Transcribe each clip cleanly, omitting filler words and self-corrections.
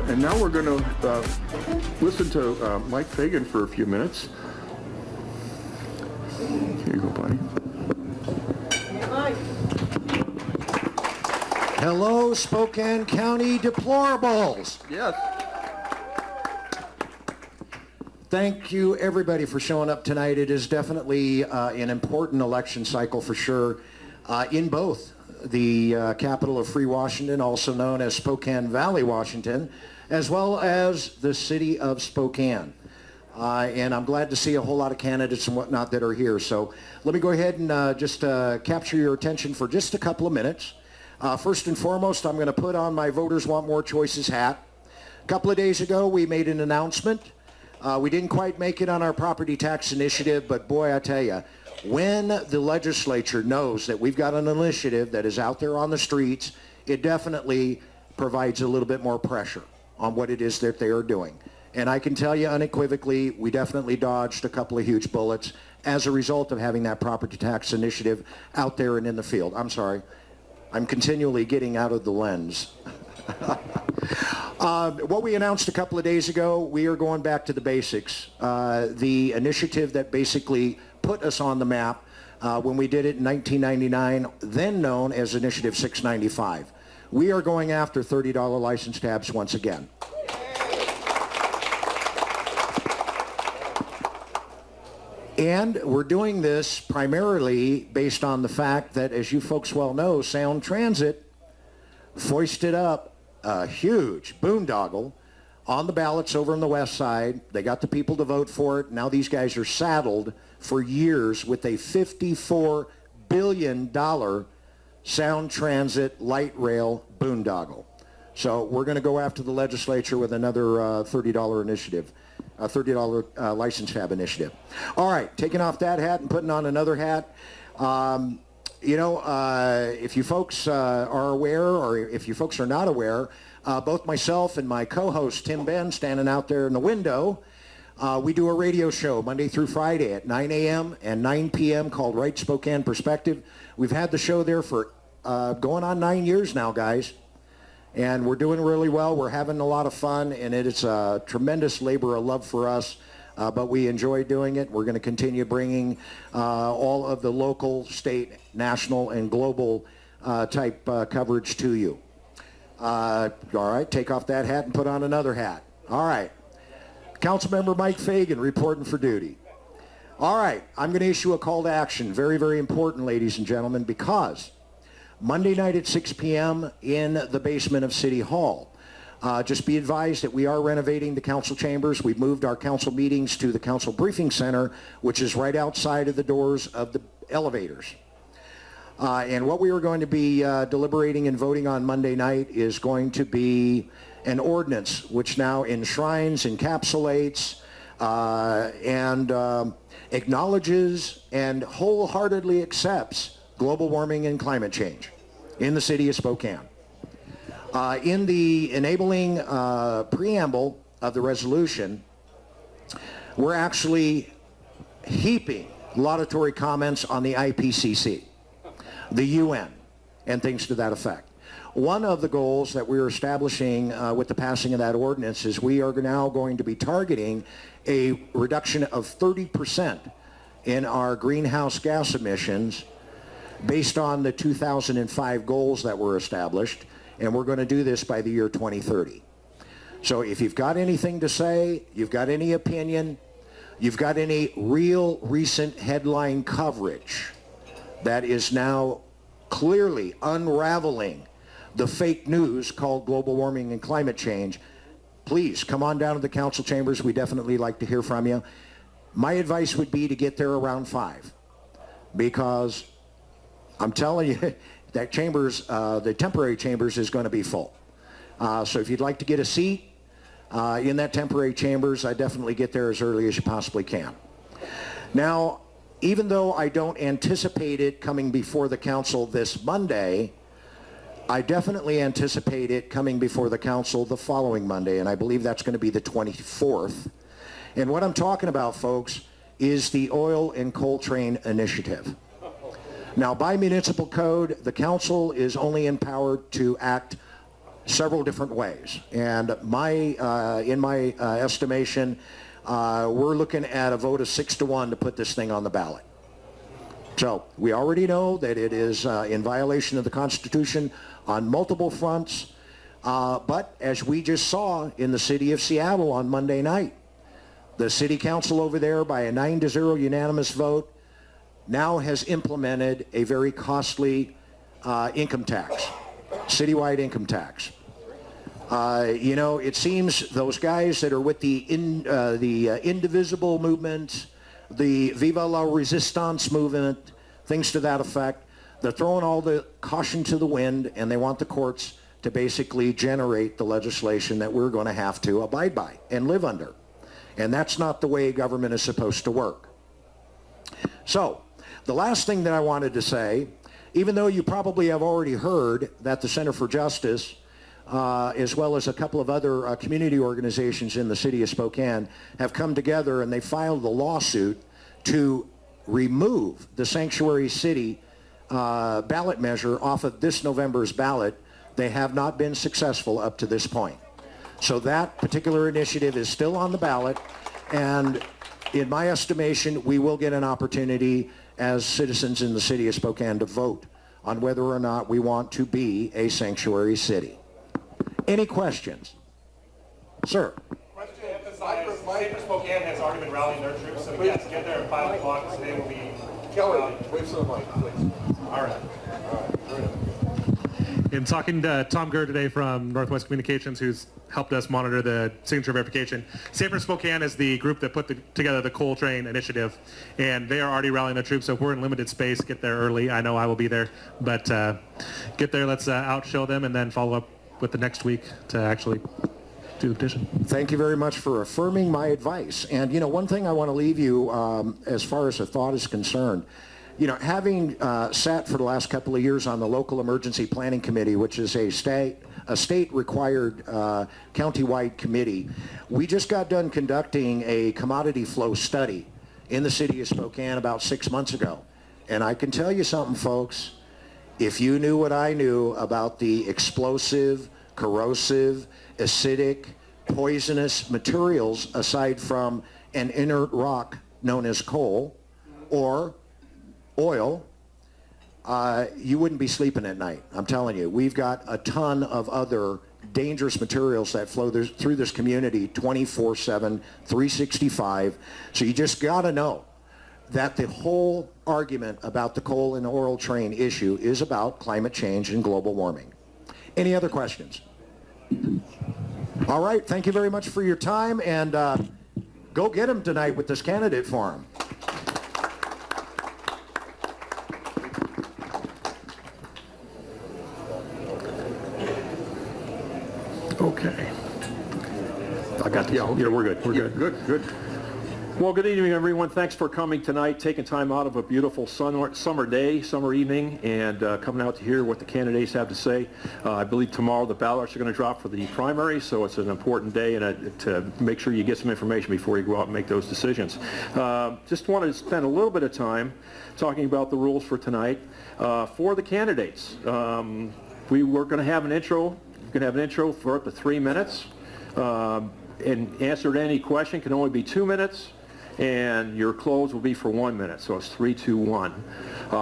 And now we're going to listen to Mike Fagan for a few minutes. Here you go, buddy. Hello, Spokane County deplorables. Yes. Thank you, everybody, for showing up tonight. It is definitely an important election cycle for sure in both the capital of free Washington, also known as Spokane Valley, Washington, as well as the city of Spokane. And I'm glad to see a whole lot of candidates and whatnot that are here. So let me go ahead and just capture your attention for just a couple of minutes. First and foremost, I'm going to put on my Voters Want More Choices hat. A couple of days ago, we made an announcement. We didn't quite make it on our property tax initiative, but boy, I tell you, when the legislature knows that we've got an initiative that is out there on the streets, it definitely provides a little bit more pressure on what it is that they are doing. And I can tell you unequivocally, we definitely dodged a couple of huge bullets as a result of having that property tax initiative out there and in the field. I'm sorry. I'm continually getting out of the lens. What we announced a couple of days ago, we are going back to the basics. The initiative that basically put us on the map when we did it in 1999, then known as Initiative 695. We are going after $30 license tabs once again. And we're doing this primarily based on the fact that, as you folks well know, Sound Transit foisted up a huge boondoggle on the ballots over on the west side. They got the people to vote for it. Now these guys are saddled for years with a $54 billion Sound Transit light rail boondoggle. So we're going to go after the legislature with another $30 initiative. A $30 license tab initiative. All right, taking off that hat and putting on another hat. If you folks are aware, or if you folks are not aware, both myself and my co-host Tim Ben, standing out there in the window, we do a radio show Monday through Friday at 9 a.m. and 9 p.m. called Right Spokane Perspective. We've had the show there for going on 9 years now, guys. And we're doing really well. We're having a lot of fun, and it's a tremendous labor of love for us, but we enjoy doing it. We're going to continue bringing all of the local, state, national, and global type coverage to you. All right, take off that hat and put on another hat. All right. Councilmember Mike Fagan reporting for duty. All right, I'm going to issue a call to action. Very, very important, ladies and gentlemen, because Monday night at 6 p.m. in the basement of City Hall. Just be advised that we are renovating the council chambers. We've moved our council meetings to the council briefing center, which is right outside of the doors of the elevators. And what we are going to be deliberating and voting on Monday night is going to be an ordinance which now enshrines, encapsulates, and acknowledges and wholeheartedly accepts global warming and climate change in the city of Spokane. In the enabling preamble of the resolution, we're actually heaping laudatory comments on the IPCC, the UN, and things to that effect. One of the goals that we're establishing with the passing of that ordinance is we are now going to be targeting a reduction of 30% in our greenhouse gas emissions based on the 2005 goals that were established, and we're going to do this by the year 2030. So if you've got anything to say, you've got any opinion, you've got any real recent headline coverage that is now clearly unraveling the fake news called global warming and climate change, please come on down to the council chambers. We definitely like to hear from you. My advice would be to get there around 5, because I'm telling you, that chambers, the temporary chambers, is going to be full. So if you'd like to get a seat in that temporary chambers, I definitely get there as early as you possibly can. Now, even though I don't anticipate it coming before the council this Monday, I definitely anticipate it coming before the council the following Monday, and I believe that's going to be the 24th. And what I'm talking about, folks, is the Oil and Coal Train Initiative. Now, by municipal code, the council is only empowered to act several different ways. And in my estimation, we're looking at a vote of 6-1 to put this thing on the ballot. So we already know that it is in violation of the Constitution on multiple fronts. But as we just saw in the city of Seattle on Monday night, the city council over there, by a 9-0 unanimous vote, now has implemented a very costly income tax, citywide income tax. You know, it seems those guys that are with the Indivisible movement, the Viva la Resistance movement, things to that effect, they're throwing all the caution to the wind, and they want the courts to basically generate the legislation that we're going to have to abide by and live under. And that's not the way government is supposed to work. So, the last thing that I wanted to say, even though you probably have already heard that the Center for Justice, as well as a couple of other community organizations in the city of Spokane, have come together and they filed a lawsuit to remove the Sanctuary City ballot measure off of this November's ballot. They have not been successful up to this point. So that particular initiative is still on the ballot, and in my estimation, we will get an opportunity as citizens in the city of Spokane to vote on whether or not we want to be a sanctuary city. Any questions? Sir. Question to emphasize, Safer Spokane has already been rallying their troops, so yes, get there at 5 o'clock, so they will be... Kelly, wait for the mic, please. All right. In talking to Tom Gurr today from Northwest Communications, who's helped us monitor the signature verification, Safer Spokane is the group that put together the Coal Train Initiative, and they are already rallying their troops. So if we're in limited space, get there early. I know I will be there, but get there. Let's outshow them, and then follow up with the next week to actually do the petition. Thank you very much for affirming my advice. And, you know, one thing I want to leave you as far as a thought is concerned, you know, having sat for the last couple of years on the local emergency planning committee, which is a state-required county-wide committee, we just got done conducting a commodity flow study in the city of Spokane about 6 months ago. And I can tell you something, folks. If you knew what I knew about the explosive, corrosive, acidic, poisonous materials aside from an inert rock known as coal or oil, you wouldn't be sleeping at night. I'm telling you, we've got a ton of other dangerous materials that flow through this community 24/7, 365. So you just got to know that the whole argument about the coal and oil train issue is about climate change and global warming. Any other questions? All right, thank you very much for your time, and go get him tonight with this candidate forum. Okay. I got the, yeah, we're good. We're good. Good. Well, good evening, everyone. Thanks for coming tonight, taking time out of a beautiful summer day, summer evening, and coming out to hear what the candidates have to say. I believe tomorrow the ballots are going to drop for the primary, so it's an important day and to make sure you get some information before you go out and make those decisions. Just wanted to spend a little bit of time talking about the rules for tonight. For the candidates, we're going to have an intro. We're going to have an intro for up to 3 minutes. And answer to any question can only be 2 minutes. And your close will be for 1 minute, so it's 3, 2, 1.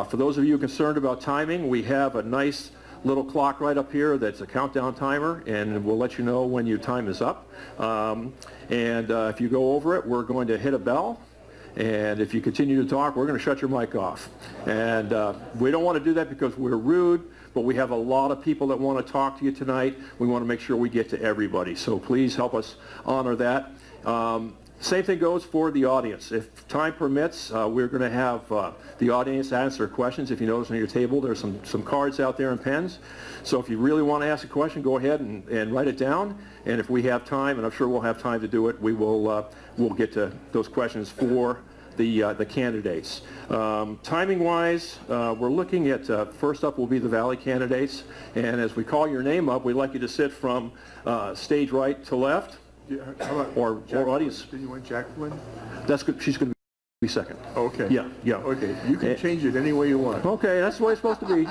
For those of you concerned about timing, we have a nice little clock right up here that's a countdown timer, and we'll let you know when your time is up. If you go over it, we're going to hit a bell, and if you continue to talk, we're going to shut your mic off. And we don't want to do that because we're rude, but we have a lot of people that want to talk to you tonight. We want to make sure we get to everybody, so please help us honor that. Same thing goes for the audience. If time permits, we're going to have the audience answer questions. If you notice on your table, there's some cards out there and pens. So if you really want to ask a question, go ahead and write it down. And if we have time, and I'm sure we'll have time to do it, we'll get to those questions for the candidates. Timing-wise, we're looking at, first up will be the Valley candidates. And as we call your name up, we'd like you to sit from stage right to left. Yeah, how about Or audience. Did you want Jacqueline? That's good. She's going to be second. Okay. Yeah. Okay, you can change it any way you want. Okay, that's the way it's supposed to be.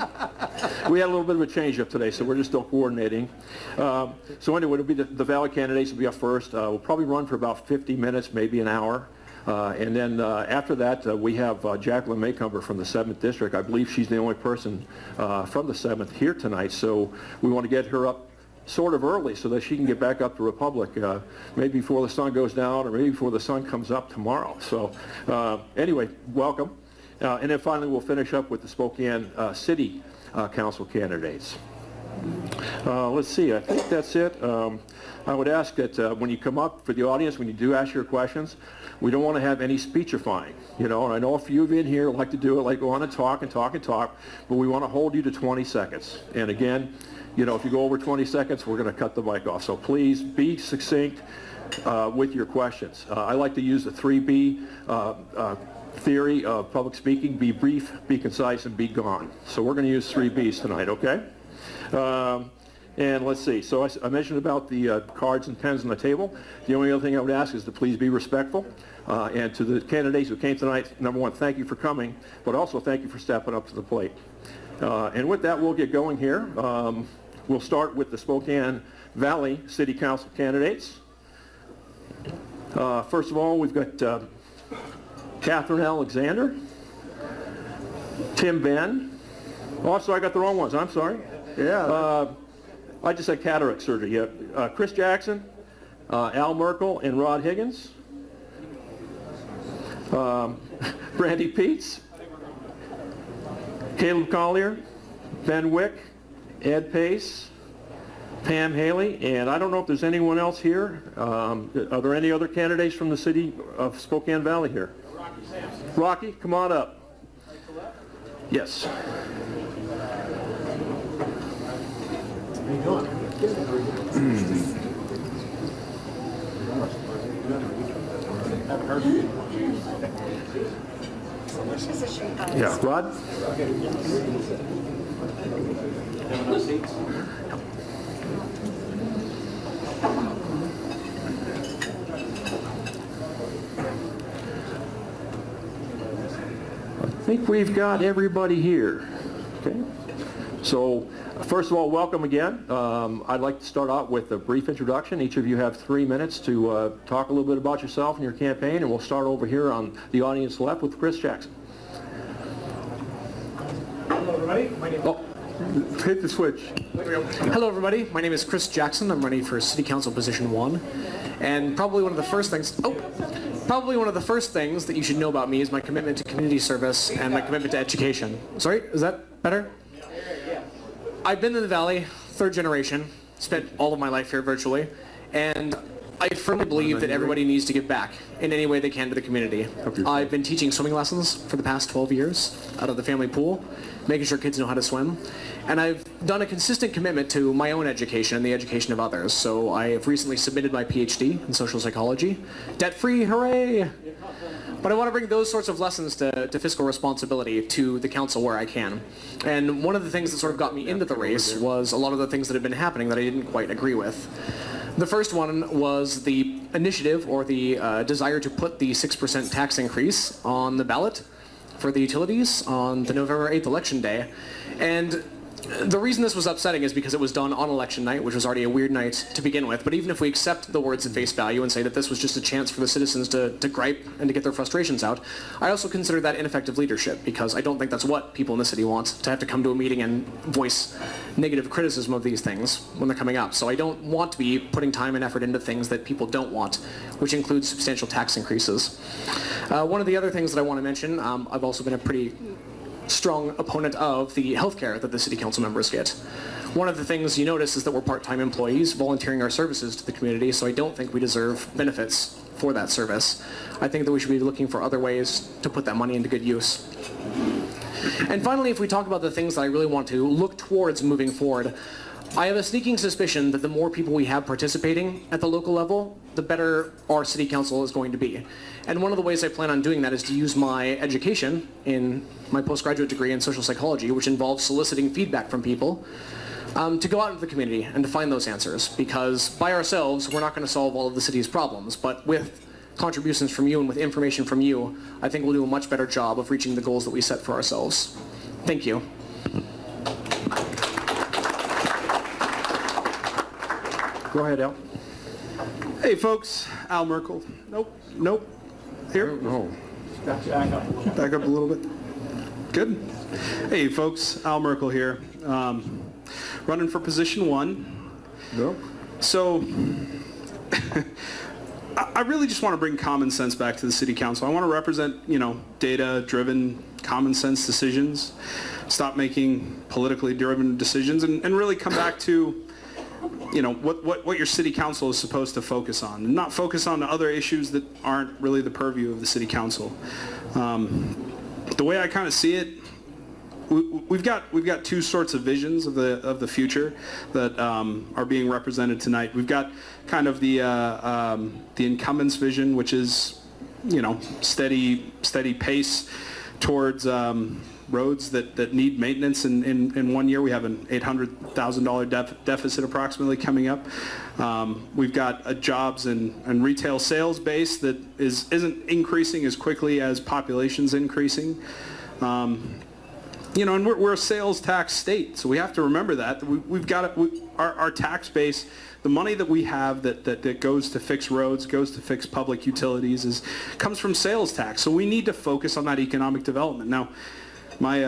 We had a little bit of a change up today, so we're just still coordinating. So anyway, it'll be the Valley candidates will be up first. We'll probably run for about 50 minutes, maybe an hour. And then after that, we have Jacqueline Maycumber from the 7th District. I believe she's the only person from the 7th here tonight, so we want to get her up sort of early so that she can get back up to Republic maybe before the sun goes down or maybe before the sun comes up tomorrow. So anyway, welcome. And then finally we'll finish up with the Spokane City Council candidates. Let's see, I think that's it. I would ask that when you come up for the audience, when you do ask your questions, we don't want to have any speechifying, you know, and I know a few of you in here like to do it, like go on and talk and talk and talk, but we want to hold you to 20 seconds. And again, you know, if you go over 20 seconds, we're going to cut the mic off. So please be succinct with your questions. I like to use the 3B theory of public speaking: be brief, be concise, and be gone. So we're going to use 3 Bs tonight, okay? And let's see. So I mentioned about the cards and pens on the table. The only other thing I would ask is to please be respectful. And to the candidates who came tonight, number one, thank you for coming, but also thank you for stepping up to the plate. And with that, we'll get going here. We'll start with the Spokane Valley City Council candidates. First of all, we've got Catherine Alexander, Tim Ben. Oh, sorry, I got the wrong ones. I'm sorry. Yeah. I just said cataract surgery. Yeah. Chris Jackson, Al Merkel, and Rod Higgins. Brandy Peets, Caleb Collier, Ben Wick, Ed Pace, Pam Haley, and I don't know if there's anyone else here. Are there any other candidates from the city of Spokane Valley here? Rocky, come on up. Yes. Yeah, Rod? I think we've got everybody here. Okay. So, first of all, welcome again. I'd like to start out with a brief introduction. Each of you have 3 minutes to talk a little bit about yourself and your campaign, and we'll start over here on the audience left with Chris Jackson. Hello, everybody. Hit the switch. Hello, everybody. My name is Chris Jackson. I'm running for City Council Position 1. And probably one of the first things that you should know about me is my commitment to community service and my commitment to education. Sorry, is that better? I've been in the Valley, 3rd generation, spent all of my life here virtually, and I firmly believe that everybody needs to give back in any way they can to the community. I've been teaching swimming lessons for the past 12 years out of the family pool, making sure kids know how to swim. And I've done a consistent commitment to my own education and the education of others. So I have recently submitted my PhD in social psychology. Debt-free, hooray! But I want to bring those sorts of lessons to fiscal responsibility to the council where I can. And one of the things that sort of got me into the race was a lot of the things that have been happening that I didn't quite agree with. The first one was the initiative or the desire to put the 6% tax increase on the ballot for the utilities on the November 8th election day. And the reason this was upsetting is because it was done on election night, which was already a weird night to begin with. But even if we accept the words at face value and say that this was just a chance for the citizens to gripe and to get their frustrations out, I also consider that ineffective leadership, because I don't think that's what people in the city want, to have to come to a meeting and voice negative criticism of these things when they're coming up. So I don't want to be putting time and effort into things that people don't want, which includes substantial tax increases. One of the other things that I want to mention, I've also been a pretty strong opponent of the health care that the city council members get. One of the things you notice is that we're part-time employees volunteering our services to the community, so I don't think we deserve benefits for that service. I think that we should be looking for other ways to put that money into good use. And finally, if we talk about the things that I really want to look towards moving forward, I have a sneaking suspicion that the more people we have participating at the local level, the better our city council is going to be. And one of the ways I plan on doing that is to use my education in my postgraduate degree in social psychology, which involves soliciting feedback from people, to go out into the community and to find those answers. Because by ourselves, we're not going to solve all of the city's problems, but with contributions from you and with information from you, I think we'll do a much better job of reaching the goals that we set for ourselves. Thank you. Go ahead, Al. Hey folks, Al Merkel. Nope. Here? No. Back up a little bit. Good. Hey folks, Al Merkel here. Running for position 1. No. So, I really just want to bring common sense back to the city council. I want to represent, data-driven, common sense decisions. Stop making politically driven decisions and really come back to what your city council is supposed to focus on, and not focus on the other issues that aren't really the purview of the city council. The way I kind of see it, we've got two sorts of visions of the future that are being represented tonight. We've got kind of the incumbents vision, which is steady pace towards roads that need maintenance. In 1 year we have an $800,000 deficit approximately coming up. We've got a jobs and retail sales base that isn't increasing as quickly as population's increasing. And we're a sales tax state, so we have to remember that. We've got our tax base, the money that we have that goes to fix roads, goes to fix public utilities, comes from sales tax. So we need to focus on that economic development. Now, my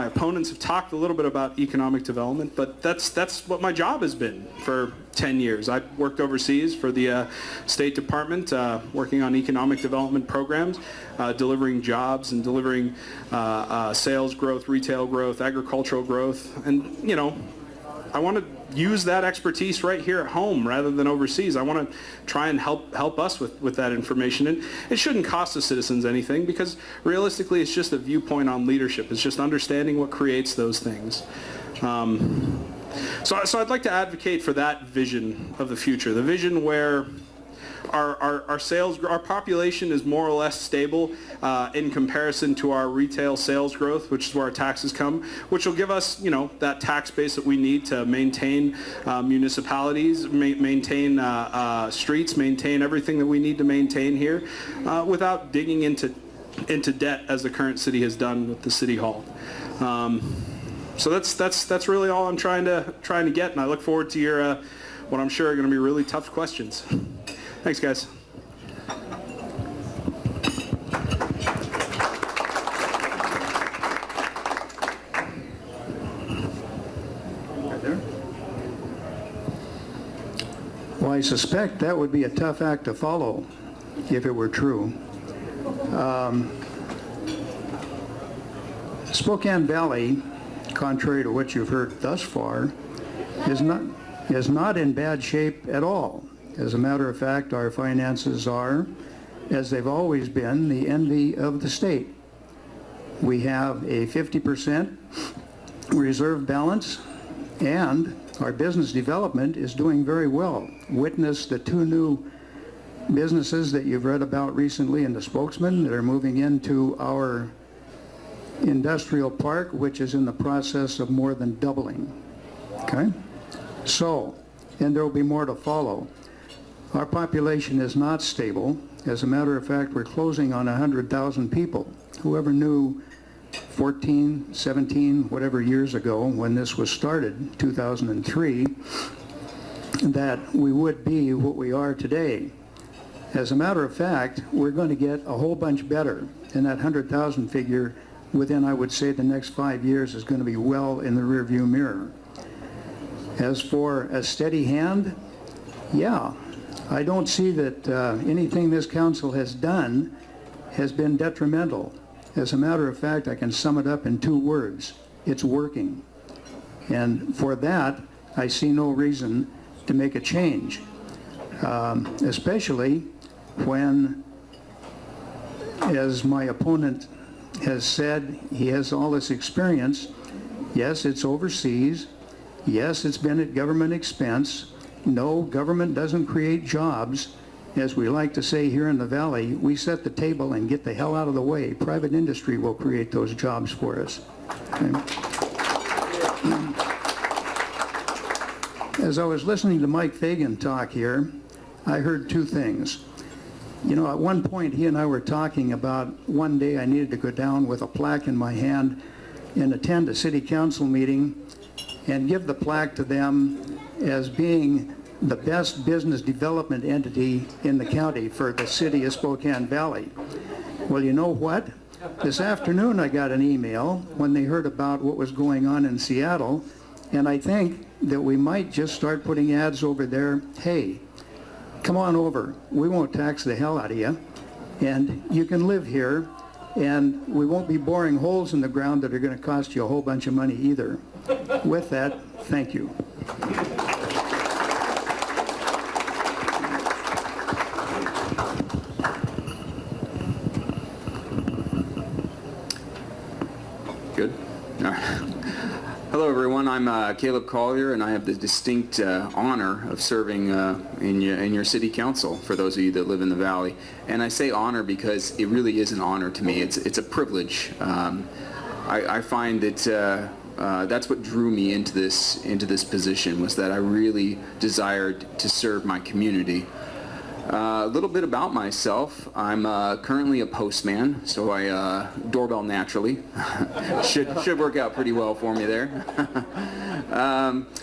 opponents have talked a little bit about economic development, but that's what my job has been for 10 years. I worked overseas for the State Department, working on economic development programs, delivering jobs and delivering sales growth, retail growth, agricultural growth, and I want to use that expertise right here at home rather than overseas. I want to try and help us with that information. And it shouldn't cost the citizens anything, because realistically it's just a viewpoint on leadership. It's just understanding what creates those things. So I'd like to advocate for that vision of the future, the vision where our population is more or less stable in comparison to our retail sales growth, which is where our taxes come, which will give us, that tax base that we need to maintain municipalities, maintain streets, maintain everything that we need to maintain here, without digging into debt as the current city has done with the city hall. So that's really all I'm trying to get, and I look forward to your what I'm sure are going to be really tough questions. Thanks, guys. Well, I suspect that would be a tough act to follow if it were true. Spokane Valley, contrary to what you've heard thus far, is not in bad shape at all. As a matter of fact, our finances are, as they've always been, the envy of the state. We have a 50% reserve balance, and our business development is doing very well. Witness the 2 new businesses that you've read about recently in the Spokesman that are moving into our industrial park, which is in the process of more than doubling. Okay? So, and there will be more to follow. Our population is not stable. As a matter of fact, we're closing on 100,000 people. Whoever knew 14, 17, whatever years ago when this was started, 2003, that we would be what we are today. As a matter of fact, we're going to get a whole bunch better. And that 100,000 figure within, I would say, the next 5 years is going to be well in the rearview mirror. As for a steady hand, yeah, I don't see that anything this council has done has been detrimental. As a matter of fact, I can sum it up in 2 words. It's working. And for that, I see no reason to make a change. Especially when, as my opponent has said, he has all this experience. Yes, it's overseas. Yes, it's been at government expense. No, government doesn't create jobs. As we like to say here in the Valley, we set the table and get the hell out of the way. Private industry will create those jobs for us. Okay? As I was listening to Mike Fagan talk here, I heard two things. You know, at one point he and I were talking about one day I needed to go down with a plaque in my hand and attend a city council meeting and give the plaque to them as being the best business development entity in the county for the city of Spokane Valley. Well, you know what? This afternoon I got an email when they heard about what was going on in Seattle, and I think that we might just start putting ads over there. Hey, come on over. We won't tax the hell out of you, and you can live here, and we won't be boring holes in the ground that are going to cost you a whole bunch of money either. With that, thank you. Good. All right. Hello, everyone. I'm Caleb Collier, and I have the distinct honor of serving in your city council for those of you that live in the Valley. And I say honor because it really is an honor to me. It's a privilege. I find that that's what drew me into this position, was that I really desired to serve my community. A little bit about myself. I'm currently a postman, so I doorbell naturally. should work out pretty well for me there.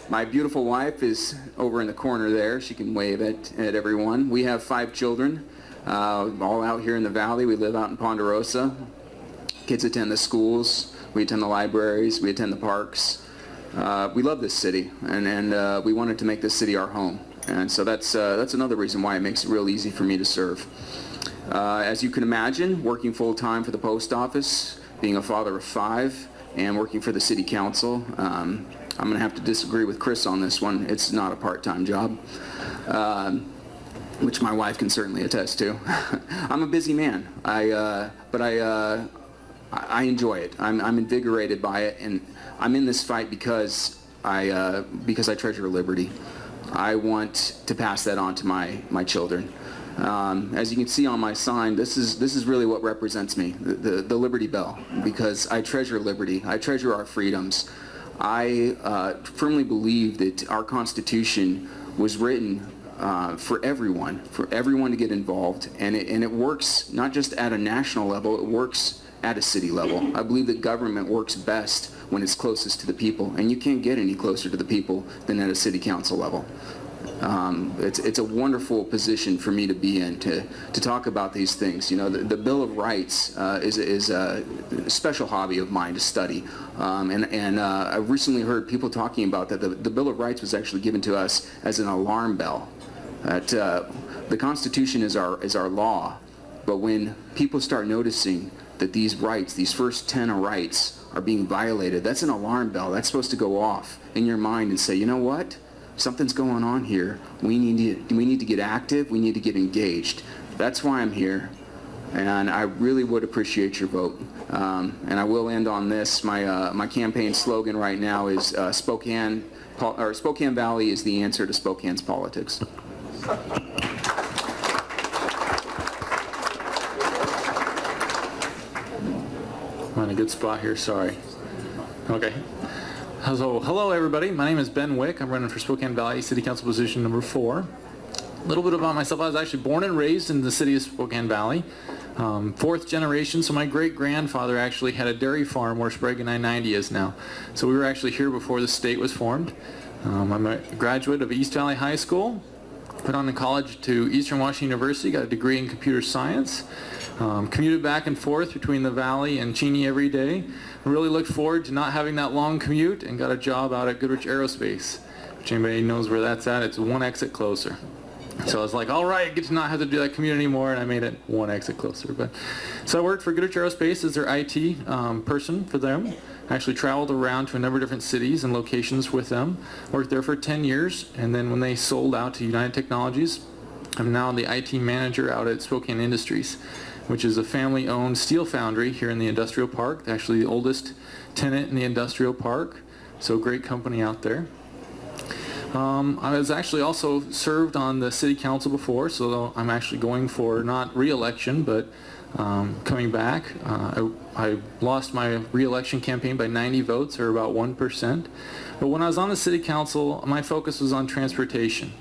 My beautiful wife is over in the corner there. She can wave at everyone. We have 5 children, all out here in the Valley. We live out in Ponderosa. Kids attend the schools. We attend the libraries. We attend the parks. We love this city, and we wanted to make this city our home. And so that's another reason why it makes it real easy for me to serve. As you can imagine, working full-time for the post office, being a father of 5, and working for the city council, I'm going to have to disagree with Chris on this one. It's not a part-time job, which my wife can certainly attest to. I'm a busy man, but I enjoy it. I'm invigorated by it, and I'm in this fight because I treasure liberty. I want to pass that on to my children. As you can see on my sign, this is really what represents me, the Liberty Bell, because I treasure liberty. I treasure our freedoms. I firmly believe that our Constitution was written for everyone to get involved, and it works not just at a national level, it works at a city level. I believe that government works best when it's closest to the people, and you can't get any closer to the people than at a city council level. It's a wonderful position for me to be in, to talk about these things. You know, the Bill of Rights is a special hobby of mine to study, and I recently heard people talking about that the Bill of Rights was actually given to us as an alarm bell. That the Constitution is our law, but when people start noticing that these rights, these first 10 rights, are being violated, that's an alarm bell. That's supposed to go off in your mind and say, you know what? Something's going on here. We need to get active. We need to get engaged. That's why I'm here, and I really would appreciate your vote. And I will end on this. My campaign slogan right now is Spokane Valley is the answer to Spokane's politics. I'm in a good spot here, sorry. Okay. So, hello everybody, my name is Ben Wick. I'm running for Spokane Valley City Council position number 4. A little bit about myself. I was actually born and raised in the city of Spokane Valley. 4th generation, so my great-grandfather actually had a dairy farm where Sprague 990 is now. So we were actually here before the state was formed. I'm a graduate of East Valley High School. Went on to college to Eastern Washington University, got a degree in computer science. Commuted back and forth between the Valley and Cheney every day. Really looked forward to not having that long commute, and got a job out at Goodrich Aerospace. If anybody knows where that's at, it's 1 exit closer. So I was like, all right, I get to not have to do that commute anymore, and I made it 1 exit closer. So I worked for Goodrich Aerospace as their IT person for them. I actually traveled around to a number of different cities and locations with them. Worked there for 10 years, and then when they sold out to United Technologies, I'm now the IT manager out at Spokane Industries, which is a family-owned steel foundry here in the industrial park. They're actually the oldest tenant in the industrial park, so great company out there. I was actually also served on the city council before, so I'm actually going for not re-election, but coming back. I lost my re-election campaign by 90 votes, or about 1%. But when I was on the city council, my focus was on transportation.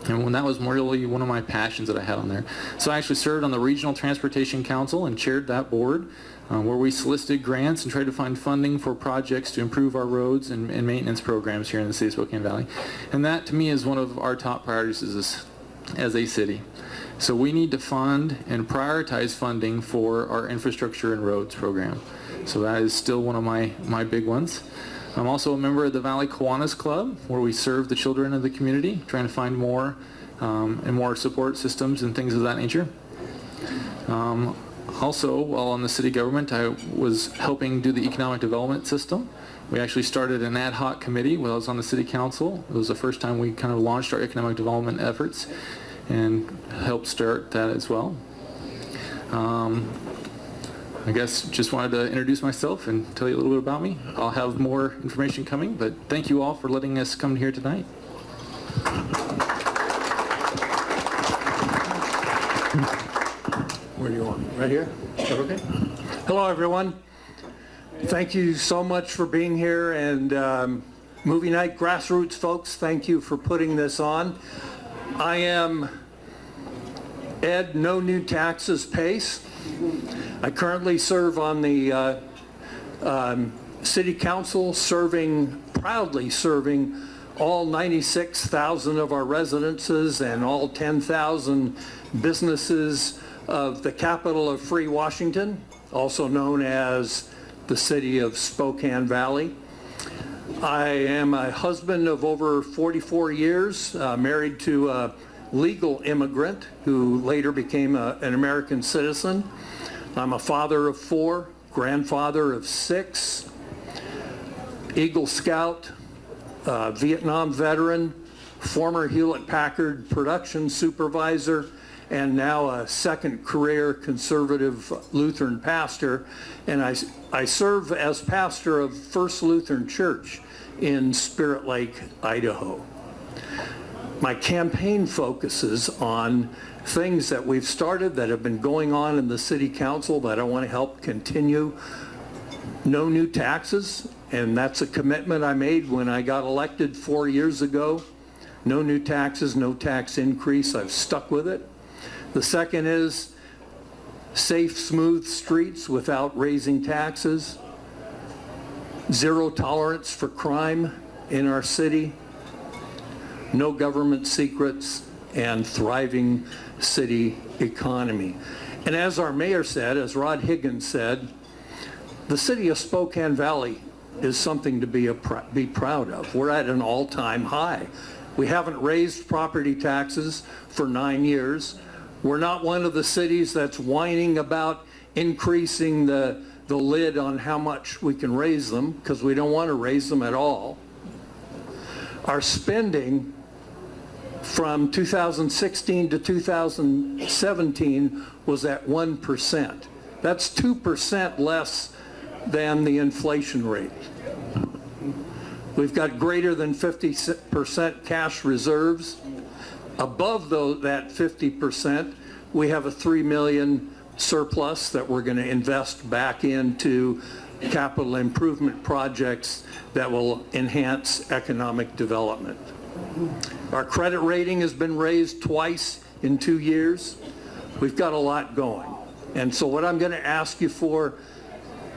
And when that was really one of my passions that I had on there. So I actually served on the Regional Transportation Council and chaired that board, where we solicited grants and tried to find funding for projects to improve our roads and maintenance programs here in the city of Spokane Valley. And that, to me, is one of our top priorities as a city. So we need to fund and prioritize funding for our infrastructure and roads program. So that is still one of my big ones. I'm also a member of the Valley Kiwanis Club, where we serve the children of the community, trying to find more and more support systems and things of that nature. Also, while on the city government, I was helping do the economic development system. We actually started an ad hoc committee while I was on the city council. It was the first time we kind of launched our economic development efforts and helped start that as well. I guess just wanted to introduce myself and tell you a little bit about me. I'll have more information coming, but thank you all for letting us come here tonight. Where do you want? Right here? Is that okay? Hello, everyone. Thank you so much for being here, and Movie Night Grassroots folks, thank you for putting this on. I am Ed No New Taxes Pace. I currently serve on the City Council, proudly serving all 96,000 of our residences and all 10,000 businesses of the capital of free Washington, also known as the city of Spokane Valley. I am a husband of over 44 years, married to a legal immigrant who later became an American citizen. I'm a father of 4, grandfather of 6, Eagle Scout, Vietnam veteran, former Hewlett-Packard production supervisor, and now a second career conservative Lutheran pastor. And I serve as pastor of First Lutheran Church in Spirit Lake, Idaho. My campaign focuses on things that we've started that have been going on in the city council that I want to help continue. No new taxes, and that's a commitment I made when I got elected 4 years ago. No new taxes, no tax increase. I've stuck with it. The second is safe, smooth streets without raising taxes. Zero tolerance for crime in our city. No government secrets, and thriving city economy. And as our mayor said, as Rod Higgins said, the city of Spokane Valley is something to be proud of. We're at an all-time high. We haven't raised property taxes for 9 years. We're not one of the cities that's whining about increasing the lid on how much we can raise them, because we don't want to raise them at all. Our spending from 2016 to 2017 was at 1%. That's 2% less than the inflation rate. We've got greater than 50% cash reserves. Above that 50%, we have a $3 million surplus that we're going to invest back into capital improvement projects that will enhance economic development. Our credit rating has been raised twice in 2 years. We've got a lot going. And so what I'm going to ask you for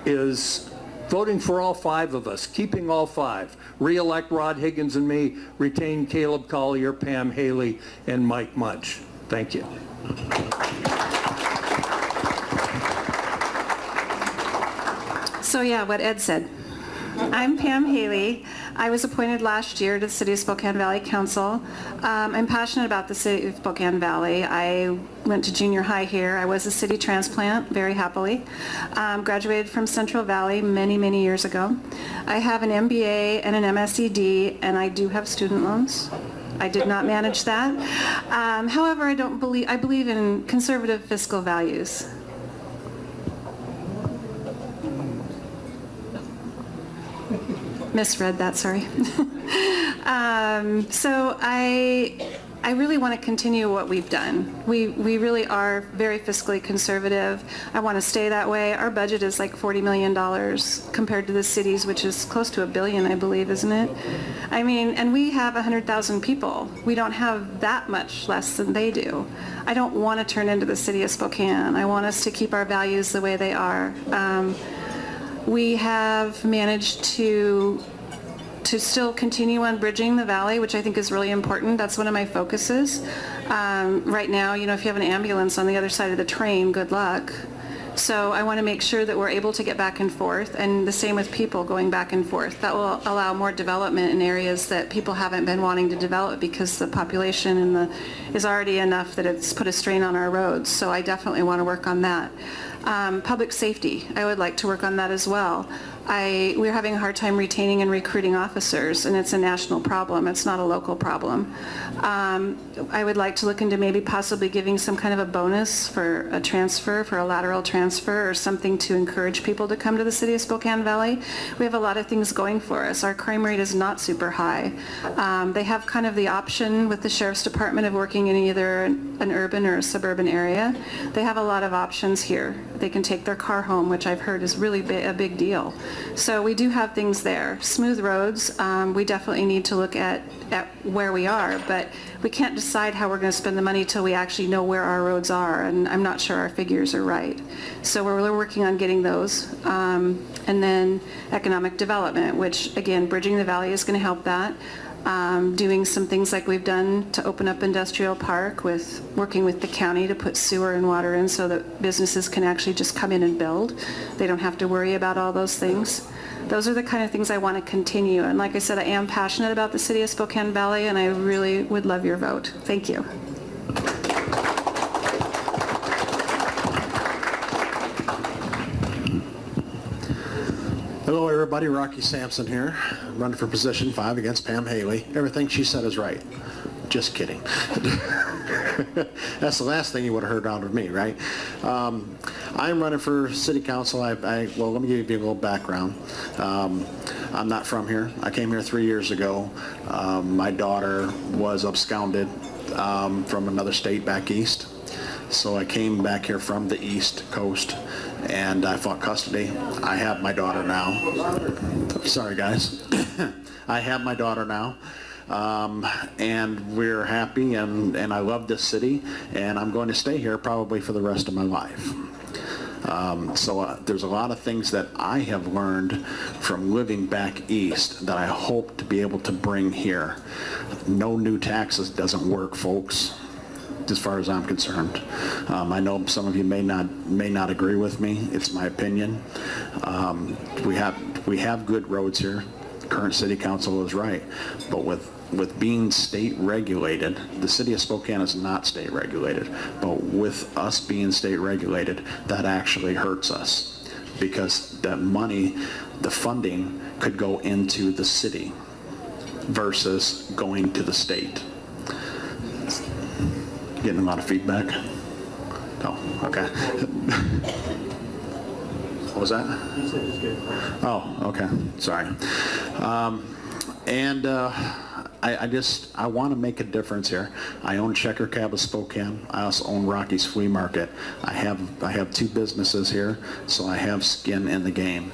is voting for all 5 of us, keeping all 5. Re-elect Rod Higgins and me, retain Caleb Collier, Pam Haley, and Mike Munch. Thank you. So yeah, what Ed said. I'm Pam Haley. I was appointed last year to the City of Spokane Valley Council. I'm passionate about the City of Spokane Valley. I went to junior high here. I was a city transplant, very happily. Graduated from Central Valley many, many years ago. I have an MBA and an MSED, and I do have student loans. I did not manage that. However, I believe in conservative fiscal values. Misread that, sorry. So I really want to continue what we've done. We really are very fiscally conservative. I want to stay that way. Our budget is like $40 million compared to the city's, which is close to $1 billion, I believe, isn't it? I mean, and we have 100,000 people. We don't have that much less than they do. I don't want to turn into the city of Spokane. I want us to keep our values the way they are. We have managed to still continue on bridging the valley, which I think is really important. That's one of my focuses. Right now, you know, if you have an ambulance on the other side of the train, good luck. So I want to make sure that we're able to get back and forth, and the same with people going back and forth. That will allow more development in areas that people haven't been wanting to develop because the population is already enough that it's put a strain on our roads. So I definitely want to work on that. Public safety, I would like to work on that as well. We're having a hard time retaining and recruiting officers, and it's a national problem. It's not a local problem. I would like to look into maybe possibly giving some kind of a bonus for a transfer, for a lateral transfer, or something to encourage people to come to the city of Spokane Valley. We have a lot of things going for us. Our crime rate is not super high. They have kind of the option with the Sheriff's Department of working in either an urban or a suburban area. They have a lot of options here. They can take their car home, which I've heard is really a big deal. So we do have things there. Smooth roads, we definitely need to look at where we are, but we can't decide how we're going to spend the money till we actually know where our roads are, and I'm not sure our figures are right. So we're working on getting those. And then economic development, which again, bridging the valley is going to help that. Doing some things like we've done to open up industrial park, with working with the county to put sewer and water in so that businesses can actually just come in and build. They don't have to worry about all those things. Those are the kind of things I want to continue. And like I said, I am passionate about the city of Spokane Valley, and I really would love your vote. Thank you. Hello everybody, Rocky Sampson here, running for position 5 against Pam Haley. Everything she said is right. Just kidding. That's the last thing you would have heard out of me, right? I'm running for city council. Well, let me give you a little background. I'm not from here. I came here 3 years ago. My daughter was absconded from another state back east. So I came back here from the East Coast, and I fought custody. I have my daughter now. Sorry, guys. I have my daughter now, and we're happy, and I love this city, and I'm going to stay here probably for the rest of my life. So there's a lot of things that I have learned from living back east that I hope to be able to bring here. No new taxes doesn't work, folks, as far as I'm concerned. I know some of you may not agree with me. It's my opinion. We have good roads here. Current city council is right, but with being state regulated, the city of Spokane is not state regulated, but with us being state regulated, that actually hurts us, because that money, the funding, could go into the city versus going to the state. Getting a lot of feedback. Oh, okay. What was that? Oh, okay. Sorry. I want to make a difference here. I own Checker Cab of Spokane. I also own Rocky's Flea Market. I have 2 businesses here, so I have skin in the game.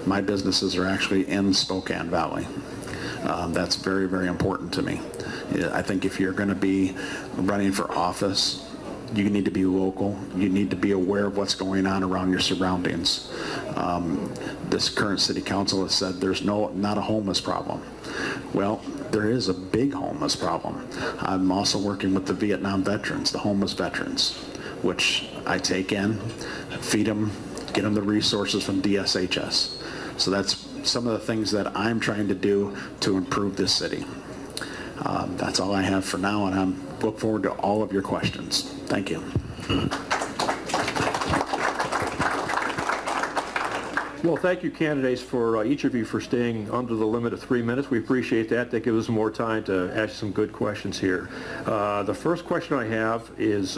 My businesses are actually in Spokane Valley. That's very, very important to me. I think if you're going to be running for office, you need to be local. You need to be aware of what's going on around your surroundings. This current city council has said there's not a homeless problem. Well, there is a big homeless problem. I'm also working with the Vietnam veterans, the homeless veterans, which I take in, feed them, get them the resources from DSHS. So that's some of the things that I'm trying to do to improve this city. That's all I have for now, and I look forward to all of your questions. Thank you. Well, thank you, candidates, for each of you for staying under the limit of 3 minutes. We appreciate that. That gives us more time to ask some good questions here. The first question I have is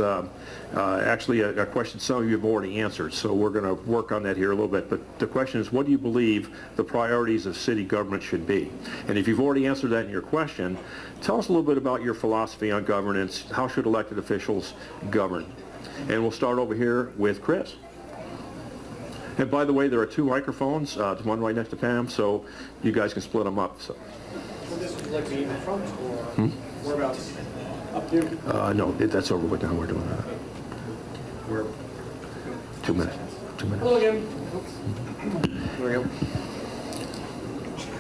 actually a question some of you have already answered, so we're going to work on that here a little bit. But the question is, what do you believe the priorities of city government should be? And if you've already answered that in your question, tell us a little bit about your philosophy on governance. How should elected officials govern? And we'll start over here with Chris. And by the way, there are 2 microphones, one right next to Pam, so you guys can split them up. So. Would this like be in front or whereabouts? Up here? No, that's over with now. We're doing that. We're 2 minutes. 2 minutes. Hello again. There we go.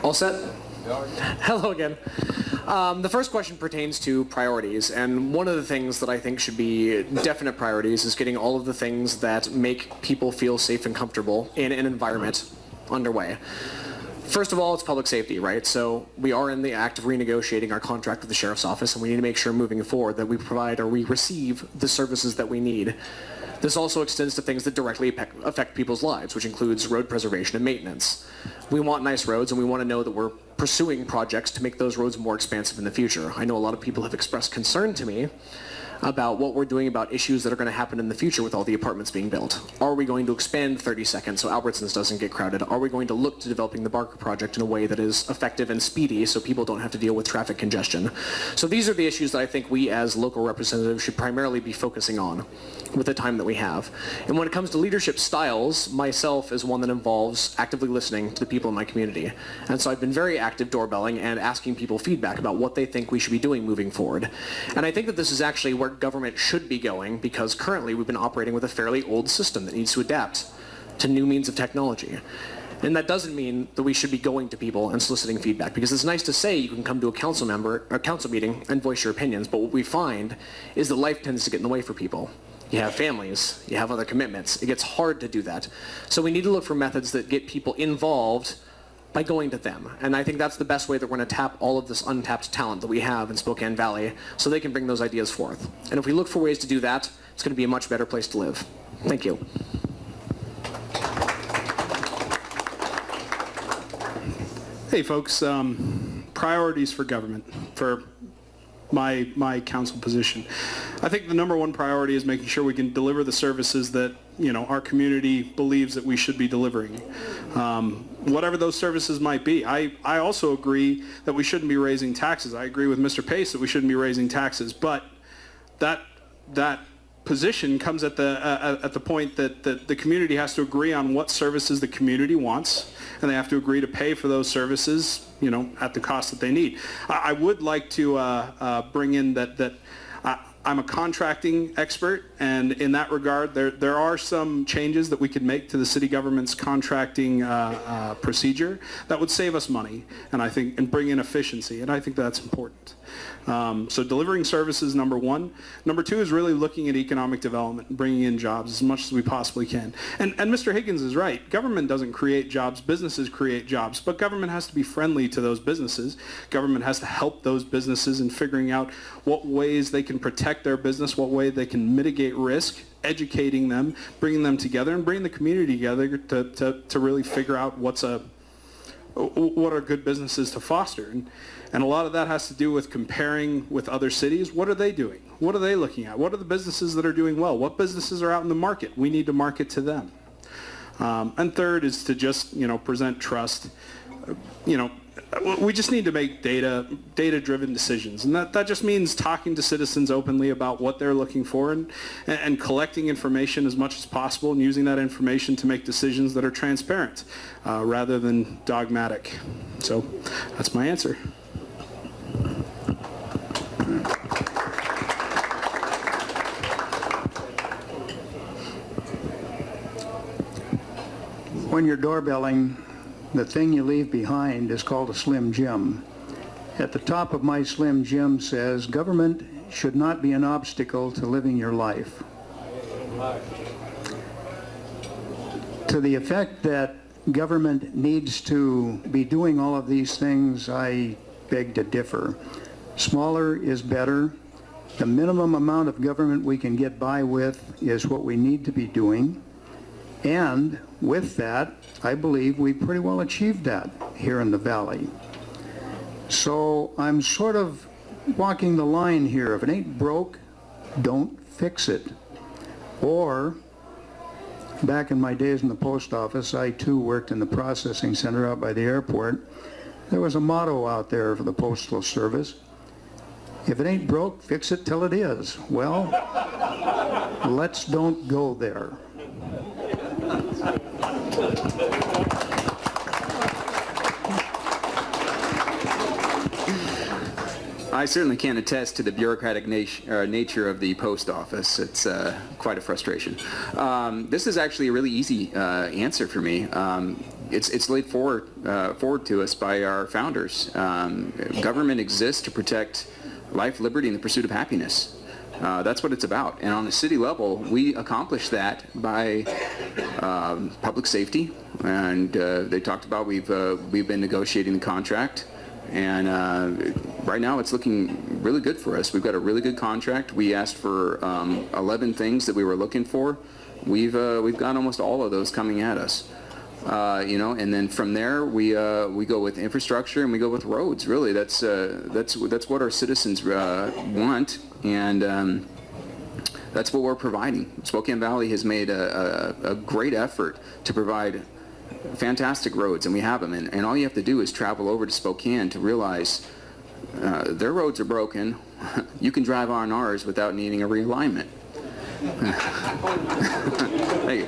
All set? Hello again. The first question pertains to priorities, and one of the things that I think should be definite priorities is getting all of the things that make people feel safe and comfortable in an environment underway. First of all, it's public safety, right? So we are in the act of renegotiating our contract with the Sheriff's Office, and we need to make sure moving forward that we provide or we receive the services that we need. This also extends to things that directly affect people's lives, which includes road preservation and maintenance. We want nice roads, and we want to know that we're pursuing projects to make those roads more expansive in the future. I know a lot of people have expressed concern to me about what we're doing about issues that are going to happen in the future with all the apartments being built. Are we going to expand 32nd so Albertsons doesn't get crowded? Are we going to look to developing the Barker project in a way that is effective and speedy so people don't have to deal with traffic congestion? So these are the issues that I think we as local representatives should primarily be focusing on with the time that we have. And when it comes to leadership styles, myself is one that involves actively listening to the people in my community. And so I've been very active doorbelling and asking people feedback about what they think we should be doing moving forward. And I think that this is actually where government should be going, because currently we've been operating with a fairly old system that needs to adapt to new means of technology. And that doesn't mean that we should be going to people and soliciting feedback, because it's nice to say you can come to a council meeting and voice your opinions, but what we find is that life tends to get in the way for people. You have families, you have other commitments. It gets hard to do that. So we need to look for methods that get people involved by going to them. And I think that's the best way that we're going to tap all of this untapped talent that we have in Spokane Valley so they can bring those ideas forth. And if we look for ways to do that, it's going to be a much better place to live. Thank you. Hey folks, priorities for government, for my council position. I think the number one priority is making sure we can deliver the services that our community believes that we should be delivering. Whatever those services might be. I also agree that we shouldn't be raising taxes. I agree with Mr. Pace that we shouldn't be raising taxes, but that position comes at the point that the community has to agree on what services the community wants, and they have to agree to pay for those services, at the cost that they need. I would like to bring in that I'm a contracting expert, and in that regard, there are some changes that we could make to the city government's contracting procedure that would save us money, and bring in efficiency, and I think that's important. So delivering services, number one. Number two is really looking at economic development and bringing in jobs as much as we possibly can. And Mr. Higgins is right. Government doesn't create jobs. Businesses create jobs. But government has to be friendly to those businesses. Government has to help those businesses in figuring out what ways they can protect their business, what way they can mitigate risk, educating them, bringing them together, and bringing the community together to really figure out what are good businesses to foster. And a lot of that has to do with comparing with other cities. What are they doing? What are they looking at? What are the businesses that are doing well? What businesses are out in the market? We need to market to them. And third is to just, present trust. We just need to make data-driven decisions. And that just means talking to citizens openly about what they're looking for and collecting information as much as possible and using that information to make decisions that are transparent rather than dogmatic. So that's my answer. When you're doorbelling, the thing you leave behind is called a Slim Jim. At the top of my Slim Jim says, government should not be an obstacle to living your life. To the effect that government needs to be doing all of these things, I beg to differ. Smaller is better. The minimum amount of government we can get by with is what we need to be doing. And with that, I believe we pretty well achieved that here in the valley. So I'm sort of walking the line here. If it ain't broke, don't fix it. Or, back in my days in the post office, I too worked in the processing center out by the airport. There was a motto out there for the Postal Service: if it ain't broke, fix it till it is. Well, let's don't go there. I certainly can attest to the bureaucratic nature of the post office. It's quite a frustration. This is actually a really easy answer for me. It's laid forward to us by our founders. Government exists to protect life, liberty, and the pursuit of happiness. That's what it's about. And on the city level, we accomplish that by public safety. And they talked about we've been negotiating the contract. And right now it's looking really good for us. We've got a really good contract. We asked for 11 things that we were looking for. We've got almost all of those coming at us. And then from there we go with infrastructure and we go with roads. Really, that's what our citizens want, and that's what we're providing. Spokane Valley has made a great effort to provide fantastic roads, and we have them. And all you have to do is travel over to Spokane to realize their roads are broken. You can drive on ours without needing a realignment. Thank you.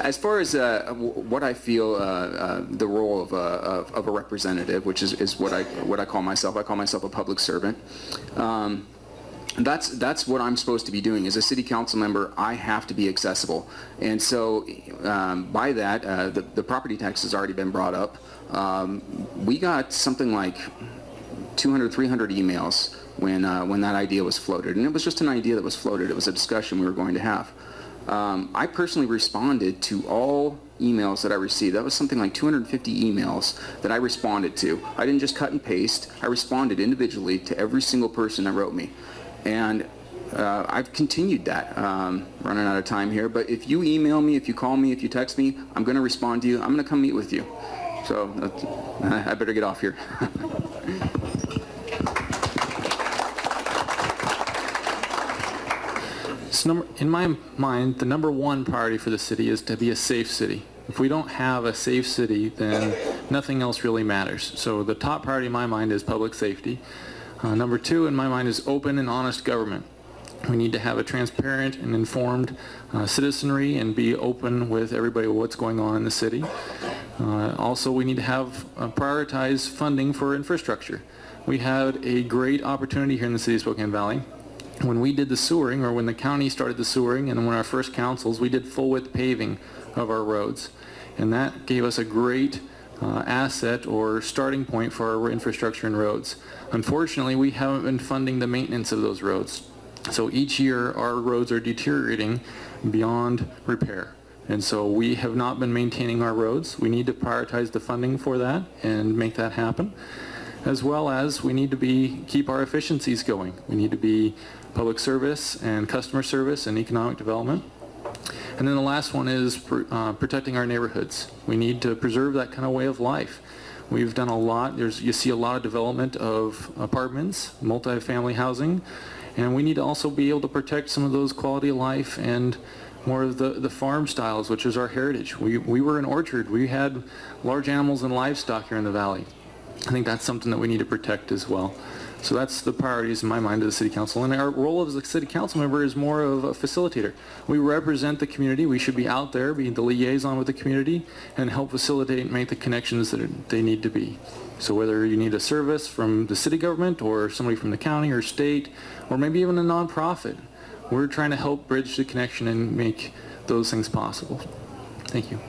As far as what I feel the role of a representative, which is what I call myself. I call myself a public servant. That's what I'm supposed to be doing. As a city council member, I have to be accessible. And so by that, the property tax has already been brought up. We got something like 200, 300 emails when that idea was floated. And it was just an idea that was floated. It was a discussion we were going to have. I personally responded to all emails that I received. That was something like 250 emails that I responded to. I didn't just cut and paste. I responded individually to every single person that wrote me. And I've continued that. Running out of time here, but if you email me, if you call me, if you text me, I'm going to respond to you. I'm going to come meet with you. So I better get off here. In my mind, the number one priority for the city is to be a safe city. If we don't have a safe city, then nothing else really matters. So the top priority in my mind is public safety. Number two in my mind is open and honest government. We need to have a transparent and informed citizenry and be open with everybody what's going on in the city. Also, we need to have prioritize funding for infrastructure. We had a great opportunity here in the city of Spokane Valley. When we did the sewering, or when the county started the sewering, and when our first councils, we did full width paving of our roads. And that gave us a great asset or starting point for our infrastructure and roads. Unfortunately, we haven't been funding the maintenance of those roads. So each year our roads are deteriorating beyond repair. And so we have not been maintaining our roads. We need to prioritize the funding for that and make that happen. As well as we need to keep our efficiencies going. We need to be public service and customer service and economic development. And then the last one is protecting our neighborhoods. We need to preserve that kind of way of life. We've done a lot. You see a lot of development of apartments, multifamily housing, and we need to also be able to protect some of those quality of life and more of the farm styles, which is our heritage. We were an orchard. We had large animals and livestock here in the valley. I think that's something that we need to protect as well. So that's the priorities in my mind of the city council. And our role as a city council member is more of a facilitator. We represent the community. We should be out there, being the liaison with the community, and help facilitate and make the connections that they need to be. So whether you need a service from the city government or somebody from the county or state, or maybe even a nonprofit, we're trying to help bridge the connection and make those things possible. Thank you.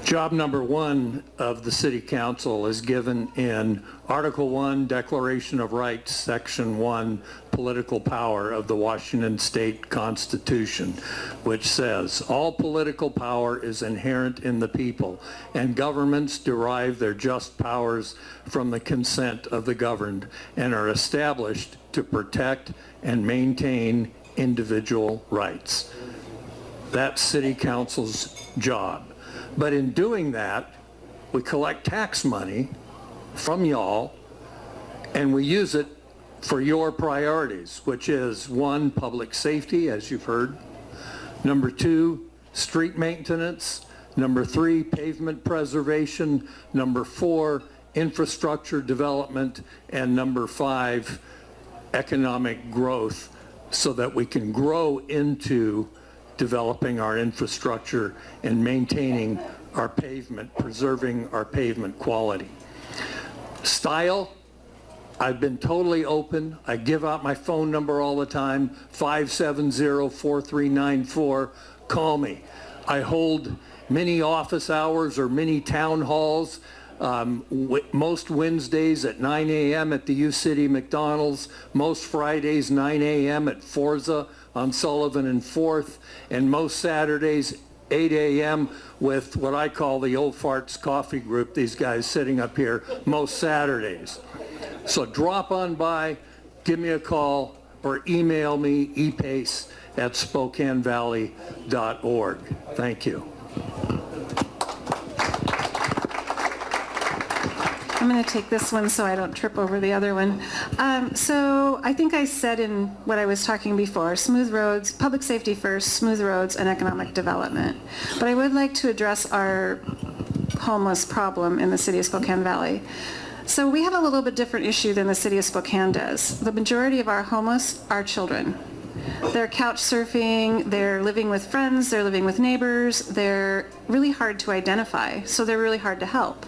Job number one of the City Council is given in Article 1, Declaration of Rights, Section 1, Political Power of the Washington State Constitution, which says, all political power is inherent in the people, and governments derive their just powers from the consent of the governed, and are established to protect and maintain individual rights. That's City Council's job. But in doing that, we collect tax money from y'all, and we use it for your priorities, which is 1, public safety, as you've heard. Number 2, street maintenance. Number 3, pavement preservation. Number 4, infrastructure development. And number 5, economic growth, so that we can grow into developing our infrastructure and maintaining our pavement, preserving our pavement quality. Style, I've been totally open. I give out my phone number all the time, 570-4394. Call me. I hold many office hours or many town halls, most Wednesdays at 9 a.m. at the U-City McDonald's, most Fridays 9 a.m. at Forza on Sullivan and 4th, and most Saturdays 8 a.m. with what I call the Old Farts Coffee Group, these guys sitting up here most Saturdays. So drop on by, give me a call, or email me, epace@SpokaneValley.org. Thank you. I'm going to take this one so I don't trip over the other one. So I think I said in what I was talking before, smooth roads, public safety first, smooth roads, and economic development. But I would like to address our homeless problem in the city of Spokane Valley. So we have a little bit different issue than the city of Spokane does. The majority of our homeless are children. They're couch surfing, they're living with friends, they're living with neighbors, they're really hard to identify, so they're really hard to help.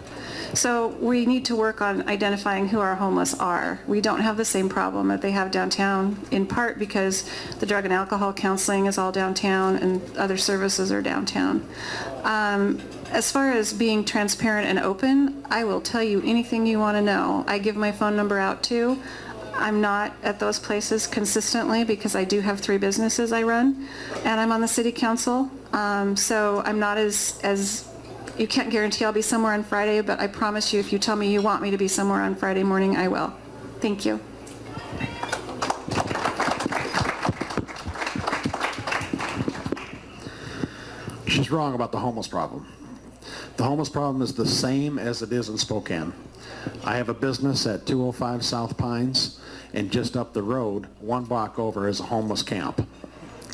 So we need to work on identifying who our homeless are. We don't have the same problem that they have downtown, in part because the drug and alcohol counseling is all downtown and other services are downtown. As far as being transparent and open, I will tell you anything you want to know. I give my phone number out too. I'm not at those places consistently because I do have 3 businesses I run, and I'm on the city council. So I'm not as you can't guarantee I'll be somewhere on Friday, but I promise you if you tell me you want me to be somewhere on Friday morning, I will. Thank you. She's wrong about the homeless problem. The homeless problem is the same as it is in Spokane. I have a business at 205 South Pines, and just up the road, 1 block over, is a homeless camp.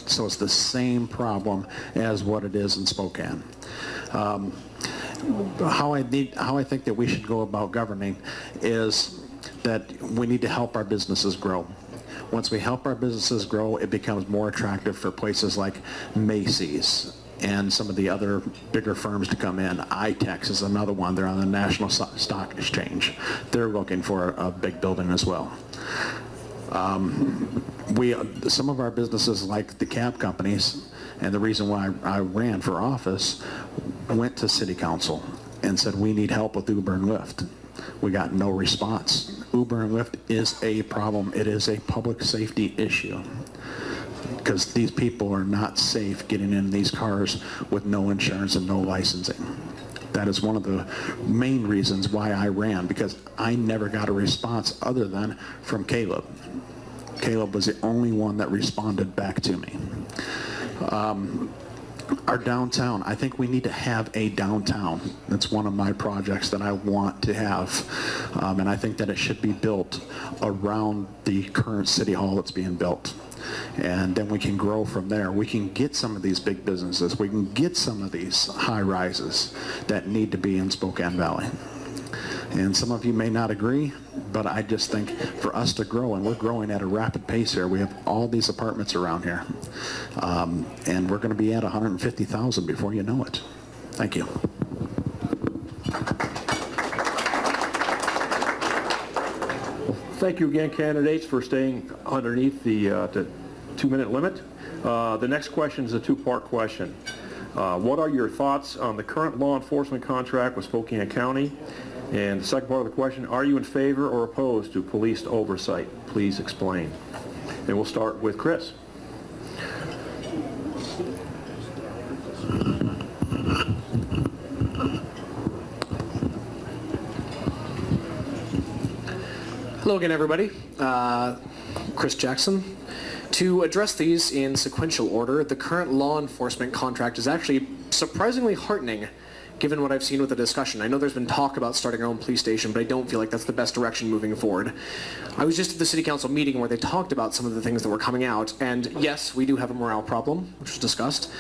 So it's the same problem as what it is in Spokane. How I think that we should go about governing is that we need to help our businesses grow. Once we help our businesses grow, it becomes more attractive for places like Macy's and some of the other bigger firms to come in. iTex is another one. They're on the National Stock Exchange. They're looking for a big building as well. Some of our businesses, like the cab companies, and the reason why I ran for office, went to city council and said we need help with Uber and Lyft. We got no response. Uber and Lyft is a problem. It is a public safety issue because these people are not safe getting in these cars with no insurance and no licensing. That is one of the main reasons why I ran, because I never got a response other than from Caleb. Caleb was the only one that responded back to me. Our downtown, I think we need to have a downtown. That's one of my projects that I want to have. And I think that it should be built around the current city hall that's being built. And then we can grow from there. We can get some of these big businesses. We can get some of these high rises that need to be in Spokane Valley. And some of you may not agree, but I just think for us to grow, and we're growing at a rapid pace here. We have all these apartments around here. And we're going to be at 150,000 before you know it. Thank you. Thank you again, candidates, for staying underneath the 2-minute limit. The next question is a 2-part question. What are your thoughts on the current law enforcement contract with Spokane County? And the second part of the question, are you in favor or opposed to police oversight? Please explain. And we'll start with Chris. Hello again, everybody. Chris Jackson. To address these in sequential order, the current law enforcement contract is actually surprisingly heartening given what I've seen with the discussion. I know there's been talk about starting our own police station, but I don't feel like that's the best direction moving forward. I was just at the city council meeting where they talked about some of the things that were coming out, and yes, we do have a morale problem, which was discussed,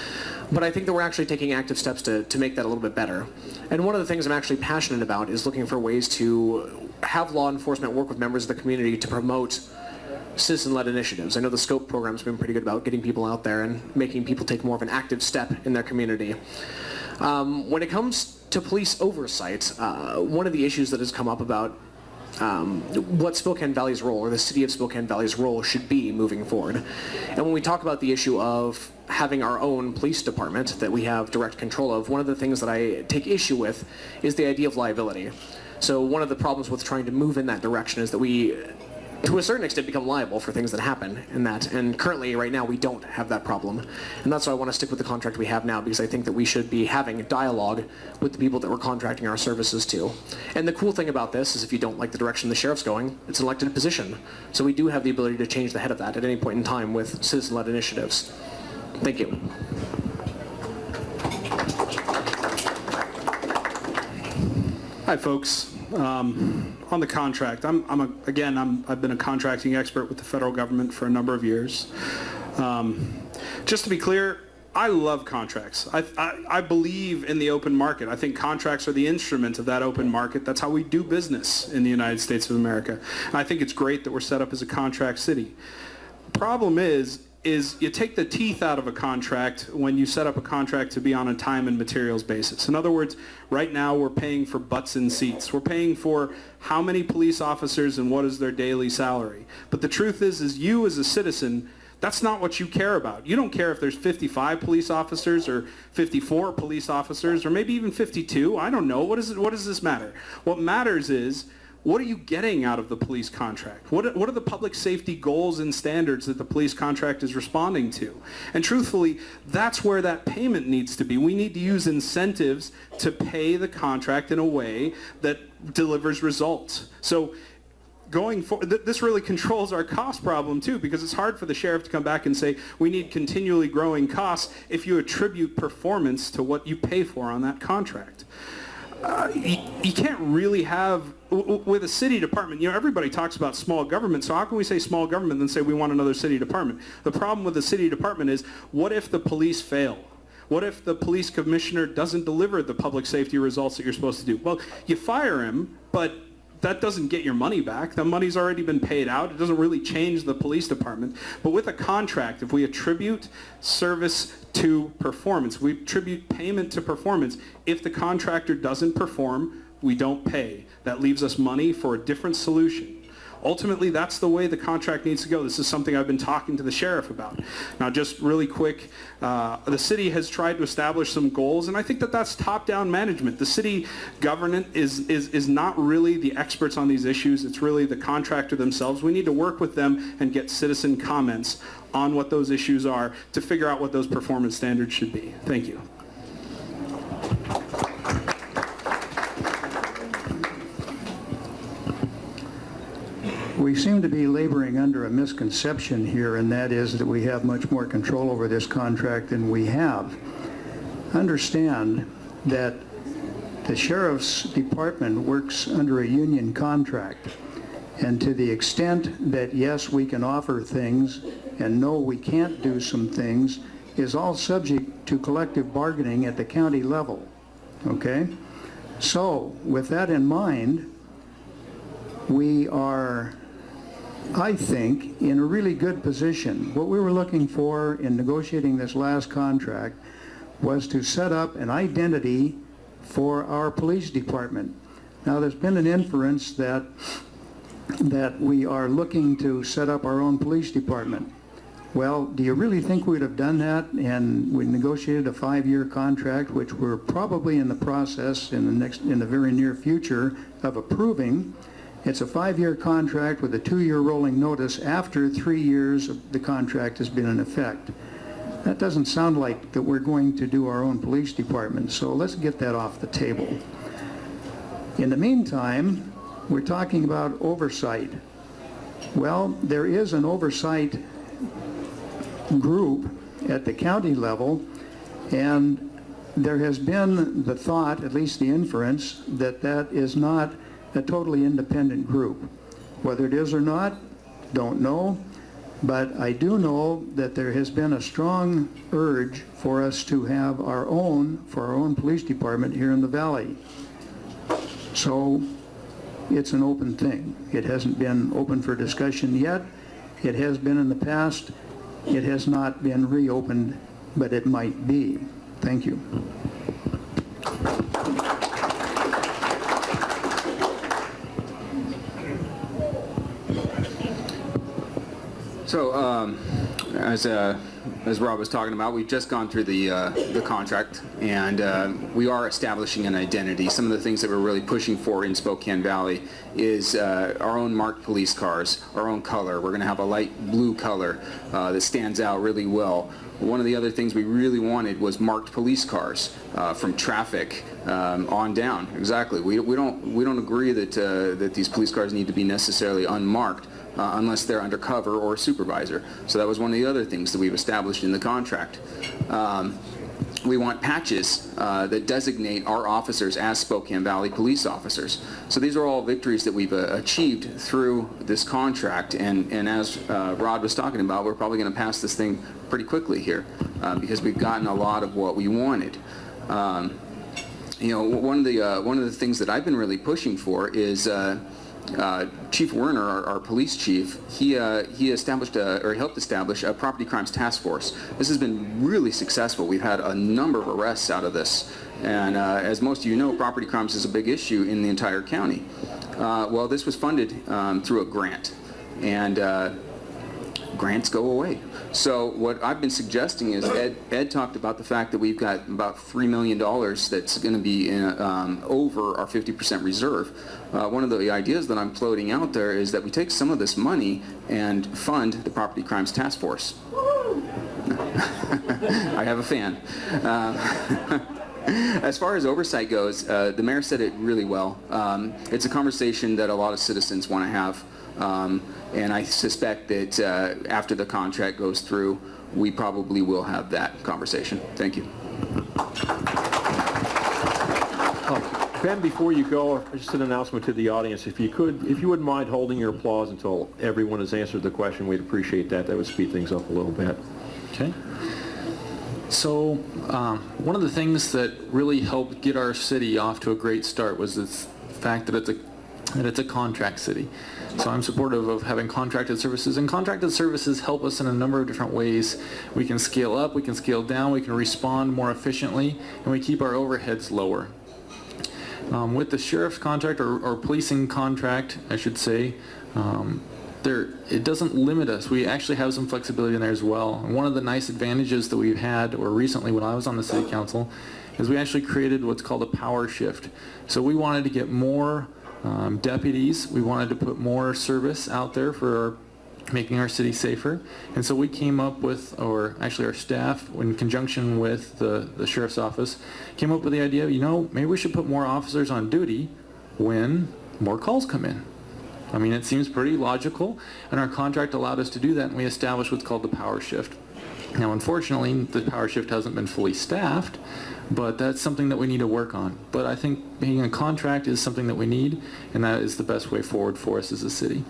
but I think that we're actually taking active steps to make that a little bit better. And one of the things I'm actually passionate about is looking for ways to have law enforcement work with members of the community to promote citizen-led initiatives. I know the SCOPE program's been pretty good about getting people out there and making people take more of an active step in their community. When it comes to police oversight, one of the issues that has come up about what Spokane Valley's role, or the city of Spokane Valley's role, should be moving forward. And when we talk about the issue of having our own police department that we have direct control of, one of the things that I take issue with is the idea of liability. So one of the problems with trying to move in that direction is that we, to a certain extent, become liable for things that happen in that. And currently, right now, we don't have that problem. And that's why I want to stick with the contract we have now, because I think that we should be having a dialogue with the people that we're contracting our services to. And the cool thing about this is if you don't like the direction the sheriff's going, it's an elected position. So we do have the ability to change the head of that at any point in time with citizen-led initiatives. Thank you. Hi, folks. On the contract, I've been a contracting expert with the federal government for a number of years. Just to be clear, I love contracts. I believe in the open market. I think contracts are the instrument of that open market. That's how we do business in the United States of America. And I think it's great that we're set up as a contract city. Problem is you take the teeth out of a contract when you set up a contract to be on a time and materials basis. In other words, right now we're paying for butts in seats. We're paying for how many police officers and what is their daily salary. But the truth is you as a citizen, that's not what you care about. You don't care if there's 55 police officers or 54 police officers or maybe even 52. I don't know. What does this matter? What matters is, what are you getting out of the police contract? What are the public safety goals and standards that the police contract is responding to? And truthfully, that's where that payment needs to be. We need to use incentives to pay the contract in a way that delivers results. So going forward, this really controls our cost problem too, because it's hard for the sheriff to come back and say, we need continually growing costs if you attribute performance to what you pay for on that contract. You can't really have, with a city department, everybody talks about small government, so how can we say small government and then say we want another city department? The problem with the city department is, what if the police fail? What if the police commissioner doesn't deliver the public safety results that you're supposed to do? Well, you fire him, but that doesn't get your money back. The money's already been paid out. It doesn't really change the police department. But with a contract, if we attribute service to performance, we attribute payment to performance. If the contractor doesn't perform, we don't pay. That leaves us money for a different solution. Ultimately, that's the way the contract needs to go. This is something I've been talking to the sheriff about. Now, just really quick, the city has tried to establish some goals, and I think that that's top-down management. The city government is not really the experts on these issues. It's really the contractor themselves. We need to work with them and get citizen comments on what those issues are to figure out what those performance standards should be. Thank you. We seem to be laboring under a misconception here, and that is that we have much more control over this contract than we have. Understand that the sheriff's department works under a union contract, and to the extent that yes, we can offer things and no, we can't do some things, is all subject to collective bargaining at the county level. Okay? So with that in mind, we are, I think, in a really good position. What we were looking for in negotiating this last contract was to set up an identity for our police department. Now, there's been an inference that we are looking to set up our own police department. Well, do you really think we'd have done that? And we negotiated a 5-year contract, which we're probably in the process in the very near future of approving. It's a 5-year contract with a 2-year rolling notice after 3 years of the contract has been in effect. That doesn't sound like that we're going to do our own police department, so let's get that off the table. In the meantime, we're talking about oversight. Well, there is an oversight group at the county level, and there has been the thought, at least the inference, that that is not a totally independent group. Whether it is or not, don't know, but I do know that there has been a strong urge for us to have our own police department here in the valley. So it's an open thing. It hasn't been open for discussion yet. It has been in the past. It has not been reopened, but it might be. Thank you. So, as Rob was talking about, we've just gone through the contract, and we are establishing an identity. Some of the things that we're really pushing for in Spokane Valley is our own marked police cars, our own color. We're going to have a light blue color that stands out really well. One of the other things we really wanted was marked police cars from traffic on down. Exactly. We don't agree that these police cars need to be necessarily unmarked. Unless they're undercover or a supervisor. So that was one of the other things that we've established in the contract. We want patches that designate our officers as Spokane Valley police officers. So these are all victories that we've achieved through this contract, and as Rod was talking about, we're probably going to pass this thing pretty quickly here because we've gotten a lot of what we wanted. You know, one of the things that I've been really pushing for is Chief Werner, our police chief, he established or helped establish a property crimes task force. This has been really successful. We've had a number of arrests out of this, and as most of you know, property crimes is a big issue in the entire county. Well, this was funded through a grant, and grants go away. So what I've been suggesting is Ed talked about the fact that we've got about $3 million that's going to be over our 50% reserve. One of the ideas that I'm floating out there is that we take some of this money and fund the Property Crimes Task Force. I have a fan. As far as oversight goes, the mayor said it really well. It's a conversation that a lot of citizens want to have. And I suspect that after the contract goes through, we probably will have that conversation. Thank you. Ben, before you go, just an announcement to the audience. If you wouldn't mind holding your applause until everyone has answered the question, we'd appreciate that. That would speed things up a little bit. Okay. So one of the things that really helped get our city off to a great start was the fact that it's a contract city. So I'm supportive of having contracted services, and contracted services help us in a number of different ways. We can scale up, we can scale down, we can respond more efficiently, and we keep our overheads lower. With the sheriff's contract, or policing contract, I should say, it doesn't limit us. We actually have some flexibility in there as well. And one of the nice advantages that we've had, or recently when I was on the city council, is we actually created what's called a power shift. So we wanted to get more deputies. We wanted to put more service out there for making our city safer. And so we came up with, or actually our staff, in conjunction with the sheriff's office, came up with the idea, you know, maybe we should put more officers on duty when more calls come in. I mean, it seems pretty logical, and our contract allowed us to do that, and we established what's called the power shift. Now, unfortunately, the power shift hasn't been fully staffed, but that's something that we need to work on. But I think being a contract is something that we need, and that is the best way forward for us as a city.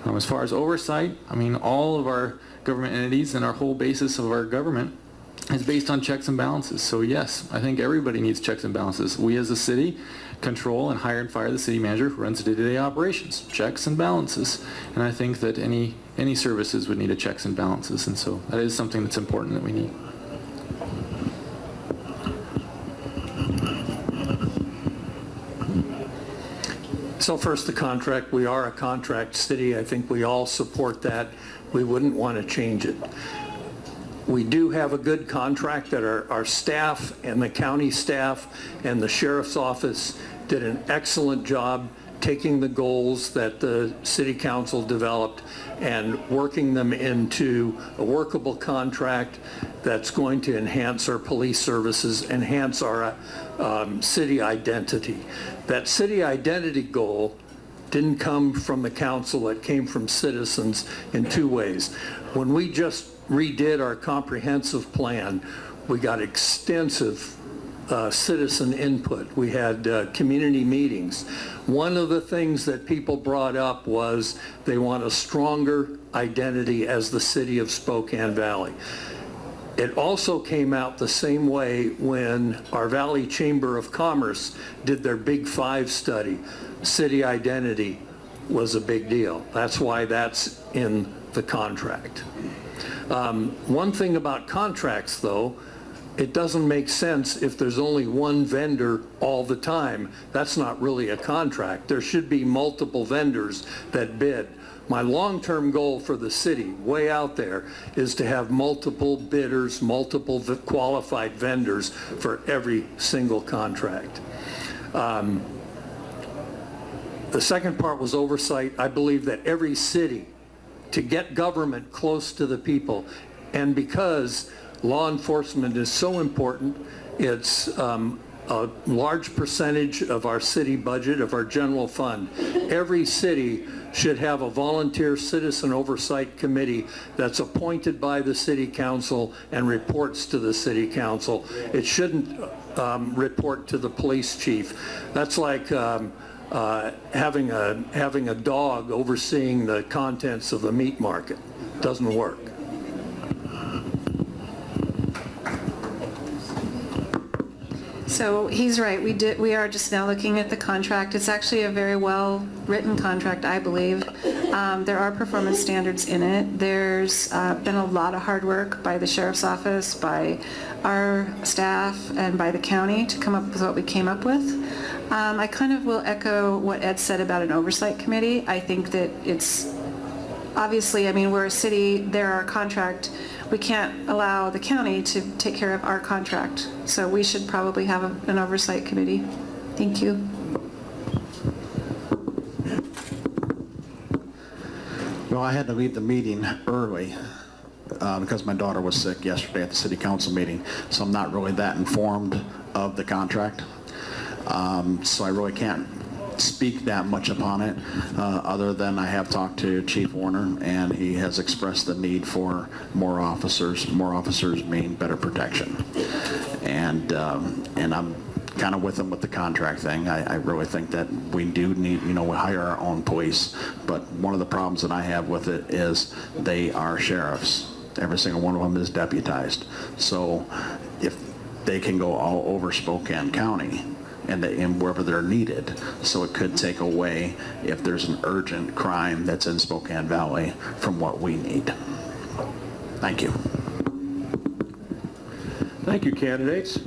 As far as oversight, I mean, all of our government entities and our whole basis of our government is based on checks and balances. So yes, I think everybody needs checks and balances. We as a city control and hire and fire the city manager who runs day-to-day operations, checks and balances. And I think that any services would need a checks and balances, and so that is something that's important that we need. So first, the contract. We are a contract city. I think we all support that. We wouldn't want to change it. We do have a good contract that our staff and the county staff and the sheriff's office did an excellent job taking the goals that the city council developed and working them into a workable contract that's going to enhance our police services, enhance our city identity. That city identity goal didn't come from the council, it came from citizens in two ways. When we just redid our comprehensive plan, we got extensive citizen input. We had community meetings. One of the things that people brought up was they want a stronger identity as the city of Spokane Valley. It also came out the same way when our Valley Chamber of Commerce did their Big Five study. City identity was a big deal. That's why that's in the contract. One thing about contracts, though, it doesn't make sense if there's only one vendor all the time. That's not really a contract. There should be multiple vendors that bid. My long-term goal for the city, way out there, is to have multiple bidders, multiple qualified vendors for every single contract. The second part was oversight. I believe that every city, to get government close to the people, and because law enforcement is so important, it's a large percentage of our city budget, of our general fund. Every city should have a volunteer citizen oversight committee that's appointed by the city council and reports to the city council. It shouldn't report to the police chief. That's like having a dog overseeing the contents of the meat market. Doesn't work. So he's right. We are just now looking at the contract. It's actually a very well-written contract, I believe. There are performance standards in it. There's been a lot of hard work by the sheriff's office, by our staff, and by the county to come up with what we came up with. I kind of will echo what Ed said about an oversight committee. I think that it's obviously, I mean, we're a city, they're our contract. We can't allow the county to take care of our contract. So we should probably have an oversight committee. Thank you. Well, I had to leave the meeting early because my daughter was sick yesterday at the city council meeting, so I'm not really that informed of the contract. So I really can't speak that much upon it, other than I have talked to Chief Warner, and he has expressed the need for more officers. More officers mean better protection, and I'm kind of with him with the contract thing. I really think that we do need, we hire our own police, but one of the problems that I have with it is they are sheriffs. Every single one of them is deputized. So if they can go all over Spokane County, and wherever they're needed. So it could take away, if there's an urgent crime that's in Spokane Valley, from what we need. Thank you. Thank you, candidates.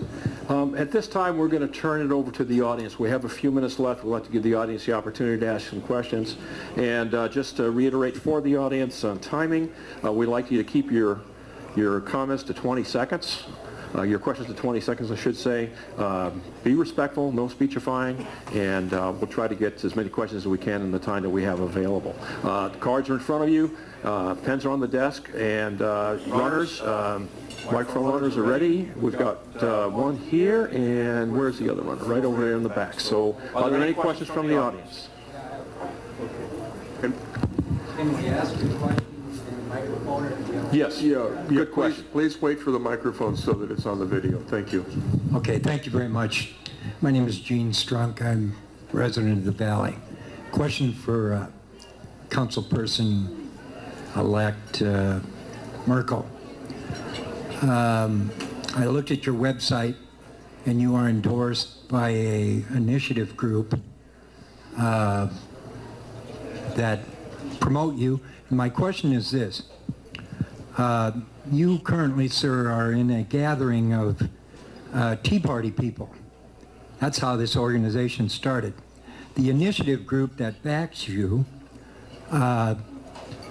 At this time, we're going to turn it over to the audience. We have a few minutes left. We'd like to give the audience the opportunity to ask some questions. And just to reiterate for the audience on timing, we'd like you to keep your comments to 20 seconds. Your questions to 20 seconds, I should say. Be respectful, no speechifying, and we'll try to get as many questions as we can in the time that we have available. The cards are in front of you, pens are on the desk, and runners, microphone runners are ready. We've got one here, and where's the other runner? Right over there in the back. So are there any questions from the audience? Can we ask you a question? Yes. Yeah, Good question. Please wait for the microphone so that it's on the video. Thank you. Okay, thank you very much. My name is Gene Strunk. I'm resident of the Valley. Question for Councilperson-elect Merkel. I looked at your website, and you are endorsed by a initiative group that promote you. And my question is this. You currently, sir, are in a gathering of Tea Party people. That's how this organization started. the initiative group that backs you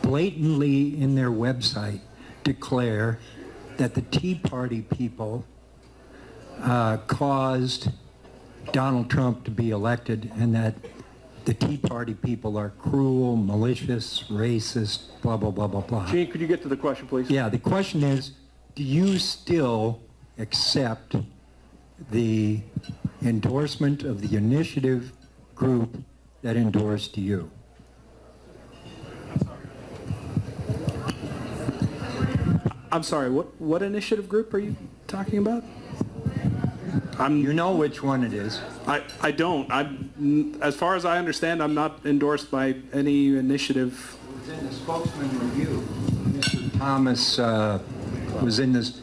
blatantly in their website declare that the Tea Party people caused Donald Trump to be elected, and that the Tea Party people are cruel, malicious, racist, blah, blah, blah, blah, blah. Gene, could you get to the question, please? Yeah, the question is, do you still accept the endorsement of the initiative group that endorsed you? I'm sorry, what initiative group are you talking about? You know which one it is. I don't. As far as I understand, I'm not endorsed by any initiative. It was in the Spokesman Review. Mr. Thomas was in this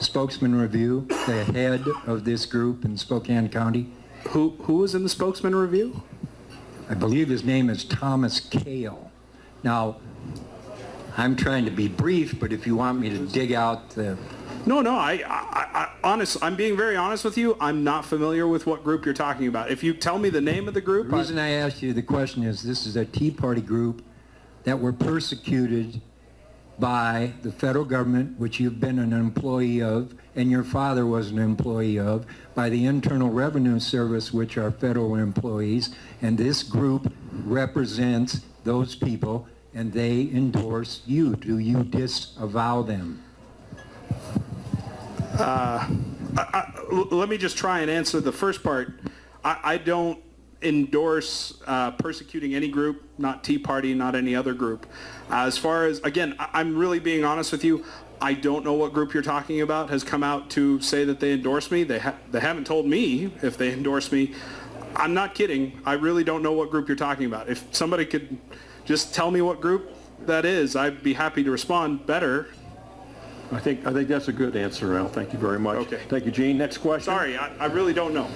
Spokesman Review, the head of this group in Spokane County. Who was in the Spokesman Review? I believe his name is Thomas Kale. Now, I'm trying to be brief, but if you want me to dig out the... No, I'm being very honest with you. I'm not familiar with what group you're talking about. If you tell me the name of the group... The reason I asked you the question is this is a Tea Party group that were persecuted by the federal government, which you've been an employee of, and your father was an employee of, by the Internal Revenue Service, which are federal employees, and this group represents those people, and they endorse you. Do you disavow them? Let me just try and answer the first part. I don't endorse persecuting any group, not Tea Party, not any other group. As far as, again, I'm really being honest with you. I don't know what group you're talking about has come out to say that they endorse me. They haven't told me if they endorse me. I'm not kidding. I really don't know what group you're talking about. If somebody could just tell me what group that is, I'd be happy to respond better. I think that's a good answer, Al. Thank you very much. Okay. Thank you, Gene. Next question. Sorry, I really don't know.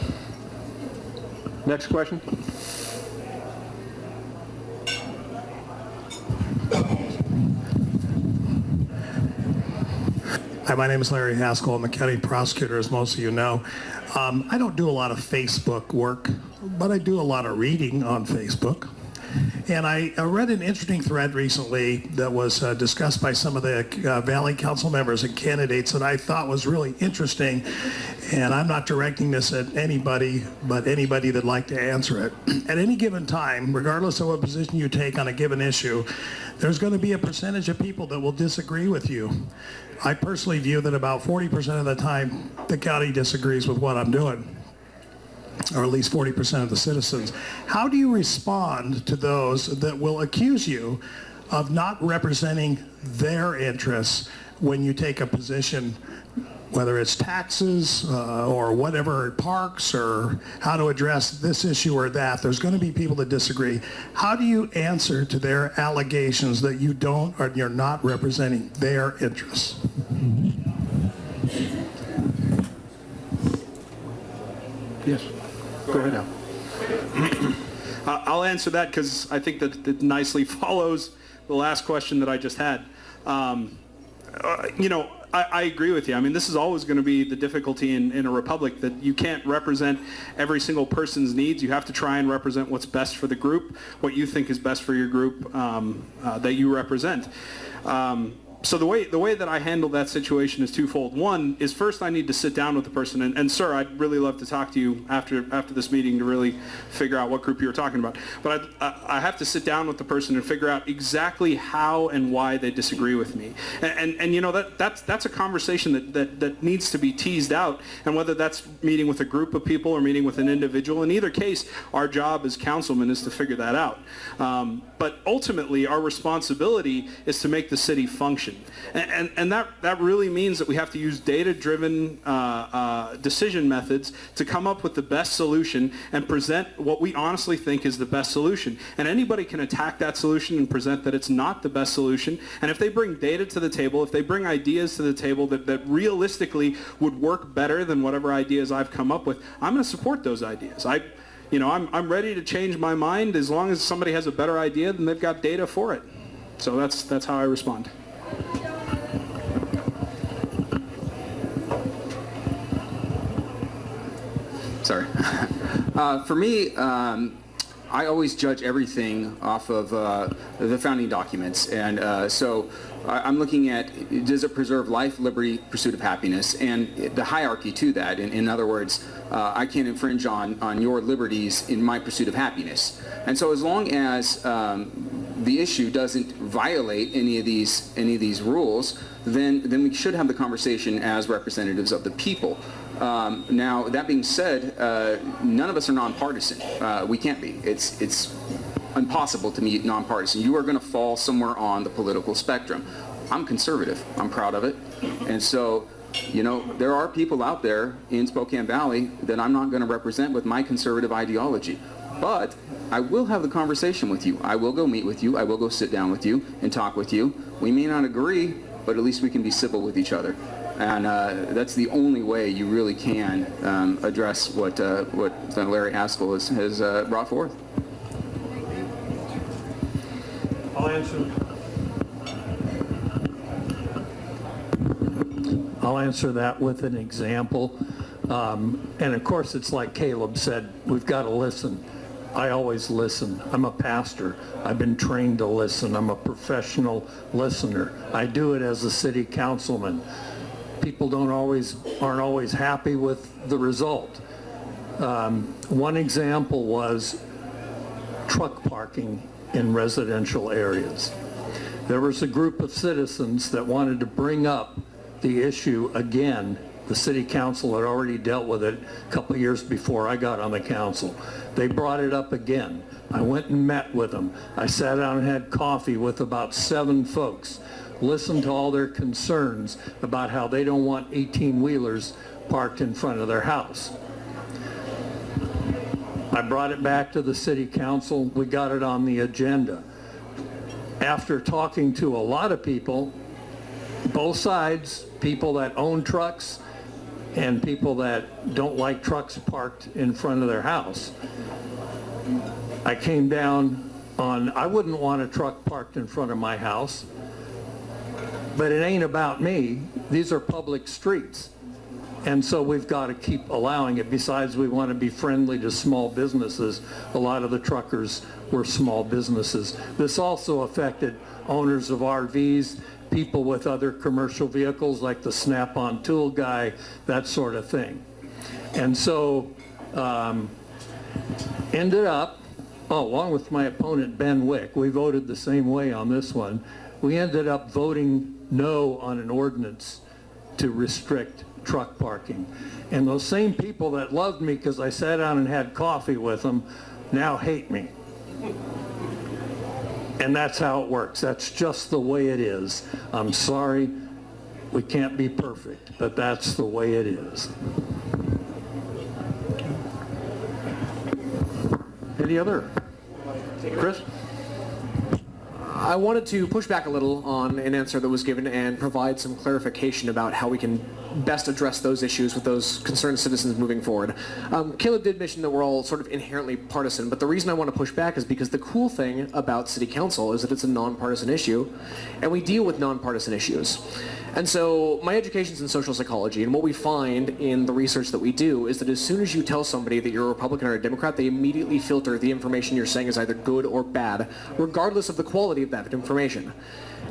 Next question. Hi, my name is Larry Haskell. I'm a county prosecutor, as most of you know. I don't do a lot of Facebook work, but I do a lot of reading on Facebook. And I read an interesting thread recently that was discussed by some of the Valley Council members and candidates that I thought was really interesting. And I'm not directing this at anybody, but anybody that'd like to answer it. At any given time, regardless of what position you take on a given issue, there's going to be a percentage of people that will disagree with you. I personally view that about 40% of the time the county disagrees with what I'm doing, or at least 40% of the citizens. How do you respond to those that will accuse you of not representing their interests when you take a position, whether it's taxes or whatever, parks, or how to address this issue or that? There's going to be people that disagree. How do you answer to their allegations that you don't, or you're not representing their interests? Yes. Go ahead, Al. I'll answer that because I think that it nicely follows the last question that I just had. I agree with you. I mean, this is always going to be the difficulty in a republic, that you can't represent every single person's needs. You have to try and represent what's best for the group, what you think is best for your group that you represent. So the way that I handle that situation is twofold. One is, first I need to sit down with the person, and sir, I'd really love to talk to you after this meeting to really figure out what group you were talking about. But I have to sit down with the person and figure out exactly how and why they disagree with me. And you know, that's a conversation that needs to be teased out, and whether that's meeting with a group of people or meeting with an individual, in either case, our job as councilmen is to figure that out. But ultimately, our responsibility is to make the city function. And that really means that we have to use data-driven decision methods to come up with the best solution and present what we honestly think is the best solution. And anybody can attack that solution and present that it's not the best solution. And if they bring data to the table, if they bring ideas to the table that realistically would work better than whatever ideas I've come up with, I'm going to support those ideas. I'm ready to change my mind as long as somebody has a better idea, then they've got data for it. So that's how I respond. Sorry. For me, I always judge everything off of the founding documents, and so I'm looking at, does it preserve life, liberty, pursuit of happiness, and the hierarchy to that. In other words, I can't infringe on your liberties in my pursuit of happiness. And so as long as the issue doesn't violate any of these rules, then we should have the conversation as representatives of the people. Now, that being said, none of us are nonpartisan. We can't be. It's impossible to be nonpartisan. You are going to fall somewhere on the political spectrum. I'm conservative. I'm proud of it. And so, you know, there are people out there in Spokane Valley that I'm not going to represent with my conservative ideology. But I will have the conversation with you. I will go meet with you. I will go sit down with you and talk with you. We may not agree, but at least we can be civil with each other. And that's the only way you really can address what Larry Haskell has brought forth. I'll answer that with an example. And of course, it's like Caleb said, we've got to listen. I always listen. I'm a pastor. I've been trained to listen. I'm a professional listener. I do it as a city councilman. People aren't always happy with the result. One example was truck parking in residential areas. There was a group of citizens that wanted to bring up the issue again. The city council had already dealt with it a couple of years before I got on the council. They brought it up again. I went and met with them. I sat down and had coffee with about 7 folks, listened to all their concerns about how they don't want 18-wheelers parked in front of their house. I brought it back to the city council. We got it on the agenda. After talking to a lot of people, both sides, people that own trucks and people that don't like trucks parked in front of their house, I came down on, I wouldn't want a truck parked in front of my house, but it ain't about me. These are public streets. And so we've got to keep allowing it. Besides, we want to be friendly to small businesses. A lot of the truckers were small businesses. This also affected owners of RVs, people with other commercial vehicles like the Snap-on tool guy, that sort of thing. And so ended up, along with my opponent Ben Wick, we voted the same way on this one. We ended up voting no on an ordinance to restrict truck parking. And those same people that loved me because I sat down and had coffee with them now hate me. And that's how it works. That's just the way it is. I'm sorry, we can't be perfect, but that's the way it is. Any other? Chris? I wanted to push back a little on an answer that was given and provide some clarification about how we can best address those issues with those concerned citizens moving forward. Caleb did mention that we're all sort of inherently partisan, but the reason I want to push back is because the cool thing about City Council is that it's a nonpartisan issue, and we deal with nonpartisan issues. And so my education's in social psychology, and what we find in the research that we do is that as soon as you tell somebody that you're a Republican or a Democrat, they immediately filter the information you're saying is either good or bad, regardless of the quality of that information.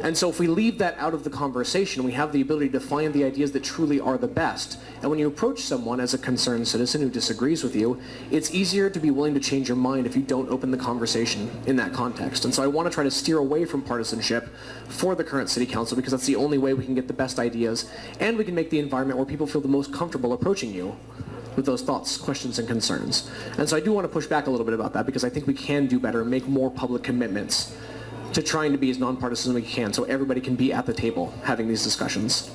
And so if we leave that out of the conversation, we have the ability to find the ideas that truly are the best. And when you approach someone as a concerned citizen who disagrees with you, it's easier to be willing to change your mind if you don't open the conversation in that context. And so I want to try to steer away from partisanship for the current city council, because that's the only way we can get the best ideas, and we can make the environment where people feel the most comfortable approaching you with those thoughts, questions, and concerns. And so I do want to push back a little bit about that, because I think we can do better and make more public commitments to trying to be as nonpartisan as we can, so everybody can be at the table having these discussions.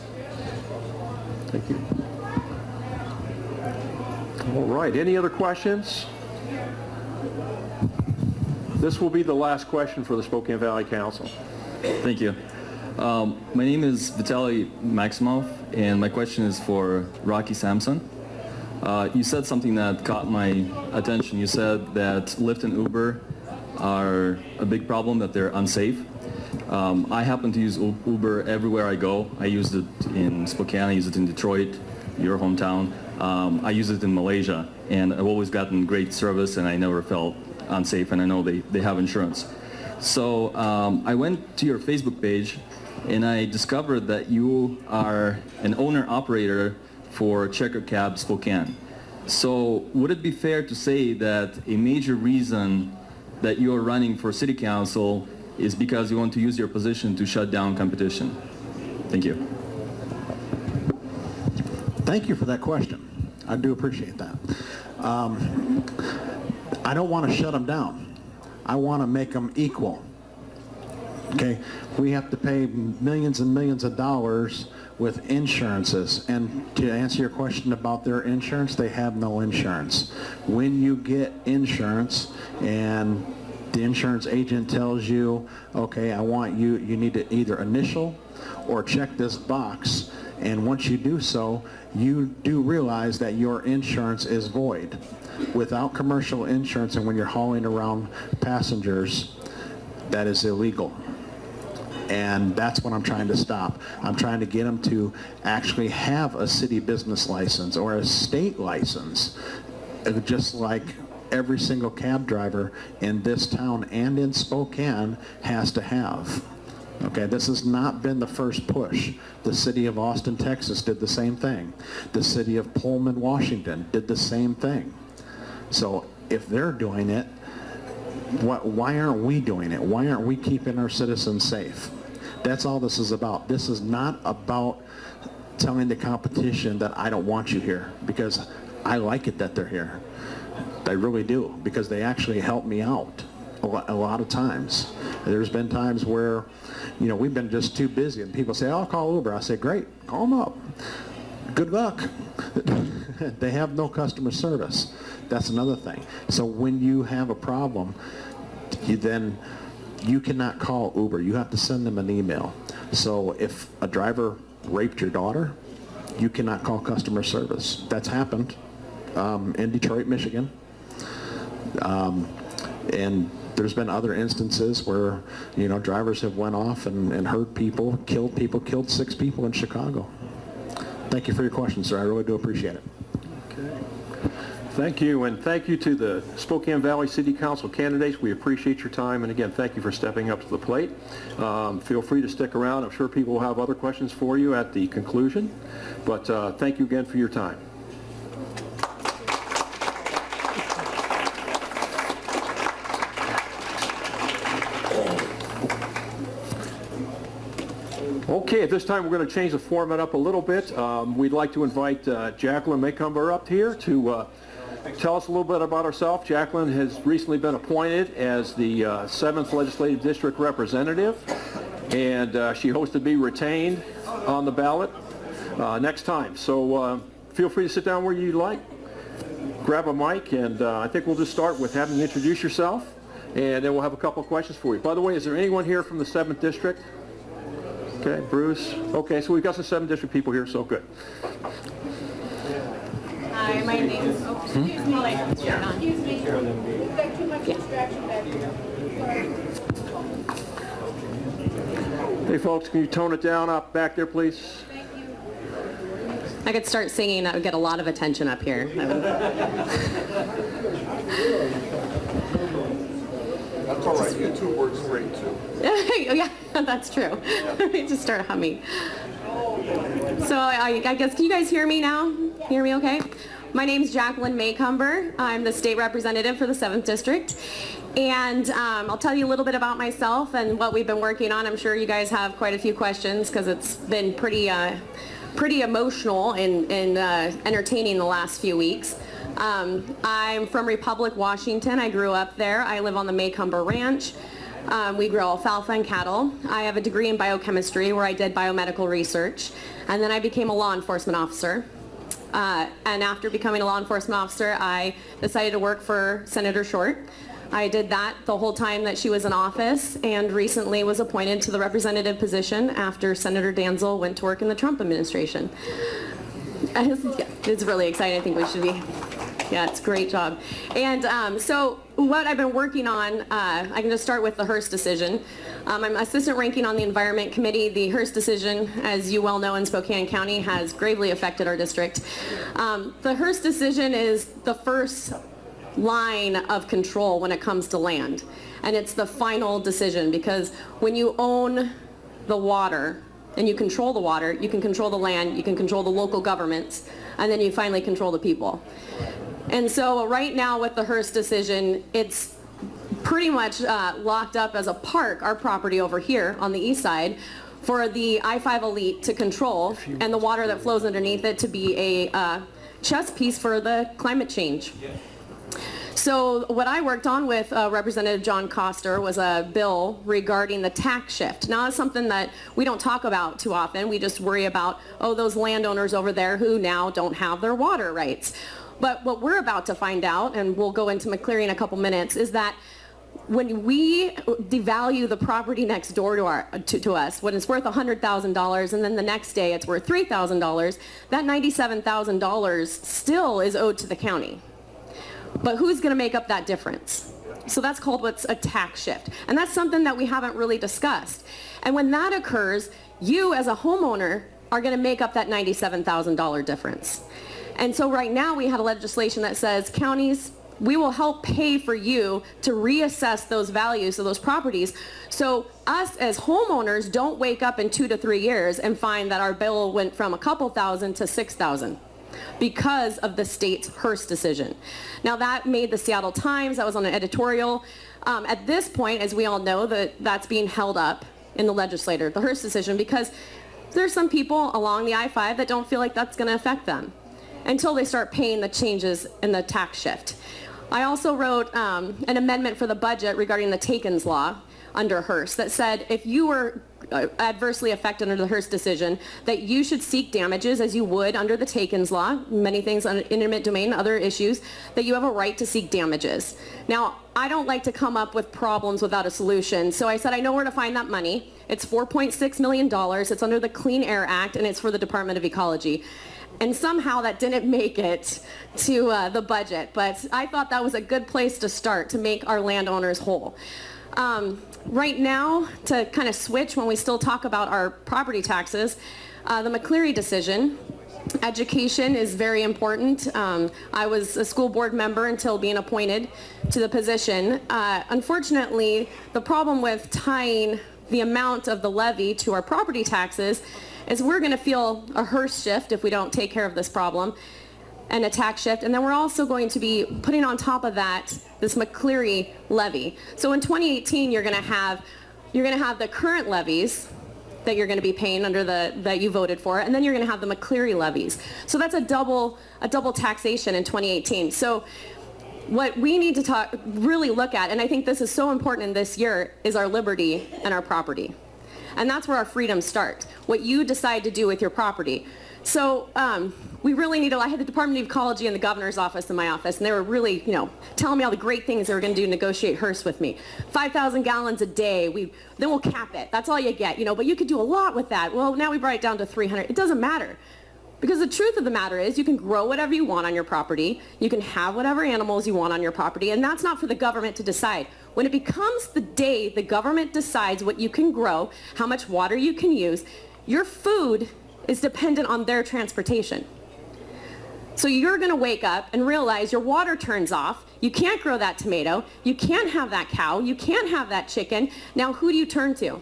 Thank you. All right, any other questions? This will be the last question for the Spokane Valley Council. Thank you. My name is Vitaly Maximov, and my question is for Rocky Sampson. You said something that caught my attention. You said that Lyft and Uber are a big problem, that they're unsafe. I happen to use Uber everywhere I go. I use it in Spokane, I use it in Detroit, your hometown. I use it in Malaysia, and I've always gotten great service, and I never felt unsafe, and I know they have insurance. So I went to your Facebook page, and I discovered that you are an owner-operator for Checker Cab Spokane. So would it be fair to say that a major reason that you are running for City Council is because you want to use your position to shut down competition? Thank you. Thank you for that question. I do appreciate that. I don't want to shut them down. I want to make them equal. Okay, we have to pay millions and millions of dollars with insurances, and to answer your question about their insurance, they have no insurance. When you get insurance and the insurance agent tells you, okay, I want you need to either initial or check this box, and once you do so, you do realize that your insurance is void. Without commercial insurance, and when you're hauling around passengers, that is illegal. And that's what I'm trying to stop. I'm trying to get them to actually have a city business license or a state license, just like every single cab driver in this town and in Spokane has to have. Okay, this has not been the first push. The city of Austin, Texas did the same thing. The city of Pullman, Washington did the same thing. So if they're doing it, why aren't we doing it? Why aren't we keeping our citizens safe? That's all this is about. This is not about telling the competition that I don't want you here, because I like it that they're here. I really do, because they actually help me out a lot of times. There's been times where, you know, we've been just too busy, and people say, oh, I'll call Uber. I say, great, call them up. Good luck. They have no customer service. That's another thing. So when you have a problem, you cannot call Uber. You have to send them an email. So if a driver raped your daughter, you cannot call customer service. That's happened in Detroit, Michigan. And there's been other instances where, you know, drivers have went off and hurt people, killed 6 people in Chicago. Thank you for your question, sir. I really do appreciate it. Okay. Thank you, and thank you to the Spokane Valley City Council candidates. We appreciate your time, and again, thank you for stepping up to the plate. Feel free to stick around. I'm sure people will have other questions for you at the conclusion, but thank you again for your time. Okay, at this time we're going to change the format up a little bit. We'd like to invite Jacqueline Maycomber up here to tell us a little bit about herself. Jacqueline has recently been appointed as the 7th Legislative District Representative, and she hopes to be retained on the ballot next time. So feel free to sit down where you'd like, grab a mic, and I think we'll just start with having you introduce yourself, and then we'll have a couple of questions for you. By the way, is there anyone here from the 7th District? Okay, Bruce. Okay, so we've got some 7th District people here, so good. Hi, my name is... excuse me. Excuse me. We've got too much distraction back here. Hey, folks, can you tone it down up back there, please? Thank you. I could start singing. That would get a lot of attention up here. That's all right. Get 2 words straight, too. Yeah, that's true. Just start humming. So I guess, can you guys hear me now? Hear me okay? My name's Jacqueline Maycomber. I'm the state representative for the 7th District. And I'll tell you a little bit about myself and what we've been working on. I'm sure you guys have quite a few questions because it's been pretty emotional and entertaining the last few weeks. I'm from Republic, Washington. I grew up there. I live on the Maycomber Ranch. We grow alfalfa and cattle. I have a degree in biochemistry where I did biomedical research. And then I became a law enforcement officer. And after becoming a law enforcement officer, I decided to work for Senator Short. I did that the whole time that she was in office, and recently was appointed to the representative position after Senator Danzel went to work in the Trump administration. It's really exciting. I think we should be... Yeah, it's a great job. And so what I've been working on, I can just start with the Hearst decision. I'm assistant ranking on the Environment Committee. The Hearst decision, as you well know in Spokane County, has gravely affected our district. The Hearst decision is the first line of control when it comes to land. And it's the final decision, because when you own the water and you control the water, you can control the land, you can control the local governments, and then you finally control the people. And so right now with the Hearst decision, it's pretty much locked up as a park, our property over here on the east side, for the I-5 elite to control, and the water that flows underneath it to be a chess piece for the climate change. So what I worked on with Representative John Koster was a bill regarding the tax shift. Now, it's something that we don't talk about too often. We just worry about, oh, those landowners over there who now don't have their water rights. But what we're about to find out, and we'll go into McCleary in a couple minutes, is that when we devalue the property next door to us, when it's worth $100,000 and then the next day it's worth $3,000, that $97,000 still is owed to the county. But who's going to make up that difference? So that's called what's a tax shift. And that's something that we haven't really discussed. And when that occurs, you as a homeowner are going to make up that $97,000 difference. And so right now we have a legislation that says counties, we will help pay for you to reassess those values of those properties. So us as homeowners don't wake up in 2 to 3 years and find that our bill went from a couple thousand to $6,000 because of the state's Hearst decision. Now that made the Seattle Times, that was on an editorial. At this point, as we all know, that's being held up in the legislature, the Hearst decision, because there's some people along the I-5 that don't feel like that's going to affect them until they start paying the changes in the tax shift. I also wrote an amendment for the budget regarding the takings law under Hearst that said if you were adversely affected under the Hearst decision, that you should seek damages as you would under the takings law, many things on intimate domain, other issues, that you have a right to seek damages. Now, I don't like to come up with problems without a solution, so I said I know where to find that money. It's $4.6 million, it's under the Clean Air Act, and it's for the Department of Ecology. And somehow that didn't make it to the budget, but I thought that was a good place to start to make our landowners whole. Right now, to kind of switch when we still talk about our property taxes, the McCleary decision, education is very important. I was a school board member until being appointed to the position. Unfortunately, the problem with tying the amount of the levy to our property taxes is we're going to feel a Hearst shift if we don't take care of this problem, and a tax shift, and then we're also going to be putting on top of that this McCleary levy. So in 2018, you're going to have the current levies that you're going to be paying under that you voted for, and then you're going to have the McCleary levies. So that's a double taxation in 2018. So what we need to really look at, and I think this is so important in this year, is our liberty and our property. And that's where our freedoms start, what you decide to do with your property. So we really need to, I had the Department of Ecology and the governor's office in my office, and they were really, telling me all the great things they were going to do to negotiate Hearst with me. 5,000 gallons a day, then we'll cap it. That's all you get, but you could do a lot with that. Well, now we brought it down to 300. It doesn't matter. Because the truth of the matter is you can grow whatever you want on your property, you can have whatever animals you want on your property, and that's not for the government to decide. When it becomes the day the government decides what you can grow, how much water you can use, your food is dependent on their transportation. So you're going to wake up and realize your water turns off, you can't grow that tomato, you can't have that cow, you can't have that chicken. Now who do you turn to?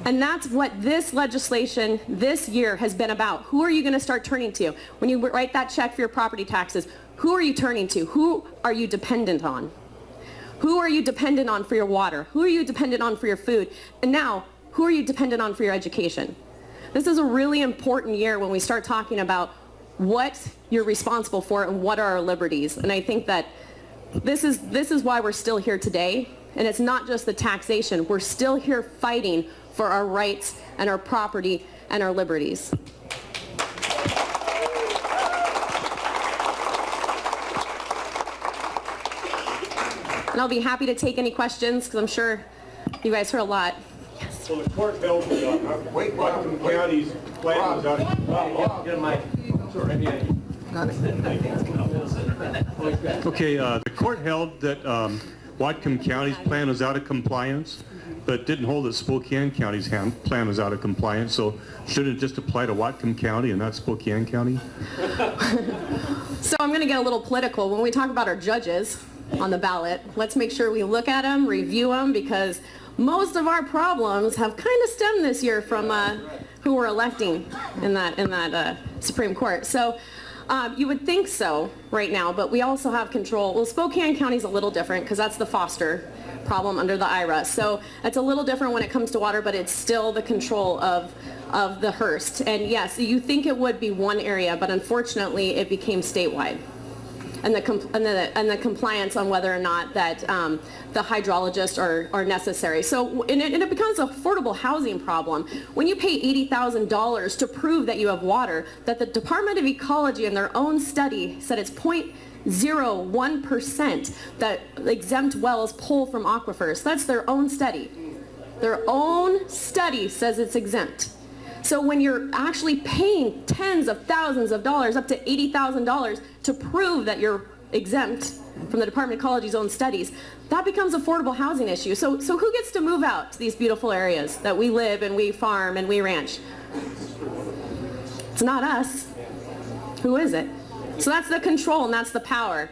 And that's what this legislation this year has been about. Who are you going to start turning to? When you write that check for your property taxes, who are you turning to? Who are you dependent on? Who are you dependent on for your water? Who are you dependent on for your food? And now, who are you dependent on for your education? This is a really important year when we start talking about what you're responsible for and what are our liberties. And I think that this is why we're still here today. And it's not just the taxation. We're still here fighting for our rights and our property and our liberties. And I'll be happy to take any questions because I'm sure you guys heard a lot. Yes. So the court held Whatcom County's plan was out. Okay, the court held that Whatcom County's plan was out of compliance. but didn't hold that Spokane County's plan was out of compliance, so shouldn't it just apply to Whatcom County and not Spokane County? So I'm going to get a little political. When we talk about our judges on the ballot, let's make sure we look at them, review them, because most of our problems have kind of stemmed this year from who we're electing in that Supreme Court. So you would think so right now, but we also have control. Well, Spokane County's a little different because that's the foster problem under the IRA. So it's a little different when it comes to water, but it's still the control of the Hearst. And yes, you think it would be one area, but unfortunately it became statewide. And the compliance on whether or not that the hydrologists are necessary. So and it becomes an affordable housing problem. When you pay $80,000 to prove that you have water, that the Department of Ecology in their own study said it's 0.01% that exempt wells pull from aquifers. That's their own study. Their own study says it's exempt. So when you're actually paying tens of thousands of dollars, up to $80,000 to prove that you're exempt from the Department of Ecology's own studies, that becomes affordable housing issue. So who gets to move out to these beautiful areas that we live and we farm and we ranch? It's not us. Who is it? So that's the control and that's the power.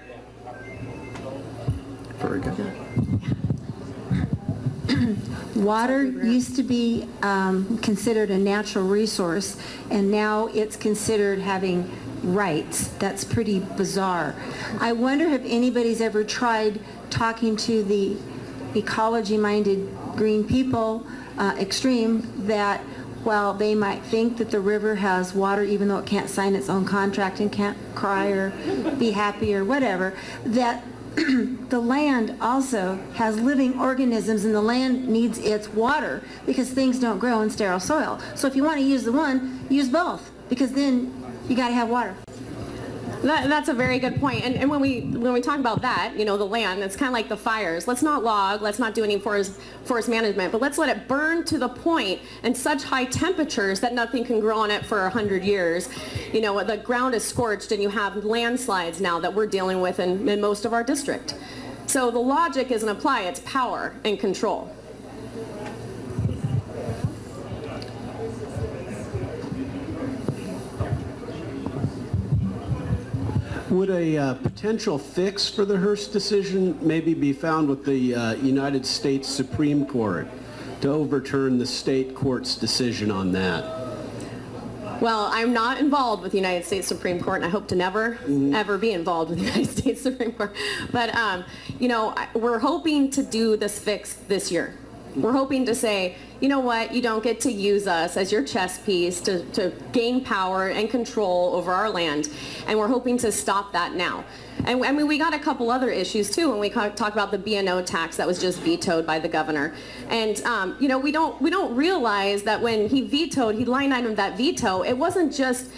Very good. Water used to be considered a natural resource, and now it's considered having rights. That's pretty bizarre. I wonder if anybody's ever tried talking to the ecology-minded green people, extreme, that while they might think that the river has water even though it can't sign its own contract and can't cry or be happy or whatever, that the land also has living organisms, and the land needs its water because things don't grow in sterile soil. So if you want to use the one, use both, because then you got to have water. That's a very good point. And when we talk about that, the land, it's kind of like the fires. Let's not log, let's not do any forest management, but let's let it burn to the point and such high temperatures that nothing can grow on it for 100 years. The ground is scorched and you have landslides now that we're dealing with in most of our district. So the logic isn't apply, it's power and control. Would a potential fix for the Hearst decision maybe be found with the United States Supreme Court to overturn the state court's decision on that? Well, I'm not involved with the United States Supreme Court, and I hope to never, ever be involved with the United States Supreme Court. But, we're hoping to do this fix this year. We're hoping to say, you know what, you don't get to use us as your chess piece to gain power and control over our land. And we're hoping to stop that now. And I mean, we got a couple other issues too when we talk about the B&O tax that was just vetoed by the governor. And we don't realize that when he vetoed, he line itemed that veto, it wasn't just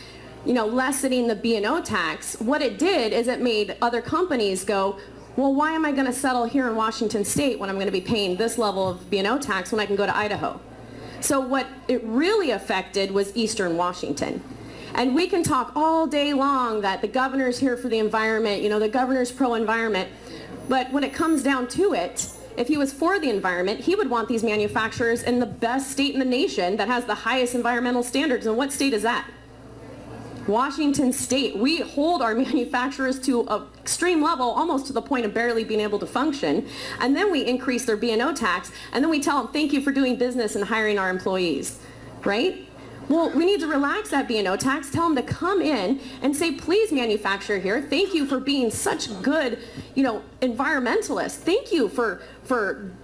lessening the B&O tax. What it did is it made other companies go, well, why am I going to settle here in Washington State when I'm going to be paying this level of B&O tax when I can go to Idaho? So what it really affected was Eastern Washington. And we can talk all day long that the governor's here for the environment, the governor's pro-environment, but when it comes down to it, if he was for the environment, he would want these manufacturers in the best state in the nation that has the highest environmental standards. And what state is that? Washington State. We hold our manufacturers to an extreme level, almost to the point of barely being able to function, and then we increase their B&O tax, and then we tell them, thank you for doing business and hiring our employees, right? Well, we need to relax that B&O tax, tell them to come in and say, please manufacture here, thank you for being such good, environmentalists, thank you for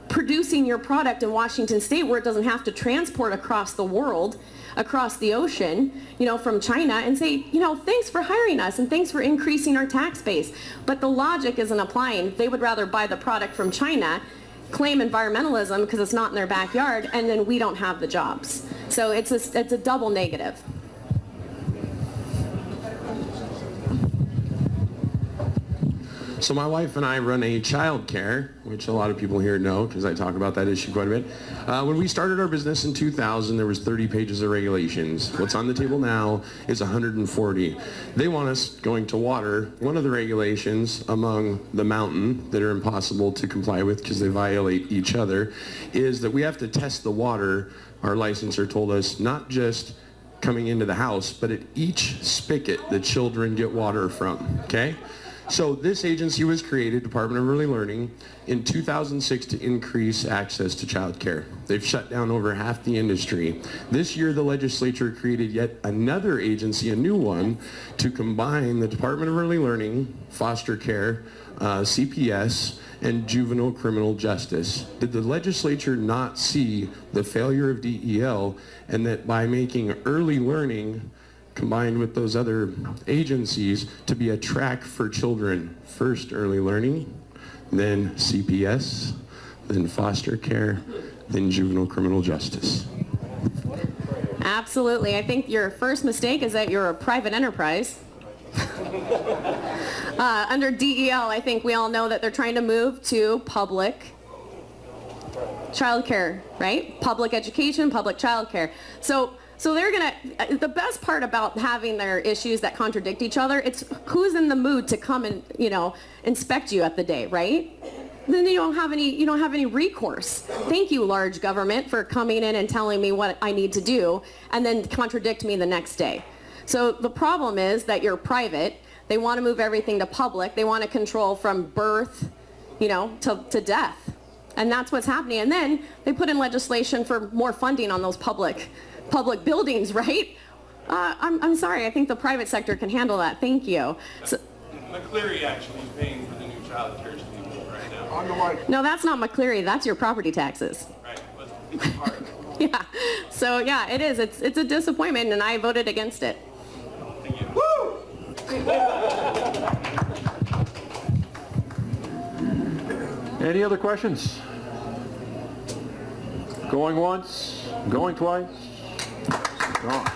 producing your product in Washington State where it doesn't have to transport across the world, across the ocean, from China, and say, thanks for hiring us and thanks for increasing our tax base. But the logic isn't applying. They would rather buy the product from China, claim environmentalism because it's not in their backyard, and then we don't have the jobs. So it's a double negative. So my wife and I run a child care, which a lot of people here know because I talk about that issue quite a bit. When we started our business in 2000, there was 30 pages of regulations. What's on the table now is 140. They want us going to water. One of the regulations among the mountain that are impossible to comply with because they violate each other is that we have to test the water, our licensor told us, not just coming into the house, but at each spigot the children get water from, okay? So this agency was created, Department of Early Learning, in 2006 to increase access to child care. They've shut down over half the industry. This year the legislature created yet another agency, a new one, to combine the Department of Early Learning, foster care, CPS, and juvenile criminal justice. Did the legislature not see the failure of DEL and that by making early learning combined with those other agencies to be a track for children? First early learning, then CPS, then foster care, then juvenile criminal justice. Absolutely. I think your first mistake is that you're a private enterprise. Under DEL, I think we all know that they're trying to move to public childcare, right? Public education, public childcare. So they're gonna, the best part about having their issues that contradict each other, it's who's in the mood to come and, inspect you at the day, right? Then you don't have any recourse. Thank you, large government, for coming in and telling me what I need to do and then contradict me the next day. So the problem is that you're private. They want to move everything to public. They want to control from birth, to death. And that's what's happening. And then they put in legislation for more funding on those public buildings, right? I'm sorry, I think the private sector can handle that. Thank you. So, McCleary actually is paying for the new child care people right now. On the mic. no, that's not McCleary. That's your property taxes. Right, but it's part of it. Yeah. So yeah, it is. It's a disappointment, and I voted against it. Thank you. Woo! Any other questions? Going once, going twice? Gone.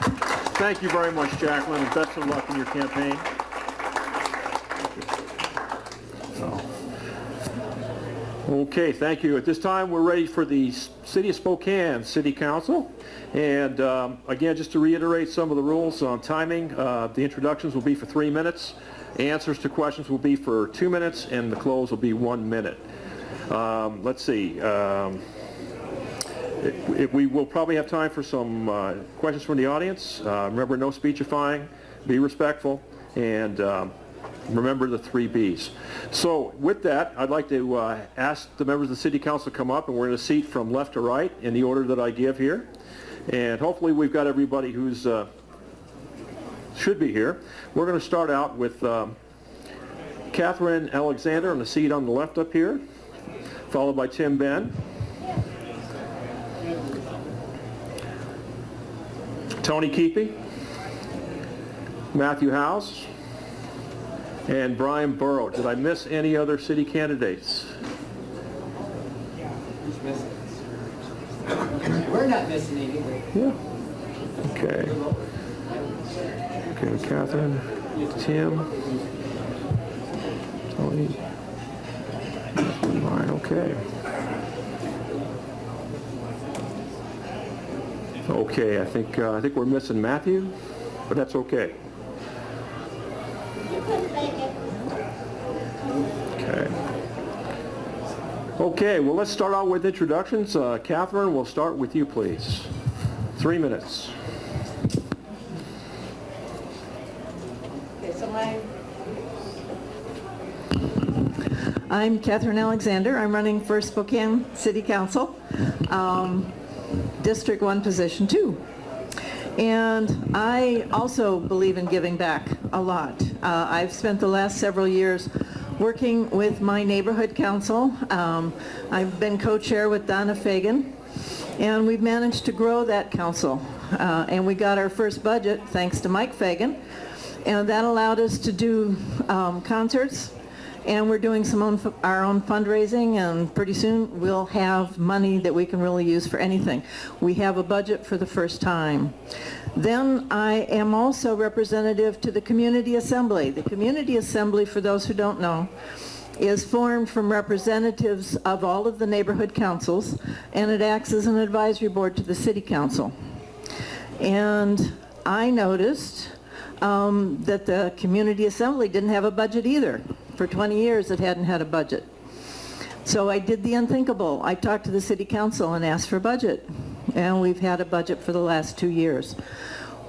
Thank you very much, Jacqueline, and best of luck in your campaign. Okay, thank you. At this time, we're ready for the City of Spokane City Council. And again, just to reiterate some of the rules on timing, the introductions will be for 3 minutes, answers to questions will be for 2 minutes, and the close will be 1 minute. Let's see. We will probably have time for some questions from the audience. Remember, no speechifying, be respectful, and remember the 3 Bs. So with that, I'd like to ask the members of the City Council to come up, and we're going to seat from left to right in the order that I give here. And hopefully we've got everybody who's should be here. We're going to start out with Catherine Alexander on the seat on the left up here, followed by Tim Ben. Tony Keepy, Matthew House, and Brian Burrow. Did I miss any other city candidates? We're not missing anything. Yeah. Okay. Okay, Catherine, Tim, Tony, Brian, okay. Okay, I think we're missing Matthew, but that's okay. Okay. Okay, well, let's start out with introductions. Catherine, we'll start with you, please. 3 minutes. Okay, so I'm Catherine Alexander. I'm running for Spokane City Council, District 1, Position 2. And I also believe in giving back a lot. I've spent the last several years working with my neighborhood council. I've been co-chair with Donna Fagan, and we've managed to grow that council. And we got our first budget thanks to Mike Fagan, and that allowed us to do concerts, and we're doing our own fundraising, and pretty soon we'll have money that we can really use for anything. We have a budget for the first time. Then I am also representative to the Community Assembly. The Community Assembly, for those who don't know, is formed from representatives of all of the neighborhood councils, and it acts as an advisory board to the city council. And I noticed that the community assembly didn't have a budget either. For 20 years it hadn't had a budget. So I did the unthinkable. I talked to the city council and asked for a budget. And we've had a budget for the last 2 years.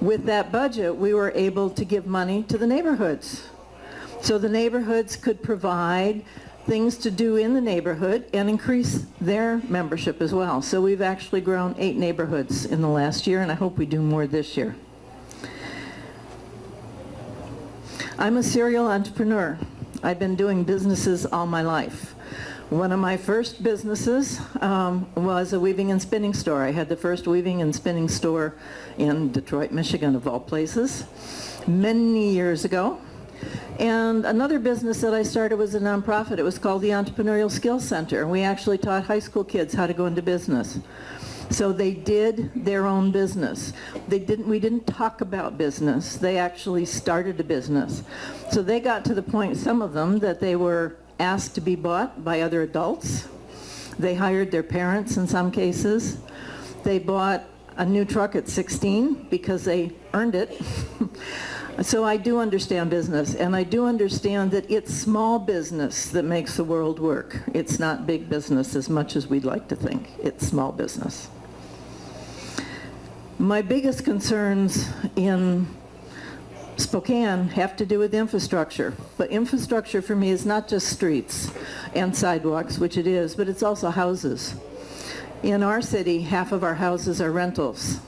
With that budget, we were able to give money to the neighborhoods. So the neighborhoods could provide things to do in the neighborhood and increase their membership as well. So we've actually grown 8 neighborhoods in the last year, and I hope we do more this year. I'm a serial entrepreneur. I've been doing businesses all my life. One of my first businesses was a weaving and spinning store. I had the first weaving and spinning store in Detroit, Michigan, of all places, many years ago. And another business that I started was a nonprofit. It was called the Entrepreneurial Skills Center. We actually taught high school kids how to go into business. So they did their own business. We didn't talk about business. They actually started a business. So they got to the point, some of them, that they were asked to be bought by other adults. They hired their parents in some cases. They bought a new truck at 16 because they earned it. So I do understand business, and I do understand that it's small business that makes the world work. It's not big business as much as we'd like to think. It's small business. My biggest concerns in Spokane have to do with infrastructure. But infrastructure for me is not just streets and sidewalks, which it is, but it's also houses. In our city, half of our houses are rentals.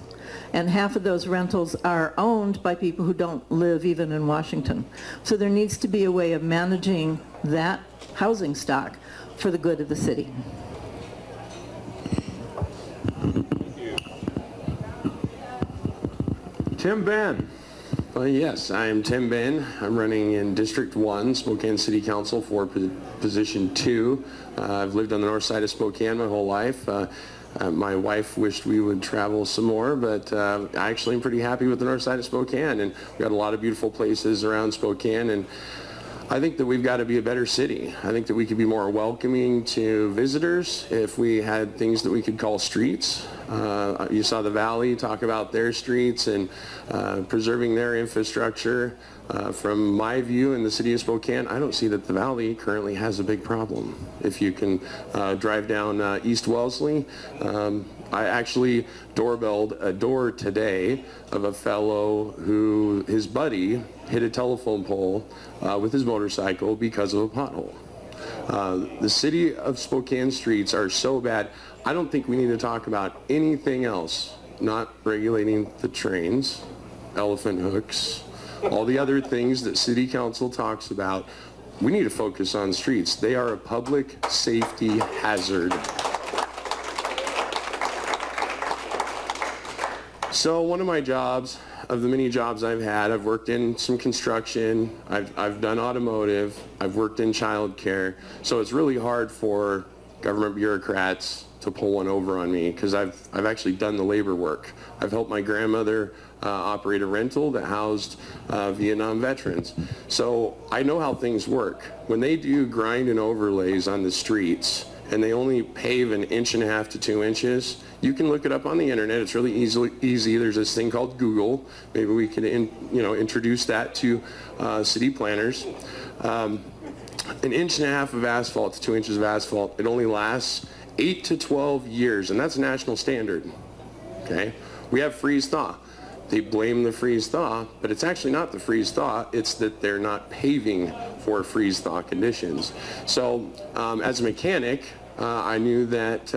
And half of those rentals are owned by people who don't live even in Washington. So there needs to be a way of managing that housing stock for the good of the city. Tim Ben. Yes, I am Tim Ben. I'm running in District 1, Spokane City Council for position 2. I've lived on the north side of Spokane my whole life. My wife wished we would travel some more, but I actually am pretty happy with the north side of Spokane, and we've got a lot of beautiful places around Spokane, and I think that we've got to be a better city. I think that we could be more welcoming to visitors if we had things that we could call streets. You saw the Valley talk about their streets and preserving their infrastructure. From my view in the city of Spokane, I don't see that the Valley currently has a big problem. If you can drive down East Wellesley, I actually doorbelled a door today of a fellow who, his buddy, hit a telephone pole with his motorcycle because of a pothole. The city of Spokane streets are so bad, I don't think we need to talk about anything else, not regulating the trains, elephant hooks, all the other things that city council talks about. We need to focus on streets. They are a public safety hazard. So one of my jobs, of the many jobs I've had, I've worked in some construction, I've done automotive, I've worked in childcare. So it's really hard for government bureaucrats to pull one over on me because I've actually done the labor work. I've helped my grandmother operate a rental that housed Vietnam veterans. So I know how things work. When they do grind and overlays on the streets and they only pave 1.5 inches to 2 inches, you can look it up on the internet. It's really easy. There's this thing called Google. Maybe we can introduce that to city planners. 1.5 inches of asphalt to 2 inches of asphalt, it only lasts 8 to 12 years, and that's a national standard. Okay? We have freeze-thaw. They blame the freeze-thaw, but it's actually not the freeze-thaw, it's that they're not paving for freeze-thaw conditions. So as a mechanic, I knew that,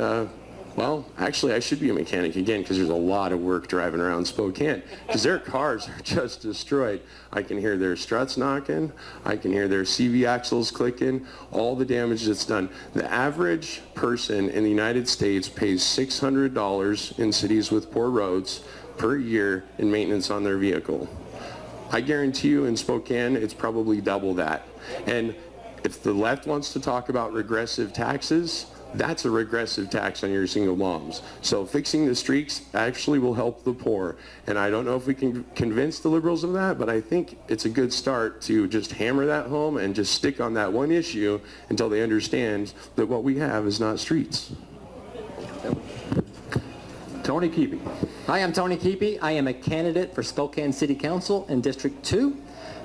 well, actually I should be a mechanic again because there's a lot of work driving around Spokane because their cars are just destroyed. I can hear their struts knocking, I can hear their CV axles clicking, all the damage that's done. The average person in the United States pays $600 in cities with poor roads per year in maintenance on their vehicle. I guarantee you in Spokane it's probably double that. And if the left wants to talk about regressive taxes, that's a regressive tax on your single moms. So fixing the streets actually will help the poor. And I don't know if we can convince the liberals of that, but I think it's a good start to just hammer that home and just stick on that one issue until they understand that what we have is not streets. Tony Keepy. Hi, I'm Tony Keepy. I am a candidate for Spokane City Council in District 2.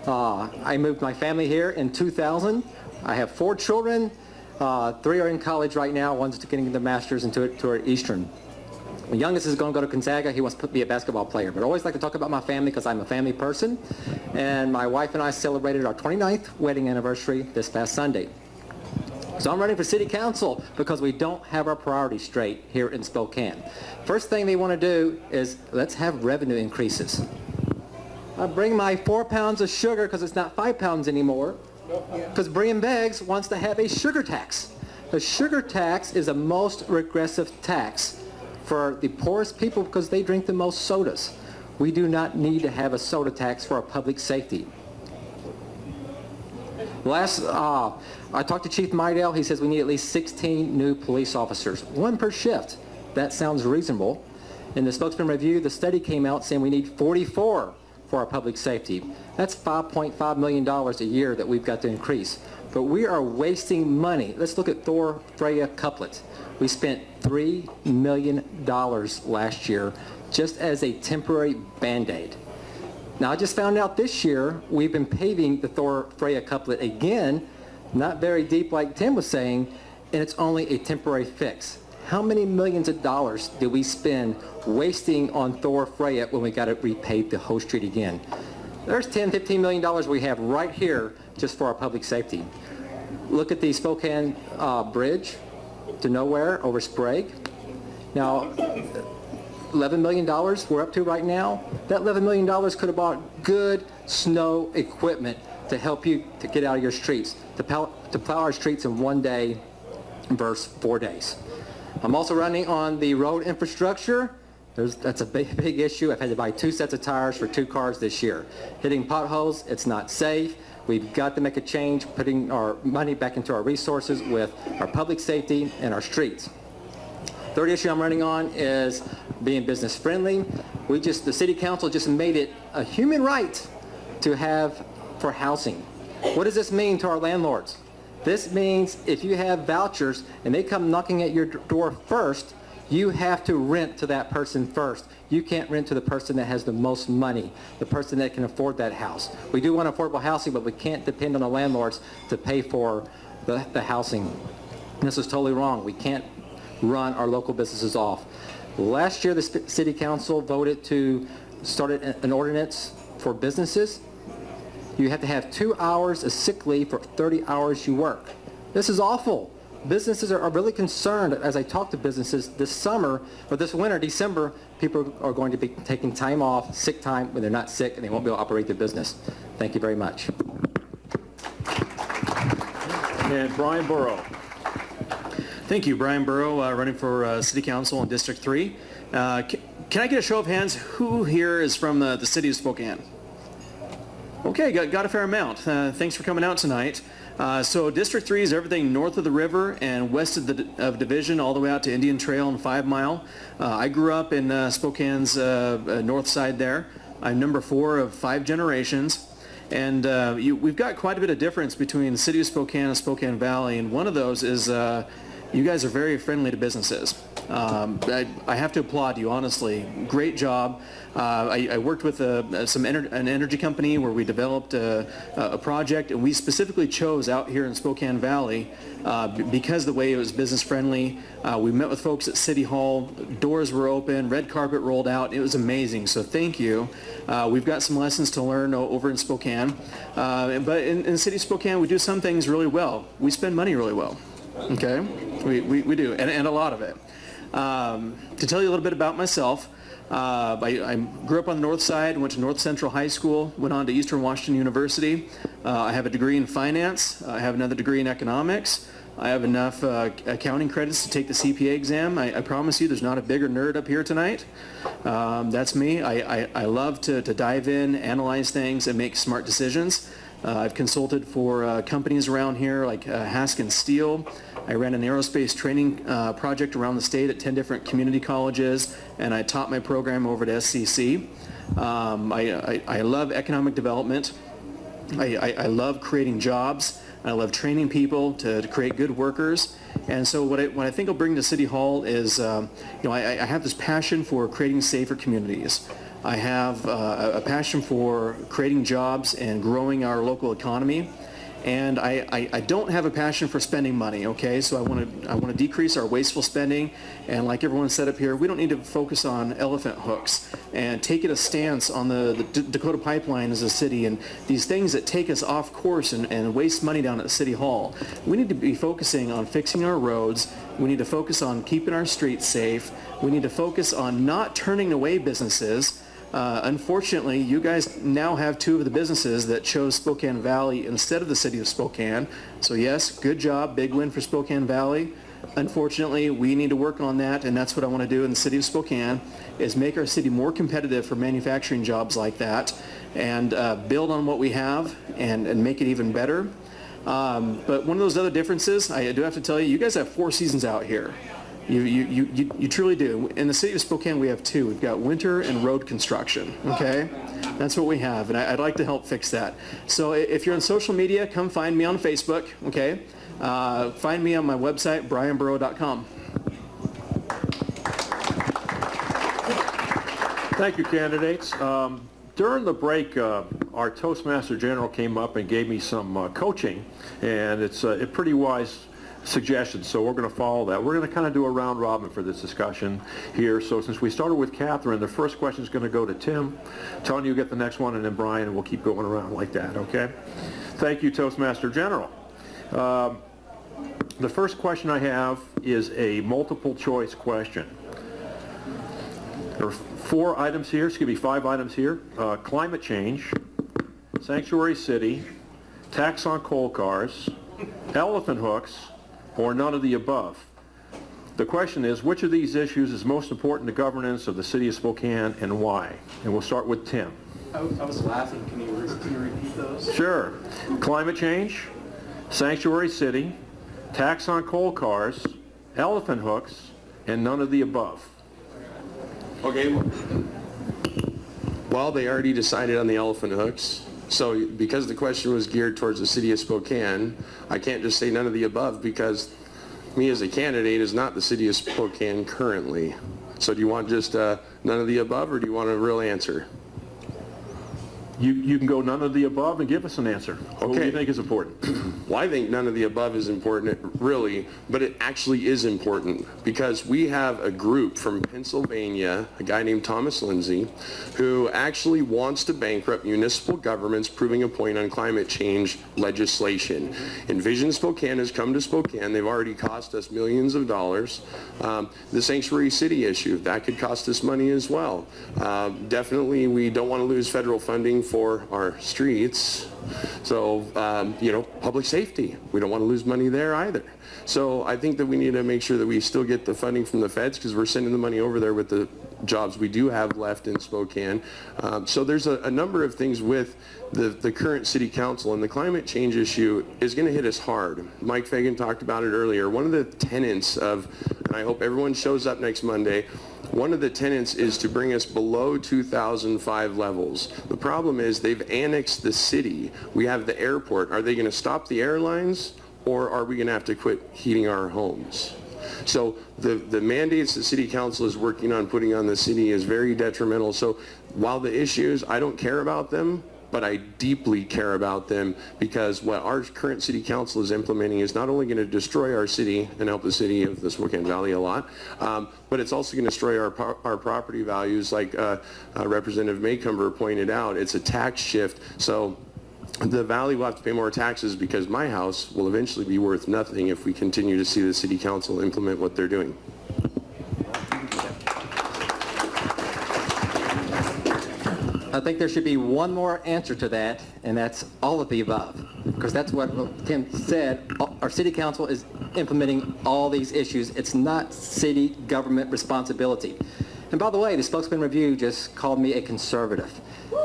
I moved my family here in 2000. I have 4 children. 3 are in college right now. One's getting their master's to Eastern. The youngest is going to go to Gonzaga. He wants to be a basketball player. But I always like to talk about my family because I'm a family person. And my wife and I celebrated our 29th wedding anniversary this past Sunday. So I'm running for city council because we don't have our priorities straight here in Spokane. First thing they want to do is let's have revenue increases. I bring my 4 pounds of sugar because it's not 5 pounds anymore, because Brian Beggs wants to have a sugar tax. The sugar tax is the most regressive tax for the poorest people because they drink the most sodas. We do not need to have a soda tax for our public safety. I talked to Chief Mydale. He says we need at least 16 new police officers, 1 per shift. That sounds reasonable. In the Spokesman Review, the study came out saying we need 44 for our public safety. That's $5.5 million a year that we've got to increase. But we are wasting money. Let's look at Thor Freya Couplet. We spent $3 million last year just as a temporary Band-Aid. Now, I just found out this year we've been paving the Thor Freya Couplet again, not very deep like Tim was saying, and it's only a temporary fix. How many millions of dollars did we spend wasting on Thor Freya when we got to repave the whole street again? There's $10-15 million we have right here just for our public safety. Look at the Spokane Bridge to nowhere over Sprague. Now, $11 million we're up to right now. That $11 million could have bought good snow equipment to help you to get out of your streets, to plow our streets in 1 day versus 4 days. I'm also running on the road infrastructure. That's a big issue. I've had to buy 2 sets of tires for 2 cars this year. Hitting potholes, it's not safe. We've got to make a change, putting our money back into our resources with our public safety and our streets. Third issue I'm running on is being business friendly. The city council just made it a human right to have for housing. What does this mean to our landlords? This means if you have vouchers and they come knocking at your door first, you have to rent to that person first. You can't rent to the person that has the most money, the person that can afford that house. We do want affordable housing, but we can't depend on the landlords to pay for the housing. This is totally wrong. We can't run our local businesses off. Last year, the city council voted to start an ordinance for businesses. You have to have 2 hours of sick leave for 30 hours you work. This is awful. Businesses are really concerned. As I talk to businesses this summer, or this winter, December, people are going to be taking time off, sick time, when they're not sick, and they won't be able to operate their business. Thank you very much. And Brian Burrow. Thank you, Brian Burrow, running for City Council in District 3. Can I get a show of hands? Who here is from the city of Spokane? Okay, got a fair amount. Thanks for coming out tonight. So District 3 is everything north of the river and west of Division all the way out to Indian Trail and 5 Mile. I grew up in Spokane's north side there. I'm number 4 of 5 generations. And we've got quite a bit of difference between the city of Spokane and Spokane Valley. And one of those is you guys are very friendly to businesses. I have to applaud you, honestly. Great job. I worked with an energy company where we developed a project, and we specifically chose out here in Spokane Valley because the way it was business friendly. We met with folks at City Hall. Doors were open, red carpet rolled out. It was amazing. So thank you. We've got some lessons to learn over in Spokane. But in the city of Spokane, we do some things really well. We spend money really well. Okay, we do, and a lot of it. To tell you a little bit about myself, I grew up on the north side, went to North Central High School, went on to Eastern Washington University. I have a degree in finance. I have another degree in economics. I have enough accounting credits to take the CPA exam. I promise you there's not a bigger nerd up here tonight. That's me. I love to dive in, analyze things, and make smart decisions. I've consulted for companies around here like Haskin Steel. I ran an aerospace training project around the state at 10 different community colleges, and I taught my program over at SCC. I love economic development. I love creating jobs. I love training people to create good workers. And so what I think I'll bring to City Hall is, I have this passion for creating safer communities. I have a passion for creating jobs and growing our local economy. And I don't have a passion for spending money, okay? So I want to decrease our wasteful spending, and like everyone said up here, we don't need to focus on elephant hooks and take it a stance on the Dakota Pipeline as a city and these things that take us off course and waste money down at City Hall. We need to be focusing on fixing our roads. We need to focus on keeping our streets safe. We need to focus on not turning away businesses. Unfortunately, you guys now have two of the businesses that chose Spokane Valley instead of the city of Spokane. So yes, good job, big win for Spokane Valley. Unfortunately, we need to work on that, and that's what I want to do in the city of Spokane, is make our city more competitive for manufacturing jobs like that, and build on what we have and make it even better. But one of those other differences, I do have to tell you, you guys have 4 seasons out here. You truly do. In the city of Spokane, we have 2. We've got winter and road construction, okay? That's what we have, and I'd like to help fix that. So if you're on social media, come find me on Facebook, okay? Find me on my website, brianburrow.com. Thank you, candidates. During the break, our Toastmaster General came up and gave me some coaching, and it's a pretty wise suggestions, so we're going to follow that. We're going to kind of do a round robin for this discussion here. So since we started with Catherine, the first question is going to go to Tim. Tony, you get the next one, and then Brian, and we'll keep going around like that, okay? Thank you, Toastmaster General. The first question I have is a multiple choice question. There are 5 items here. Climate change, sanctuary city, tax on coal cars, elephant hooks, or none of the above. The question is, which of these issues is most important to governance of the city of Spokane and why? And we'll start with Tim. I was laughing. Can you repeat those? Sure. Climate change, sanctuary city, tax on coal cars, elephant hooks, and none of the above. Okay. Well, they already decided on the elephant hooks. So because the question was geared towards the city of Spokane, I can't just say none of the above because me as a candidate is not the city of Spokane currently. So do you want just none of the above, or do you want a real answer? You can go none of the above and give us an answer. Okay. What do you think is important? Well, I think none of the above is important, really, but it actually is important because we have a group from Pennsylvania, a guy named Thomas Lindsay, who actually wants to bankrupt municipal governments proving a point on climate change legislation. Envision Spokane has come to Spokane. They've already cost us millions of dollars. The sanctuary city issue, that could cost us money as well. Definitely, we don't want to lose federal funding for our streets. So, public safety, we don't want to lose money there either. So I think that we need to make sure that we still get the funding from the feds because we're sending the money over there with the jobs we do have left in Spokane. So there's a number of things with the current city council, and the climate change issue is going to hit us hard. Mike Fagan talked about it earlier. One of the tenets of, and I hope everyone shows up next Monday, one of the tenets is to bring us below 2005 levels. The problem is they've annexed the city. We have the airport. Are they going to stop the airlines, or are we going to have to quit heating our homes? So the mandates the city council is working on putting on the city is very detrimental. So while the issues, I don't care about them, but I deeply care about them because what our current city council is implementing is not only going to destroy our city and help the city of the Spokane Valley a lot, but it's also going to destroy our property values like Representative Maycomber pointed out. It's a tax shift. So the valley will have to pay more taxes because my house will eventually be worth nothing if we continue to see the city council implement what they're doing. I think there should be one more answer to that, and that's all of the above. Because that's what Tim said. Our city council is implementing all these issues. It's not city government responsibility. And by the way, the Spokesman Review just called me a conservative.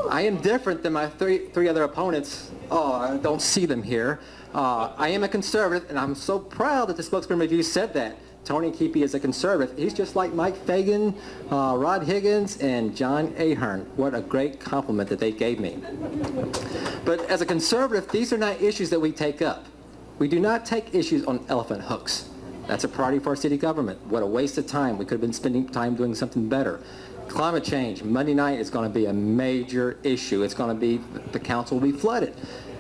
I am different than my three other opponents Oh, I don't see them here. I am a conservative, and I'm so proud that the Spokesman Review said that. Tony Keepy is a conservative. He's just like Mike Fagan, Rod Higgins, and John Ahern. What a great compliment that they gave me. But as a conservative, these are not issues that we take up. We do not take issues on elephant hooks. That's a priority for our city government. What a waste of time. We could have been spending time doing something better. Climate change, Monday night is going to be a major issue. It's going to be, the council will be flooded.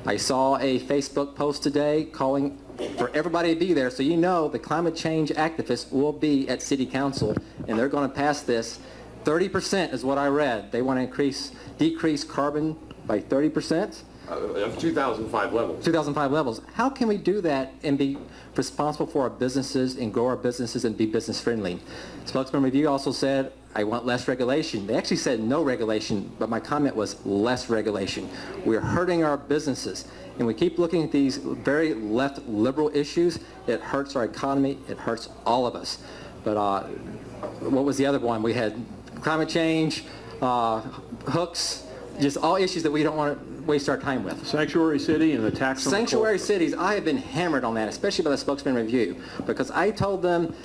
I saw a Facebook post today calling for everybody to be there, so you know the climate change activists will be at city council, and they're going to pass this. 30% is what I read. They want to decrease carbon by 30%. Of 2005 levels. 2005 levels. How can we do that and be responsible for our businesses and grow our businesses and be business friendly? Spokesman Review also said, I want less regulation. They actually said no regulation, but my comment was less regulation. We're hurting our businesses, and we keep looking at these very left liberal issues. It hurts our economy. It hurts all of us. But what was the other one? We had climate change, hooks, just all issues that we don't want to waste our time with. Sanctuary city and the tax on the Sanctuary coal. cities, I have been hammered on that, especially by the Spokesman Review, because I told them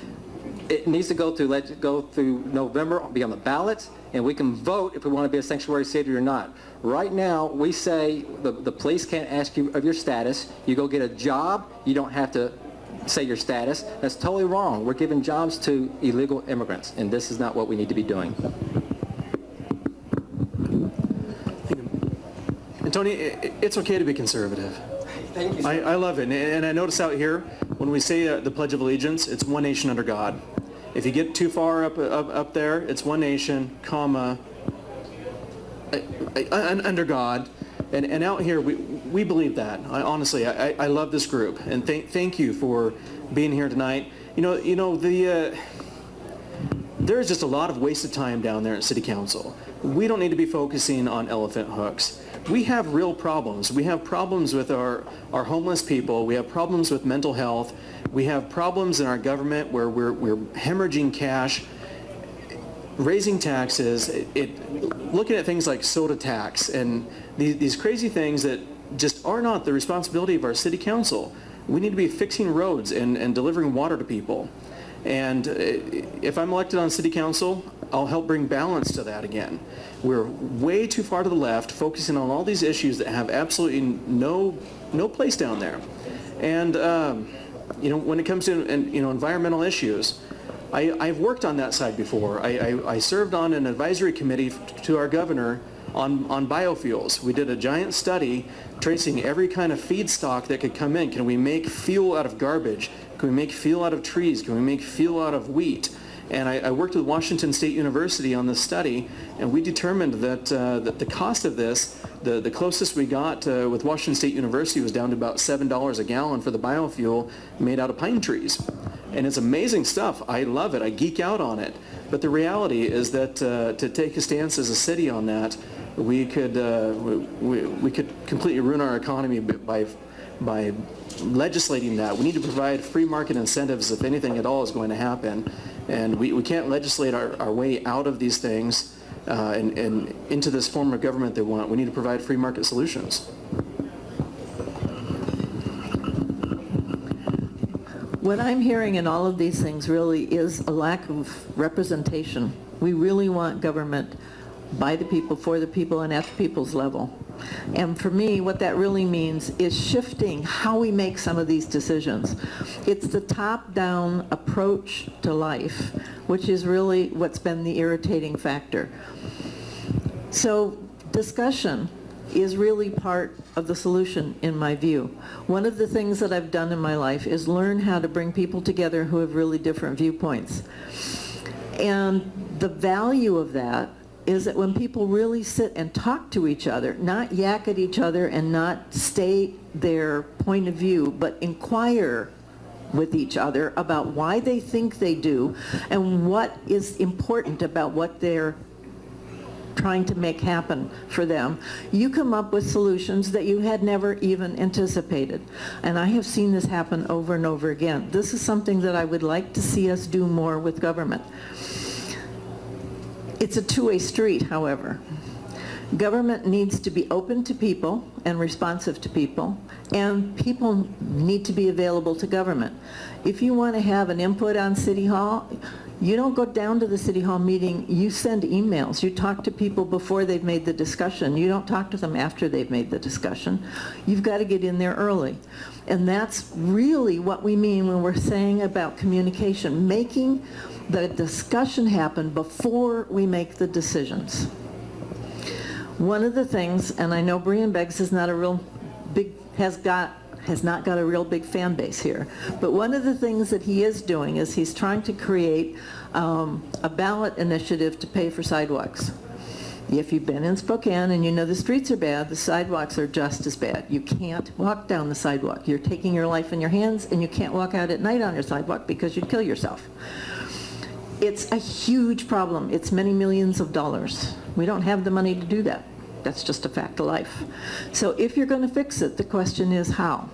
it needs to go through November, be on the ballot, and we can vote if we want to be a sanctuary city or not. Right now, we say the police can't ask you of your status. You go get a job, you don't have to say your status. That's totally wrong. We're giving jobs to illegal immigrants, and this is not what we need to be doing. And Tony, it's okay to be conservative. Thank you. I love it. And I notice out here, when we say the Pledge of Allegiance, it's one nation under God. If you get too far up there, it's one nation, comma, under God. And out here, we believe that. Honestly, I love this group. And thank you for being here tonight. There's just a lot of wasted time down there at City Council. We don't need to be focusing on elephant hooks. We have real problems. We have problems with our homeless people. We have problems with mental health. We have problems in our government where we're hemorrhaging cash, raising taxes, looking at things like soda tax and these crazy things that just are not the responsibility of our city council. We need to be fixing roads and delivering water to people. And if I'm elected on city council, I'll help bring balance to that again. We're way too far to the left, focusing on all these issues that have absolutely no place down there. And when it comes to environmental issues, I've worked on that side before. I served on an advisory committee to our governor on biofuels. We did a giant study tracing every kind of feedstock that could come in. Can we make fuel out of garbage? Can we make fuel out of trees? Can we make fuel out of wheat? And I worked with Washington State University on this study, and we determined that the cost of this, the closest we got with Washington State University was down to about $7 a gallon for the biofuel made out of pine trees. And it's amazing stuff. I love it. I geek out on it. But the reality is that to take a stance as a city on that, we could completely ruin our economy by legislating that. We need to provide free market incentives if anything at all is going to happen. And we can't legislate our way out of these things and into this form of government they want. We need to provide free market solutions. What I'm hearing in all of these things really is a lack of representation. We really want government by the people, for the people, and at the people's level. And for me, what that really means is shifting how we make some of these decisions. It's the top-down approach to life, which is really what's been the irritating factor. So discussion is really part of the solution, in my view. One of the things that I've done in my life is learn how to bring people together who have really different viewpoints. And the value of that is that when people really sit and talk to each other, not yak at each other and not state their point of view, but inquire with each other about why they think they do and what is important about what they're trying to make happen for them, you come up with solutions that you had never even anticipated. And I have seen this happen over and over again. This is something that I would like to see us do more with government. It's a two-way street, however. Government needs to be open to people and responsive to people, and people need to be available to government. If you want to have an input on City Hall, you don't go down to the City Hall meeting, you send emails. You talk to people before they've made the discussion. You don't talk to them after they've made the discussion. You've got to get in there early. And that's really what we mean when we're saying about communication, making the discussion happen before we make the decisions. One of the things, and I know Brian Beggs is not a real big, has not got a real big fan base here, but one of the things that he is doing is he's trying to create a ballot initiative to pay for sidewalks. If you've been in Spokane and you know the streets are bad, the sidewalks are just as bad. You can't walk down the sidewalk. You're taking your life in your hands, and you can't walk out at night on your sidewalk because you'd kill yourself. It's a huge problem. It's many millions of dollars. We don't have the money to do that. That's just a fact of life. So if you're going to fix it, the question is how.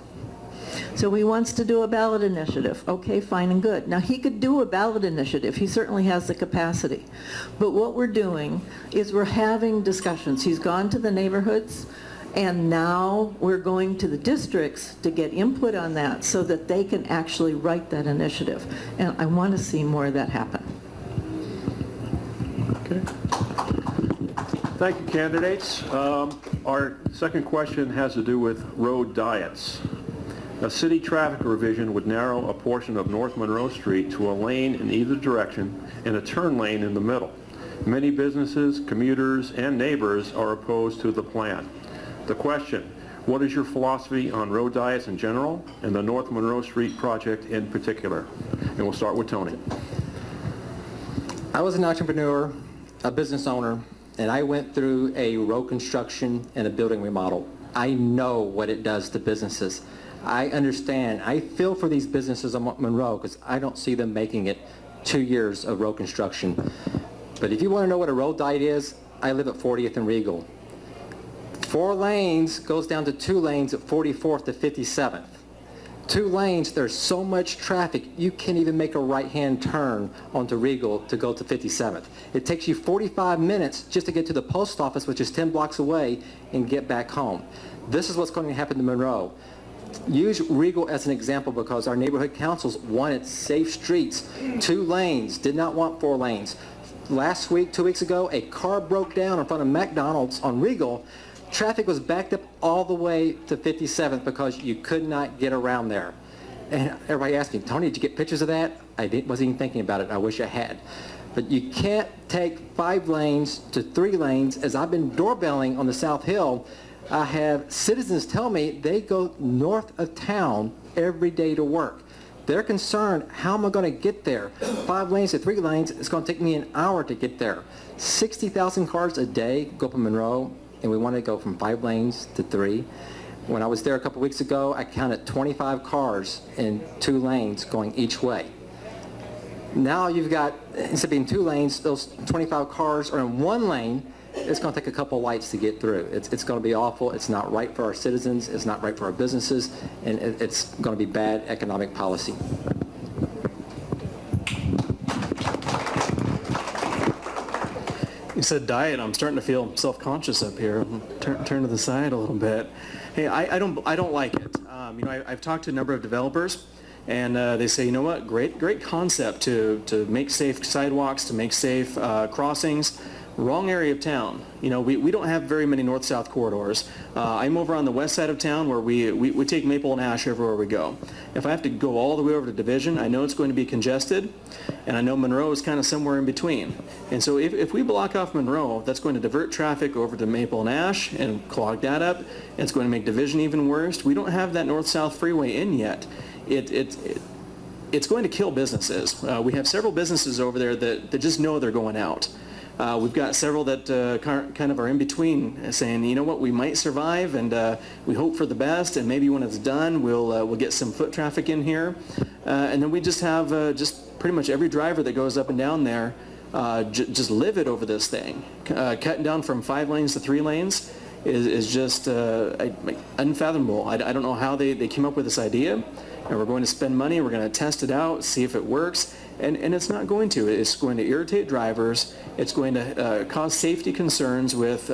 So he wants to do a ballot initiative. Okay, fine and good. Now he could do a ballot initiative. He certainly has the capacity. But what we're doing is we're having discussions. He's gone to the neighborhoods, and now we're going to the districts to get input on that so that they can actually write that initiative. And I want to see more of that happen. Okay. Thank you, candidates. Our second question has to do with road diets. A city traffic revision would narrow a portion of North Monroe Street to a lane in either direction and a turn lane in the middle. Many businesses, commuters, and neighbors are opposed to the plan. The question, what is your philosophy on road diets in general and the North Monroe Street project in particular? And we'll start with Tony. I was an entrepreneur, a business owner, and I went through a road construction and a building remodel. I know what it does to businesses. I understand. I feel for these businesses on Monroe because I don't see them making it 2 years of road construction. But if you want to know what a road diet is, I live at 40th and Regal. 4 lanes goes down to 2 lanes at 44th to 57th. 2 lanes, there's so much traffic, you can't even make a right-hand turn onto Regal to go to 57th. It takes you 45 minutes just to get to the post office, which is 10 blocks away, and get back home. This is what's going to happen to Monroe. Use Regal as an example because our neighborhood councils wanted safe streets, 2 lanes, did not want 4 lanes. Last week, 2 weeks ago, a car broke down in front of McDonald's on Regal. Traffic was backed up all the way to 57th because you could not get around there. And everybody asked me, Tony, did you get pictures of that? I wasn't even thinking about it. I wish I had. But you can't take 5 lanes to 3 lanes. As I've been doorbelling on the South Hill, I have citizens tell me they go north of town every day to work. They're concerned, how am I going to get there? 5 lanes to 3 lanes, it's going to take me an hour to get there. 60,000 cars a day go up in Monroe, and we want to go from 5 lanes to 3. When I was there a couple weeks ago, I counted 25 cars in 2 lanes going each way. Now you've got, instead of being 2 lanes, those 25 cars are in 1 lane. It's going to take a couple lights to get through. It's going to be awful. It's not right for our citizens. It's not right for our businesses. And it's going to be bad economic policy. You said diet. I'm starting to feel self-conscious up here. Turn to the side a little bit. Hey, I don't like it. I've talked to a number of developers, and they say, you know what, great concept to make safe sidewalks, to make safe crossings. Wrong area of town. We don't have very many north-south corridors. I'm over on the west side of town where we take Maple and Ash everywhere we go. If I have to go all the way over to Division, I know it's going to be congested, and I know Monroe is kind of somewhere in between. And so if we block off Monroe, that's going to divert traffic over to Maple and Ash and clog that up. It's going to make Division even worse. We don't have that north-south freeway in yet. It's going to kill businesses. We have several businesses over there that just know they're going out. We've got several that kind of are in between, saying, you know what, we might survive, and we hope for the best, and maybe when it's done, we'll get some foot traffic in here. And then we just have just pretty much every driver that goes up and down there just livid over this thing. Cutting down from 5 lanes to 3 lanes is just unfathomable. I don't know how they came up with this idea. and we're going to spend money, we're going to test it out, see if it works, and it's not going to. It's going to irritate drivers. It's going to cause safety concerns with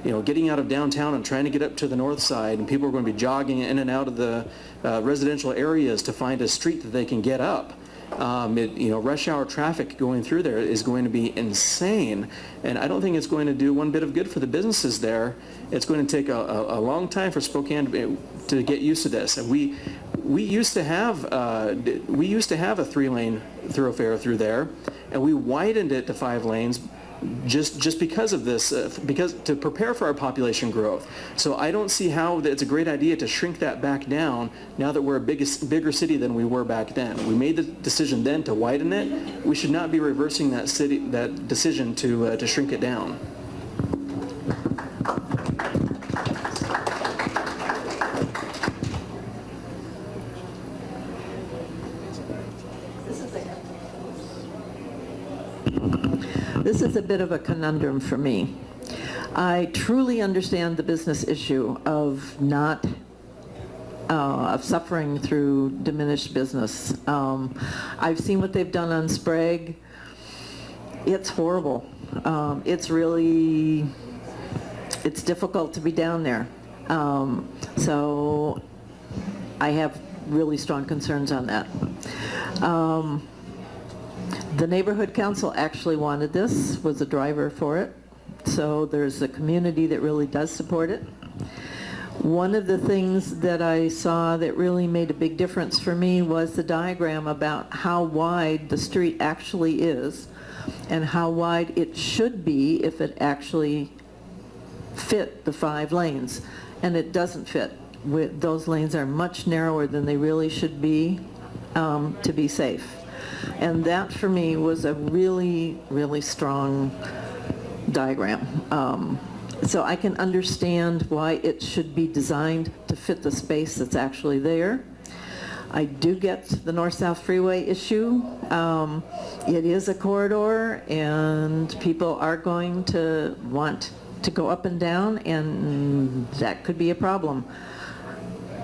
getting out of downtown and trying to get up to the north side, and people are going to be jogging in and out of the residential areas to find a street that they can get up. Rush hour traffic going through there is going to be insane, and I don't think it's going to do one bit of good for the businesses there. It's going to take a long time for Spokane to get used to this. And we used to have a 3-lane thoroughfare through there, and we widened it to 5 lanes. Just because of this, because to prepare for our population growth. So I don't see how it's a great idea to shrink that back down now that we're a bigger city than we were back then. We made the decision then to widen it. We should not be reversing that decision to shrink it down. This is a bit of a conundrum for me. I truly understand the business issue of of suffering through diminished business. I've seen what they've done on Sprague. It's horrible. It's difficult to be down there. So I have really strong concerns on that. The neighborhood council actually wanted this, was a driver for it. So there's a community that really does support it. One of the things that I saw that really made a big difference for me was the diagram about how wide the street actually is and how wide it should be if it actually fit the 5 lanes. And it doesn't fit. Those lanes are much narrower than they really should be to be safe. And that for me was a really, really strong diagram. So I can understand why it should be designed to fit the space that's actually there. I do get the north-south freeway issue. It is a corridor, and people are going to want to go up and down, and that could be a problem.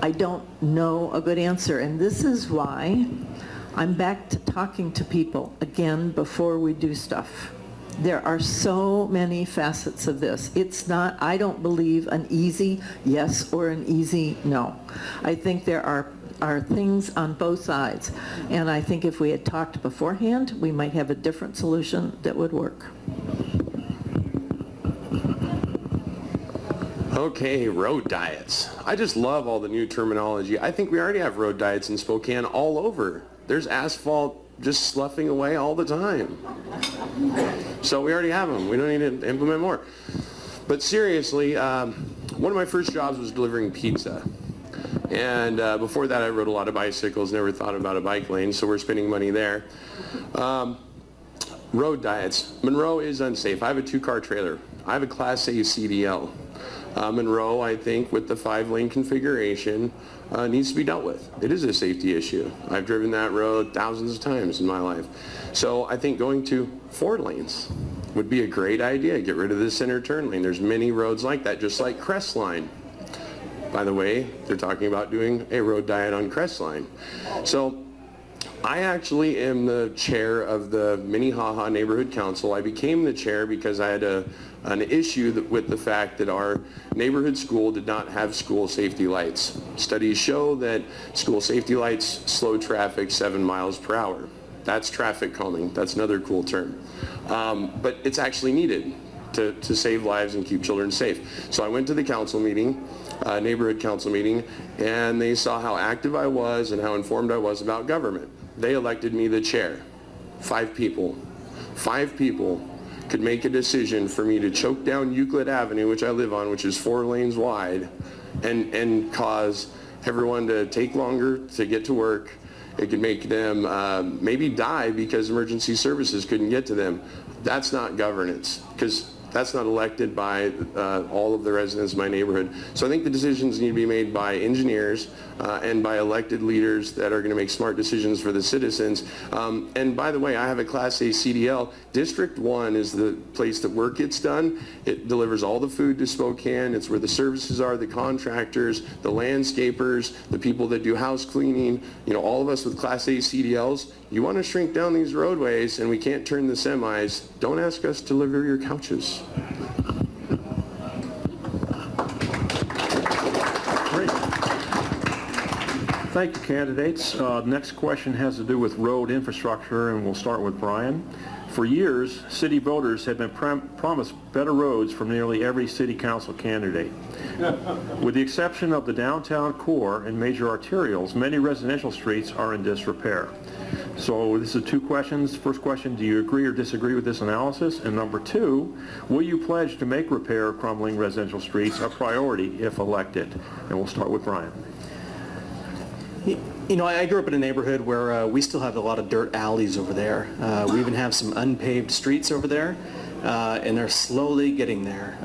I don't know a good answer, and this is why I'm back to talking to people again before we do stuff. There are so many facets of this. It's not, I don't believe, an easy yes or an easy no. I think there are things on both sides. And I think if we had talked beforehand, we might have a different solution that would work. Okay, road diets. I just love all the new terminology. I think we already have road diets in Spokane all over. There's asphalt just sloughing away all the time. So we already have them. We don't need to implement more. But seriously, one of my first jobs was delivering pizza. And before that, I rode a lot of bicycles, never thought about a bike lane, so we're spending money there. Road diets. Monroe is unsafe. I have a 2-car trailer. I have a Class A CDL. Monroe, I think, with the 5-lane configuration, needs to be dealt with. It is a safety issue. I've driven that road thousands of times in my life. So I think going to 4 lanes would be a great idea. Get rid of the center turn lane. There's many roads like that, just like Crestline. By the way, they're talking about doing a road diet on Crestline. So I actually am the chair of the Minnehaha Neighborhood Council. I became the chair because I had an issue with the fact that our neighborhood school did not have school safety lights. Studies show that school safety lights slow traffic 7 miles per hour. That's traffic calming. That's another cool term. But it's actually needed to save lives and keep children safe. So I went to the council meeting, neighborhood council meeting, and they saw how active I was and how informed I was about government. They elected me the chair. 5 people. 5 people could make a decision for me to choke down Euclid Avenue, which I live on, which is 4 lanes wide, and cause everyone to take longer to get to work. It could make them maybe die because emergency services couldn't get to them. That's not governance, because That's not elected by all of the residents of my neighborhood. So I think the decisions need to be made by engineers and by elected leaders that are going to make smart decisions for the citizens. And by the way, I have a Class A CDL. District 1 is the place that work gets done. It delivers all the food to Spokane. It's where the services are, the contractors, the landscapers, the people that do house cleaning, you know, all of us with Class A CDLs. You want to shrink down these roadways and we can't turn the semis, don't ask us to deliver your couches. Great. Thank you, candidates. Next question has to do with road infrastructure, and we'll start with Brian. For years, city voters have been promised better roads from nearly every city council candidate. With the exception of the downtown core and major arterials, many residential streets are in disrepair. So this is two questions. First question, do you agree or disagree with this analysis? And number two, will you pledge to make repair of crumbling residential streets a priority if elected? And we'll start with Brian. You know, I grew up in a neighborhood where we still have a lot of dirt alleys over there. We even have some unpaved streets over there, and they're slowly getting there.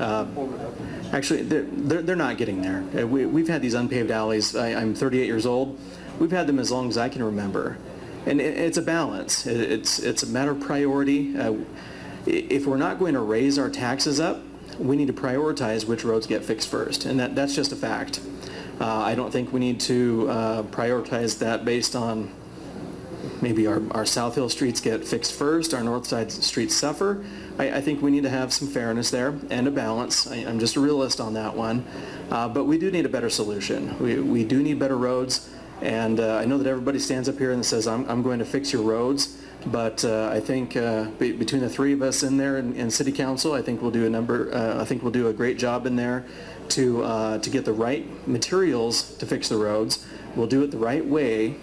Actually, they're not getting there. We've had these unpaved alleys. I'm 38 years old. We've had them as long as I can remember. And it's a balance. It's a matter of priority. If we're not going to raise our taxes up, we need to prioritize which roads get fixed first, and that's just a fact. I don't think we need to prioritize that based on maybe our South Hill streets get fixed first, our North Side streets suffer. I think we need to have some fairness there and a balance. I'm just a realist on that one. But we do need a better solution. We do need better roads. And I know that everybody stands up here and says, I'm going to fix your roads, but I think between the three of us in there in City Council, I think we'll do a great job in there to get the right materials to fix the roads. We'll do it the right way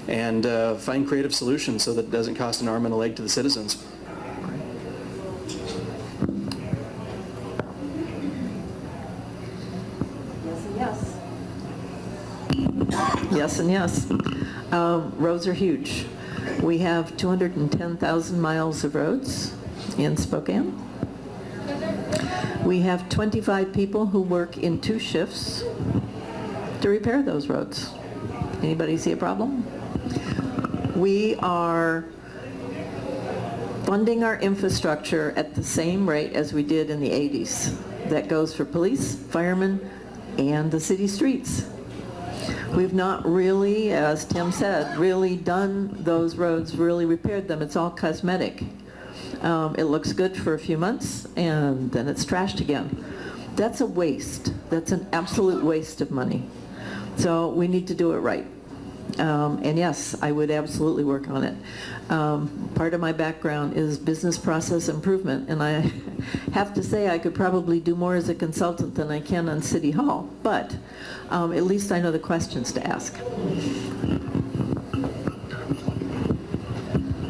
and find creative solutions so that it doesn't cost an arm and a leg to the citizens. Yes and yes. Roads are huge. We have 210,000 miles of roads in Spokane. We have 25 people who work in 2 shifts to repair those roads. Anybody see a problem? We are funding our infrastructure at the same rate as we did in the 80s. That goes for police, firemen, and the city streets. We've not really, as Tim said, really done those roads, really repaired them. It's all cosmetic. It looks good for a few months, and then it's trashed again. That's a waste. That's an absolute waste of money. So we need to do it right. And yes, I would absolutely work on it. Part of my background is business process improvement, and I have to say I could probably do more as a consultant than I can on City Hall, but at least I know the questions to ask.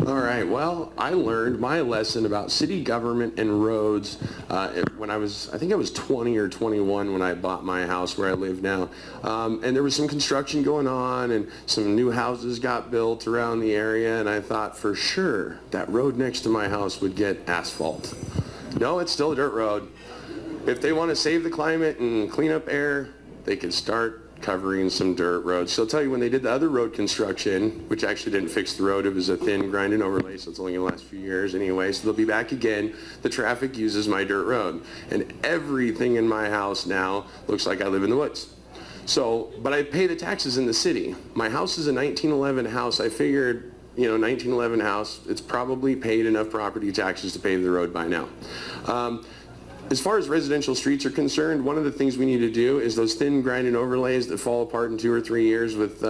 All right, well, I learned my lesson about city government and roads when I think I was 20 or 21 when I bought my house where I live now. And there was some construction going on and some new houses got built around the area, and I thought for sure that road next to my house would get asphalt. No, it's still a dirt road. If they want to save the climate and clean up air, they can start covering some dirt roads. So I'll tell you, when they did the other road construction, which actually didn't fix the road, it was a thin grind and overlay, so it's only going to last a few years anyway, so they'll be back again. The traffic uses my dirt road, and everything in my house now looks like I live in the woods. So, but I pay the taxes in the city. My house is a 1911 house. I figured, 1911 house, it's probably paid enough property taxes to pave the road by now. As far as residential streets are concerned, one of the things we need to do is those thin grind and overlays that fall apart in 2 or 3 years with,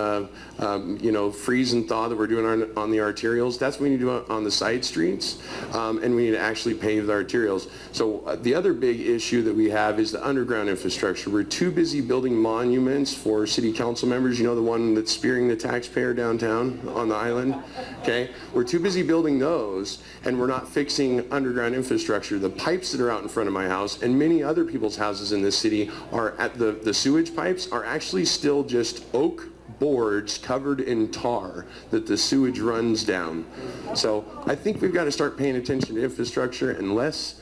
freeze and thaw that we're doing on the arterials. That's what we need to do on the side streets, and we need to actually pave the arterials. So the other big issue that we have is the underground infrastructure. We're too busy building monuments for city council members. The one that's spearing the taxpayer downtown on the island. Okay, we're too busy building those, and we're not fixing underground infrastructure. The pipes that are out in front of my house and many other people's houses in this city are at the sewage pipes are actually still just oak boards covered in tar that the sewage runs down. So I think we've got to start paying attention to infrastructure and less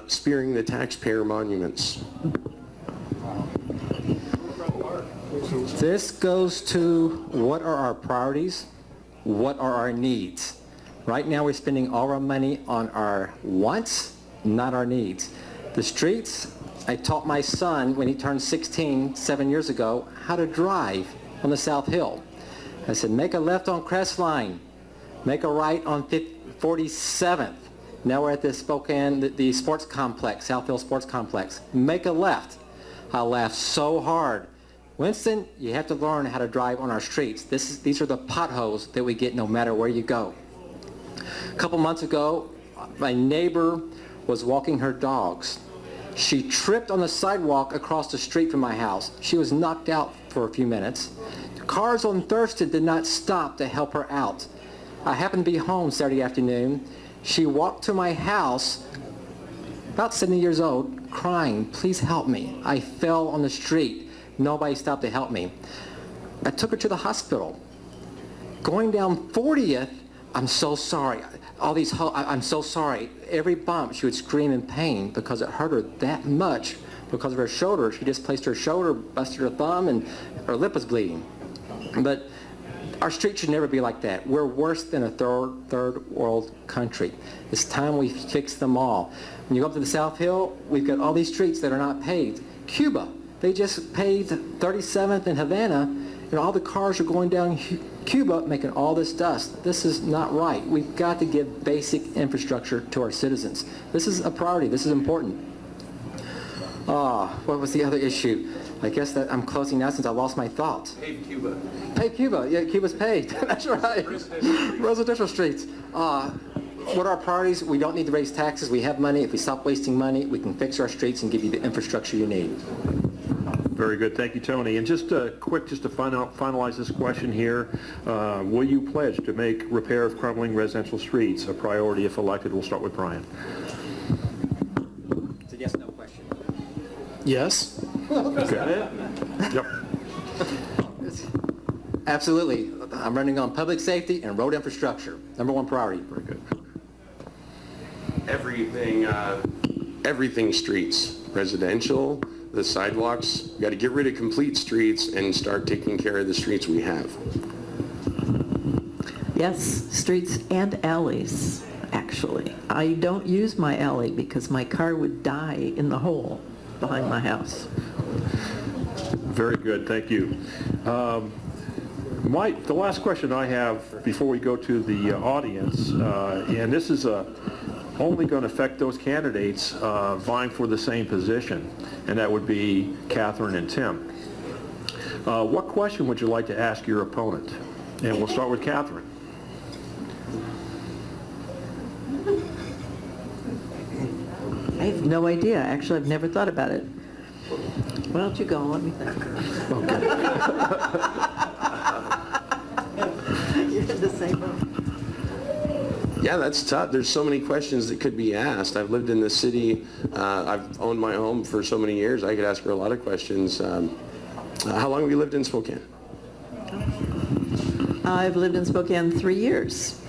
spearing the taxpayer monuments. This goes to what are our priorities, what are our needs. Right now we're spending all our money on our wants, not our needs. The streets, I taught my son when he turned 16 7 years ago how to drive on the South Hill. I said, make a left on Crestline, make a right on 47th. Now we're at the Spokane, the sports complex, South Hill Sports Complex. Make a left. I laughed so hard. Winston, you have to learn how to drive on our streets. These are the potholes that we get no matter where you go. A couple months ago, my neighbor was walking her dogs. She tripped on the sidewalk across the street from my house. She was knocked out for a few minutes. Cars on Thurston did not stop to help her out. I happened to be home Saturday afternoon. She walked to my house, about 70 years old, crying, please help me. I fell on the street. Nobody stopped to help me. I took her to the hospital. Going down 40th, I'm so sorry. I'm so sorry. Every bump, she would scream in pain because it hurt her that much because of her shoulder. She displaced her shoulder, busted her thumb, and her lip was bleeding. But our street should never be like that. We're worse than a third world country. It's time we fix them all. When you go up to the South Hill, we've got all these streets that are not paved. Cuba, they just paved 37th and Havana, and all the cars are going down Cuba making all this dust. This is not right. We've got to give basic infrastructure to our citizens. This is a priority. This is important. What was the other issue? I guess that I'm closing now since I lost my thought. Pave Cuba. Pave Cuba. Yeah, Cuba's paved. That's right. Residential streets. What are our priorities? We don't need to raise taxes. We have money. If we stop wasting money, we can fix our streets and give you the infrastructure you need. Very good. Thank you, Tony. And just to finalize this question here, will you pledge to make repair of crumbling residential streets a priority if elected? We'll start with Brian. It's a yes/no question. Yes. Okay. Yep. Absolutely. I'm running on public safety and road infrastructure. Number one priority. Very good. Everything streets, residential, the sidewalks. We got to get rid of complete streets and start taking care of the streets we have. Yes, streets and alleys, actually. I don't use my alley because my car would die in the hole behind my house. Very good. Thank you. The last question I have before we go to the audience, and this is only going to affect those candidates vying for the same position, and that would be Catherine and Tim. What question would you like to ask your opponent? And we'll start with Catherine. I have no idea. Actually, I've never thought about it. Why don't you go? Let me think. Okay. You're in the same boat. Yeah, that's tough. There's so many questions that could be asked. I've lived in the city. I've owned my home for so many years. I could ask her a lot of questions. How long have you lived in Spokane? I've lived in Spokane 3 years,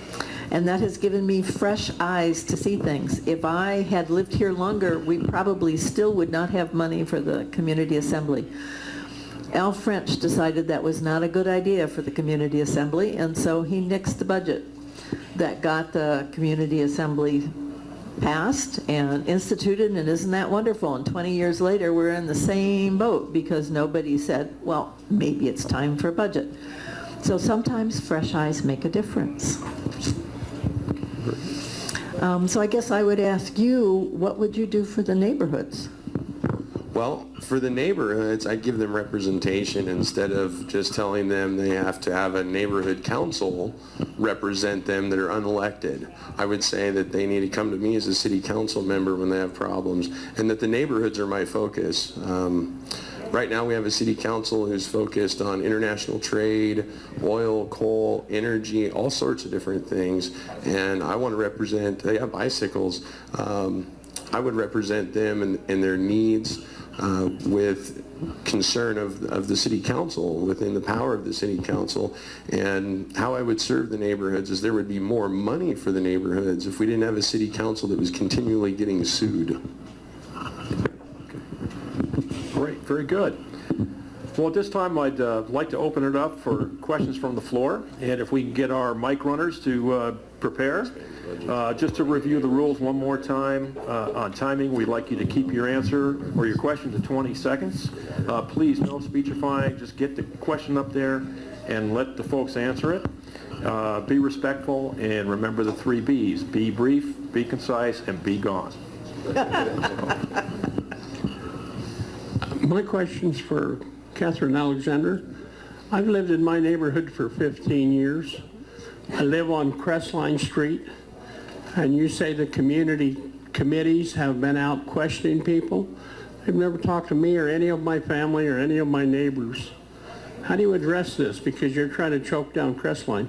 and that has given me fresh eyes to see things. If I had lived here longer, we probably still would not have money for the community assembly. Al French decided that was not a good idea for the community assembly, and so he nixed the budget that got the community assembly passed and instituted, and isn't that wonderful? And 20 years later, we're in the same boat because nobody said, well, maybe it's time for a budget. So sometimes fresh eyes make a difference. So I guess I would ask you, what would you do for the neighborhoods? Well, for the neighborhoods, I'd give them representation instead of just telling them they have to have a neighborhood council represent them that are unelected. I would say that they need to come to me as a city council member when they have problems, and that the neighborhoods are my focus. Right now we have a city council who's focused on international trade, oil, coal, energy, all sorts of different things, and I want to represent, they have bicycles, I would represent them and their needs with concern of the city council, within the power of the city council, and how I would serve the neighborhoods is there would be more money for the neighborhoods if we didn't have a city council that was continually getting sued. Great, very good. Well, at this time, I'd like to open it up for questions from the floor, and if we can get our mic runners to prepare. Just to review the rules one more time on timing, we'd like you to keep your answer or your question to 20 seconds. Please, no speechifying, just get the question up there and let the folks answer it. Be respectful and remember the 3 B's. Be brief, be concise, and be gone. My question's for Catherine Alexander. I've lived in my neighborhood for 15 years. I live on Crestline Street, and you say the community committees have been out questioning people. They've never talked to me or any of my family or any of my neighbors. How do you address this? Because you're trying to choke down Crestline.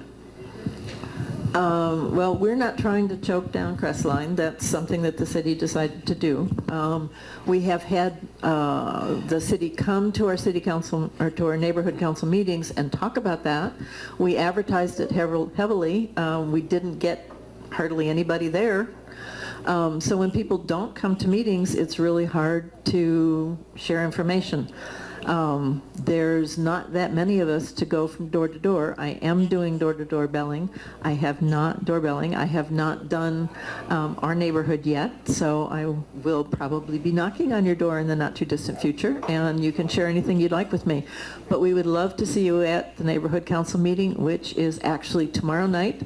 Well, we're not trying to choke down Crestline. That's something that the city decided to do. We have had the city come to our city council or to our neighborhood council meetings and talk about that. We advertised it heavily. We didn't get hardly anybody there. So when people don't come to meetings, it's really hard to share information. There's not that many of us to go from door to door. I am doing door-to-door belling. I have not done our neighborhood yet, so I will probably be knocking on your door in the not too distant future, and you can share anything you'd like with me. But we would love to see you at the neighborhood council meeting, which is actually tomorrow night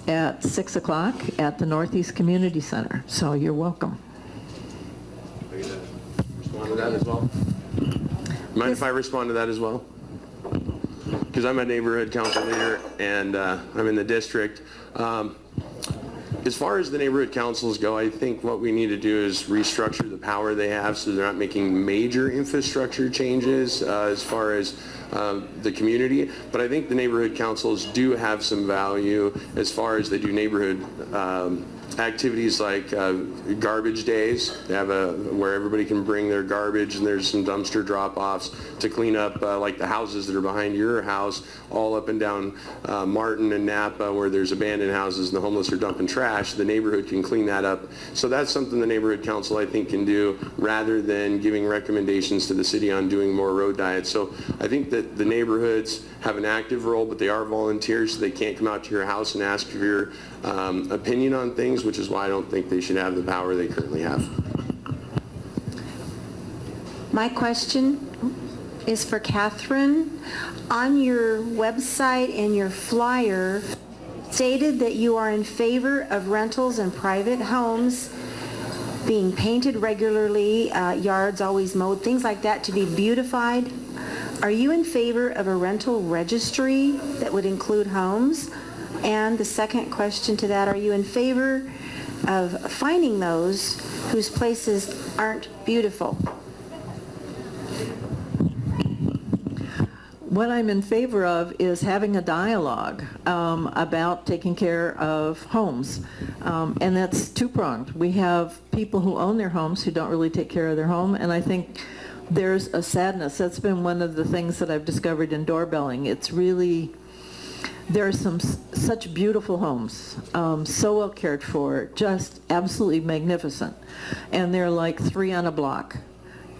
at 6 o'clock at the Northeast Community Center. So you're welcome. Are you going to respond to that as well? Mind if I respond to that as well? Because I'm a neighborhood council leader and I'm in the district. As far as the neighborhood councils go, I think what we need to do is restructure the power they have so they're not making major infrastructure changes as far as the community. But I think the neighborhood councils do have some value as far as they do neighborhood activities like garbage days. They have where everybody can bring their garbage, and there's some dumpster drop-offs to clean up like the houses that are behind your house, all up and down Martin and Napa, where there's abandoned houses and the homeless are dumping trash. The neighborhood can clean that up. So that's something the neighborhood council, I think, can do rather than giving recommendations to the city on doing more road diets. So I think that the neighborhoods have an active role, but they are volunteers, so they can't come out to your house and ask for your opinion on things, which is why I don't think they should have the power they currently have. My question is for Catherine. On your website and your flyer, stated that you are in favor of rentals and private homes being painted regularly, yards always mowed, things like that to be beautified. Are you in favor of a rental registry that would include homes? And the second question to that, are you in favor of finding those whose places aren't beautiful? What I'm in favor of is having a dialogue about taking care of homes. And that's two-pronged. We have people who own their homes who don't really take care of their home, and I think there's a sadness. That's been one of the things that I've discovered in doorbelling. It's really, there are some such beautiful homes, so well cared for, just absolutely magnificent. And they're like 3 on a block.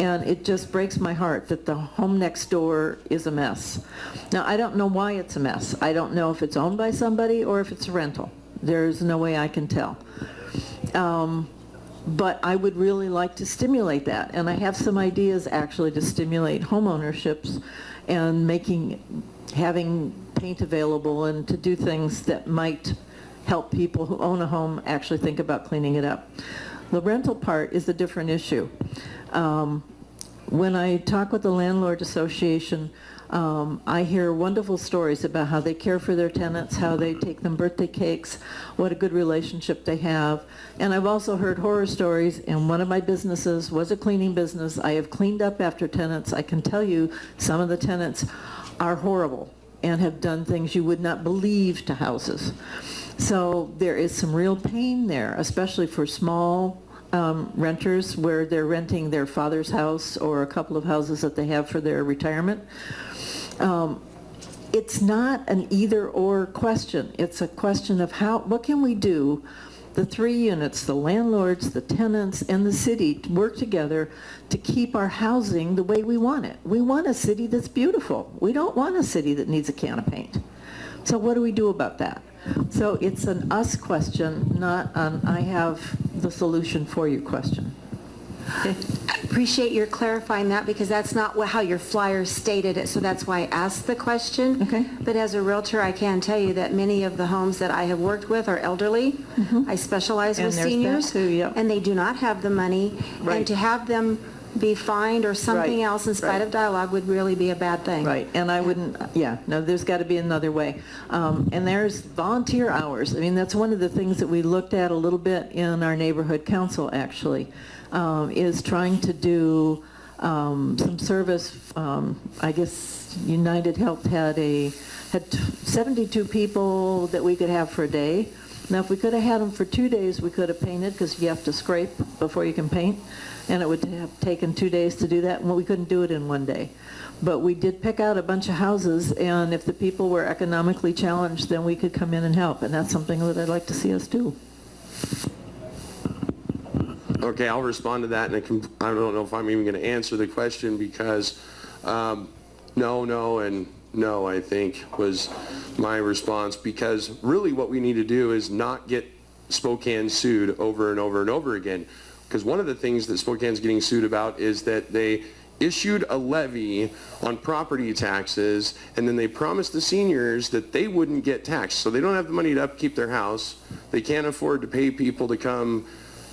And it just breaks my heart that the home next door is a mess. Now, I don't know why it's a mess. I don't know if it's owned by somebody or if it's a rental. There's no way I can tell. But I would really like to stimulate that. And I have some ideas actually to stimulate home ownerships and having paint available and to do things that might help people who own a home actually think about cleaning it up. The rental part is a different issue. When I talk with the Landlord Association, I hear wonderful stories about how they care for their tenants, how they take them birthday cakes, what a good relationship they have. And I've also heard horror stories, and one of my businesses was a cleaning business. I have cleaned up after tenants. I can tell you some of the tenants are horrible and have done things you would not believe to houses. So there is some real pain there, especially for small renters where they're renting their father's house or a couple of houses that they have for their retirement. It's not an either-or question. It's a question of what can we do, the three units, the landlords, the tenants, and the city, to work together to keep our housing the way we want it. We want a city that's beautiful. We don't want a city that needs a can of paint. So what do we do about that? So it's an us question, not an I have the solution for you question. I appreciate your clarifying that, because that's not how your flyer stated it, so that's why I asked the question. Okay. But as a realtor, I can tell you that many of the homes that I have worked with are elderly. I specialize And with there's that seniors, too, yep. and they do not have the money. Right. And to have them be fined or something Right, else in spite right. of dialogue would really be a bad thing. Right, and I wouldn't, no, there's got to be another way. And there's volunteer hours. I mean, that's one of the things that we looked at a little bit in our neighborhood council, actually, is trying to do some service. I guess United Health had 72 people that we could have for a day. Now, if we could have had them for 2 days, we could have painted, because you have to scrape before you can paint, and it would have taken 2 days to do that. Well, we couldn't do it in 1 day. But we did pick out a bunch of houses, and if the people were economically challenged, then we could come in and help, and that's something that I'd like to see us do. Okay, I'll respond to that, and I don't know if I'm even going to answer the question, because no, and no, I think, was my response, because really what we need to do is not get Spokane sued over and over and over again, because one of the things that Spokane's getting sued about is that they issued a levy on property taxes, and then they promised the seniors that they wouldn't get taxed, so they don't have the money to upkeep their house, they can't afford to pay people to come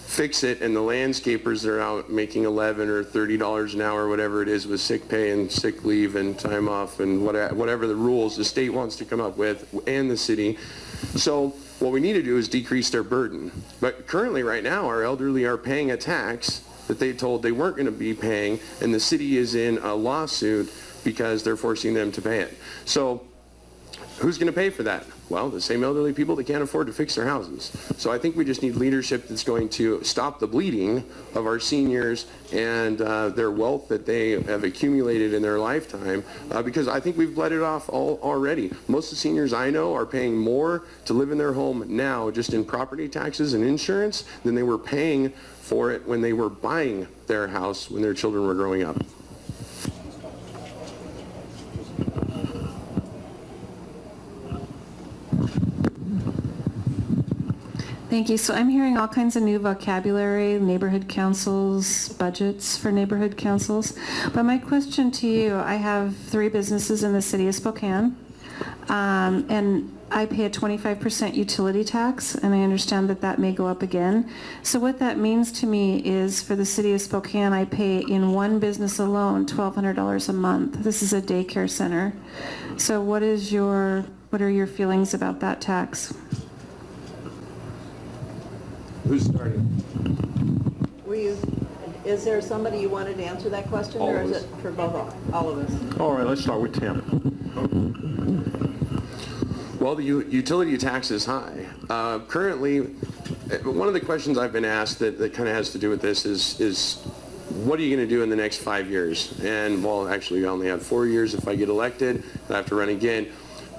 fix it, and the landscapers are out making $11 or $30 an hour, whatever it is, with sick pay and sick leave and time off and whatever the rules the state wants to come up with, and the city. So what we need to do is decrease their burden. But currently, right now, our elderly are paying a tax that they told they weren't going to be paying, and the city is in a lawsuit because they're forcing them to pay it. So who's going to pay for that? Well, the same elderly people that can't afford to fix their houses. So I think we just need leadership that's going to stop the bleeding of our seniors and their wealth that they have accumulated in their lifetime, because I think we've bled it off already. Most of the seniors I know are paying more to live in their home now, just in property taxes and insurance, than they were paying for it when they were buying their house when their children were growing up. Thank you. So I'm hearing all kinds of new vocabulary, neighborhood councils, budgets for neighborhood councils. But my question to you, I have 3 businesses in the city of Spokane, and I pay a 25% utility tax, and I understand that that may go up again. So what that means to me is, for the city of Spokane, I pay in one business alone $1,200 a month. This is a daycare center. So what are your feelings about that tax? Who's starting? Is there somebody you wanted to answer that question, or is it for all of us? All right, let's start with Tim. Well, the utility tax is high. Currently, one of the questions I've been asked that kind of has to do with this is what are you going to do in the next 5 years? And, well, actually, I only have 4 years if I get elected, and I have to run again.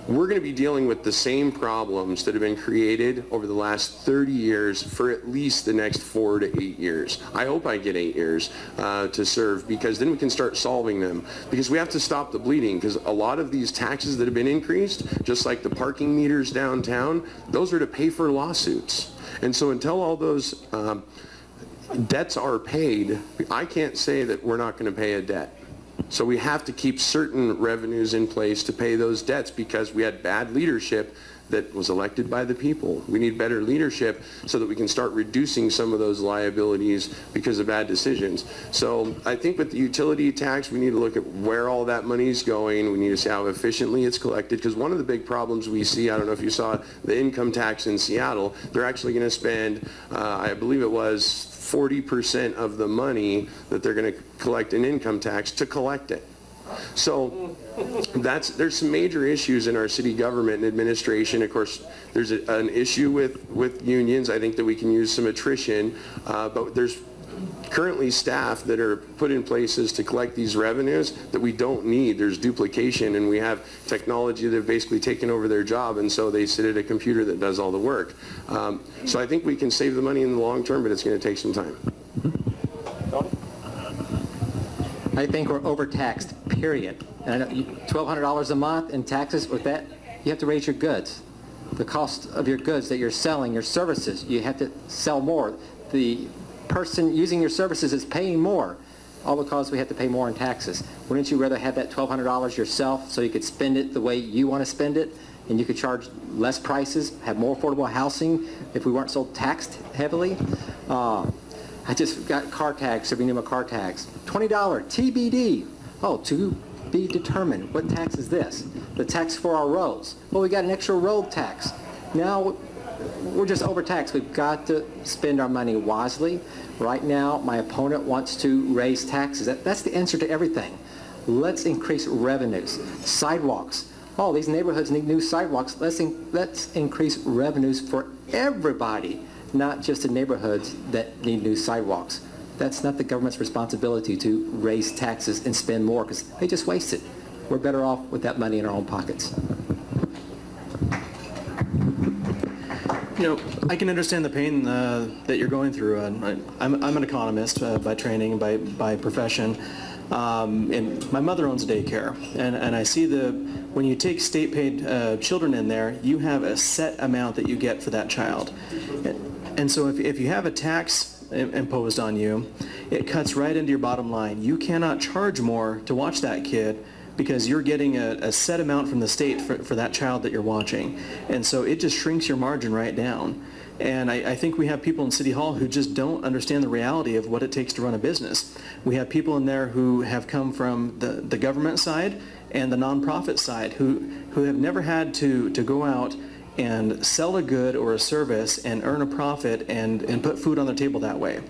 We're going to be dealing with the same problems that have been created over the last 30 years for at least the next 4 to 8 years. I hope I get 8 years to serve, because then we can start solving them. Because we have to stop the bleeding, because a lot of these taxes that have been increased, just like the parking meters downtown, those are to pay for lawsuits. And so until all those debts are paid, I can't say that we're not going to pay a debt. So we have to keep certain revenues in place to pay those debts, because we had bad leadership that was elected by the people. We need better leadership so that we can start reducing some of those liabilities because of bad decisions. So I think with the utility tax, we need to look at where all that money is going. We need to see how efficiently it's collected, because one of the big problems we see, I don't know if you saw the income tax in Seattle, they're actually going to spend, I believe it was 40% of the money that they're going to collect in income tax to collect it. So there's some major issues in our city government and administration. Of course, there's an issue with unions. I think that we can use some attrition, but there's currently staff that are put in places to collect these revenues that we don't need. There's duplication, and we have technology that have basically taken over their job, and so they sit at a computer that does all the work. So I think we can save the money in the long term, but it's going to take some time. I think we're overtaxed, period. And I know $1,200 a month in taxes, with that, you have to raise your goods. The cost of your goods that you're selling, your services, you have to sell more. The person using your services is paying more, all because we have to pay more in taxes. Wouldn't you rather have that $1,200 yourself so you could spend it the way you want to spend it, and you could charge less prices, have more affordable housing if we weren't so taxed heavily? I just got car tags, so renew my car tags. $20 TBD. Oh, to be determined. What tax is this? The tax for our roads. Well, we got an extra road tax. Now we're just overtaxed. We've got to spend our money wisely. Right now, my opponent wants to raise taxes. That's the answer to everything. Let's increase revenues. Sidewalks. Oh, these neighborhoods need new sidewalks. Let's increase revenues for everybody, not just the neighborhoods that need new sidewalks. That's not the government's responsibility to raise taxes and spend more, because they just waste it. We're better off with that money in our own pockets. You know, I can understand the pain that you're going through. I'm an economist by training and by profession. And my mother owns a daycare, and I see when you take state-paid children in there, you have a set amount that you get for that child. And so if you have a tax imposed on you, it cuts right into your bottom line. You cannot charge more to watch that kid because you're getting a set amount from the state for that child that you're watching. And so it just shrinks your margin right down. And I think we have people in City Hall who just don't understand the reality of what it takes to run a business. We have people in there who have come from the government side and the nonprofit side who have never had to go out and sell a good or a service and earn a profit and put food on their table that way.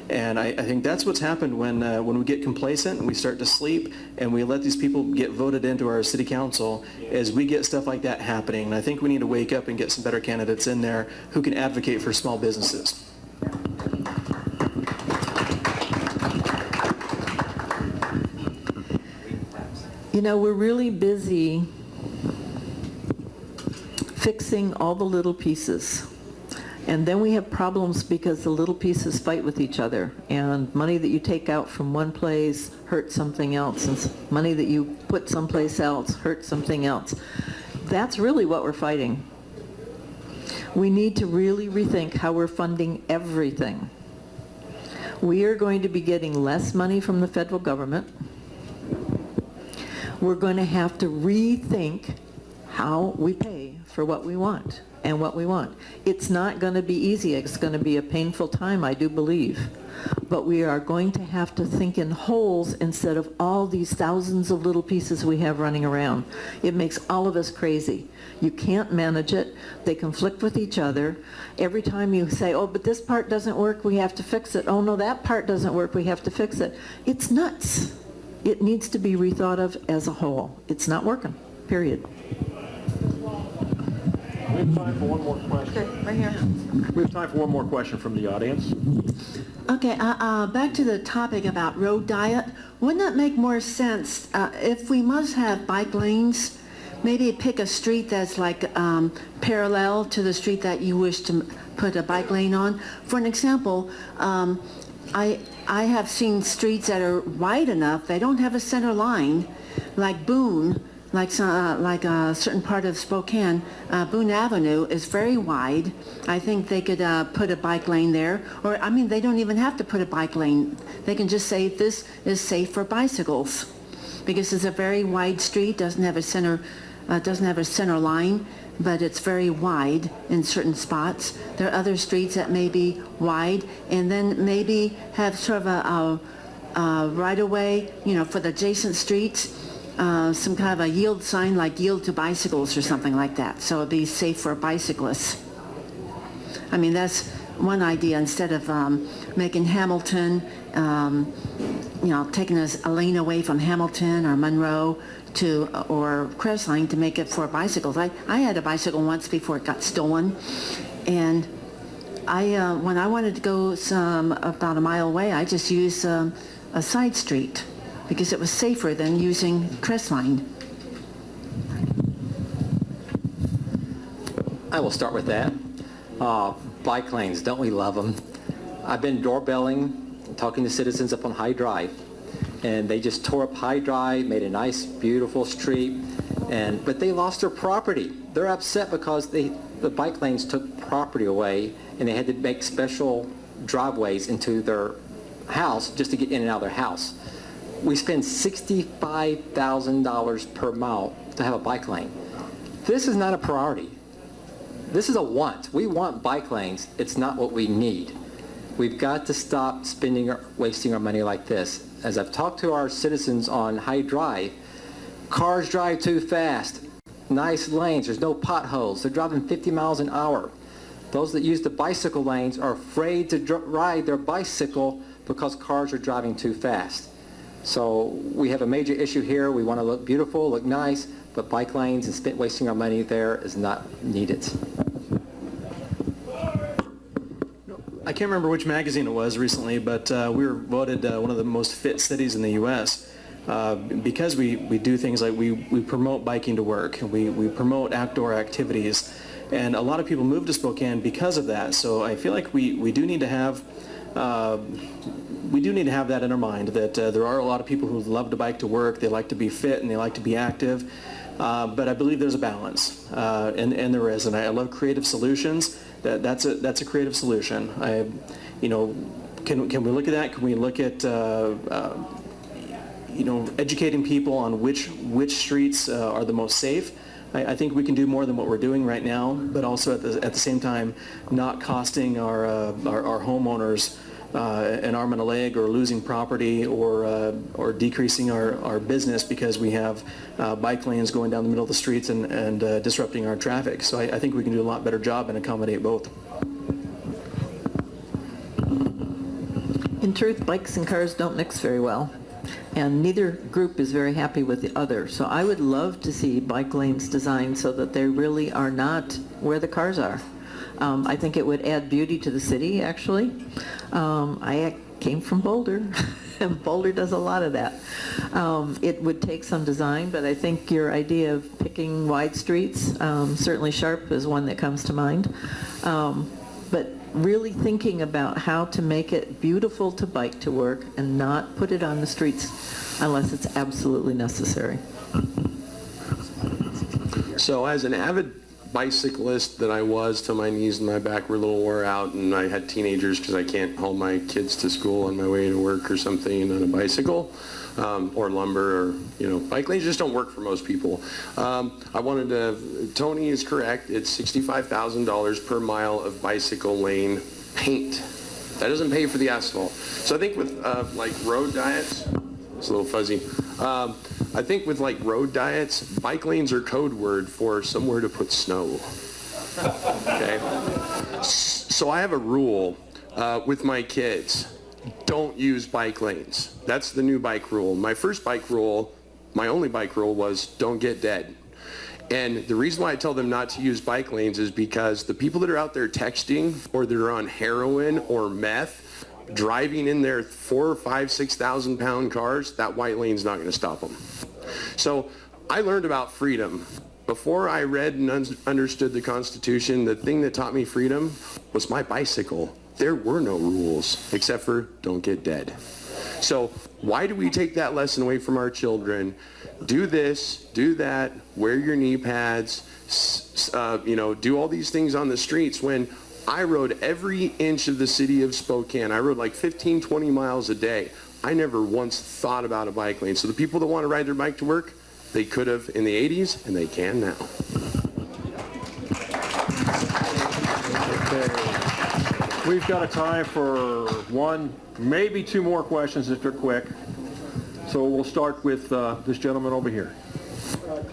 And I think that's what's happened when we get complacent and we start to sleep and we let these people get voted into our city council, is we get stuff like that happening. And I think we need to wake up and get some better candidates in there who can advocate for small businesses. You know, we're really busy fixing all the little pieces. And then we have problems because the little pieces fight with each other. And money that you take out from one place hurts something else. And money that you put someplace else hurts something else. That's really what we're fighting. We need to really rethink how we're funding everything. We are going to be getting less money from the federal government. We're going to have to rethink how we pay for what we want and what we want. It's not going to be easy. It's going to be a painful time, I do believe. But we are going to have to think in wholes instead of all these thousands of little pieces we have running around. It makes all of us crazy. You can't manage it. They conflict with each other. Every time you say, oh, but this part doesn't work, we have to fix it. Oh, no, that part doesn't work, we have to fix it. It's nuts. It needs to be rethought of as a whole. It's not working, period. We have time for one more question. Right here. We have time for one more question from the audience. Okay, back to the topic about road diet. Wouldn't it make more sense if we must have bike lanes, maybe pick a street that's like parallel to the street that you wish to put a bike lane on? For an example, I have seen streets that are wide enough, they don't have a center line, like Boone, like a certain part of Spokane. Boone Avenue is very wide. I think they could put a bike lane there. Or, I mean, they don't even have to put a bike lane. They can just say this is safe for bicycles, because it's a very wide street, doesn't have a center line, but it's very wide in certain spots. There are other streets that may be wide, and then maybe have sort of a right-of-way, you know, for the adjacent streets. Some kind of a yield sign, like yield to bicycles or something like that, so it'd be safe for bicyclists. I mean, that's one idea, instead of making Hamilton taking a lane away from Hamilton or Monroe or Crestline to make it for bicycles. I had a bicycle once before it got stolen, and when I wanted to go about a mile away, I just used a side street because it was safer than using Crestline. I will start with that. Bike lanes, don't we love them? I've been doorbelling, talking to citizens up on High Drive, and they just tore up High Drive, made a nice, beautiful street, but they lost their property. They're upset because the bike lanes took property away, and they had to make special driveways into their house just to get in and out of their house. We spend $65,000 per mile to have a bike lane. This is not a priority. This is a want. We want bike lanes. It's not what we need. We've got to stop wasting our money like this. As I've talked to our citizens on High Drive, cars drive too fast. Nice lanes, there's no potholes. They're driving 50 miles an hour. Those that use the bicycle lanes are afraid to ride their bicycle because cars are driving too fast. So we have a major issue here. We want to look beautiful, look nice, but bike lanes and wasting our money there is not needed. I can't remember which magazine it was recently, but we were voted one of the most fit cities in the U.S. Because we do things like we promote biking to work, and we promote outdoor activities, and a lot of people move to Spokane because of that. So I feel like we do need to have that in our mind, that there are a lot of people who love to bike to work, they like to be fit, and they like to be active. But I believe there's a balance, and there is, and I love creative solutions. That's a creative solution. Can we look at that? Can we look at educating people on which streets are the most safe? I think we can do more than what we're doing right now, but also at the same time not costing our homeowners an arm and a leg, or losing property, or decreasing our business because we have bike lanes going down the middle of the streets and disrupting our traffic. So I think we can do a lot better job and accommodate both. In truth, bikes and cars don't mix very well, and neither group is very happy with the other. So I would love to see bike lanes designed so that they really are not where the cars are. I think it would add beauty to the city, actually. I came from Boulder, and Boulder does a lot of that. It would take some design, but I think your idea of picking wide streets, certainly Sharp is one that comes to mind. But really thinking about how to make it beautiful to bike to work and not put it on the streets unless it's absolutely necessary. So as an avid bicyclist that I was, till my knees and my back were a little wore out, and I had teenagers because I can't haul my kids to school on my way to work or something on a bicycle, or lumber, or bike lanes just don't work for most people. Tony is correct, it's $65,000 per mile of bicycle lane paint. That doesn't pay for the asphalt. So I think with like road diets, it's a little fuzzy. I think with like road diets, bike lanes are code word for somewhere to put snow. Okay? So I have a rule with my kids. Don't use bike lanes. That's the new bike rule. My first bike rule, my only bike rule, was don't get dead. And the reason why I tell them not to use bike lanes is because the people that are out there texting, or that are on heroin or meth, driving in their 4,000, 5,000, 6,000 pound cars, that white lane's not going to stop them. So I learned about freedom. Before I read and understood the Constitution, the thing that taught me freedom was my bicycle. There were no rules except for don't get dead. So why do we take that lesson away from our children? Do this, do that, wear your knee pads, do all these things on the streets, when I rode every inch of the city of Spokane. I rode like 15, 20 miles a day. I never once thought about a bike lane. So the people that want to ride their bike to work, they could have in the 80s, and they can now. Okay. We've got a time for one, maybe two more questions if they're quick. So we'll start with this gentleman over here.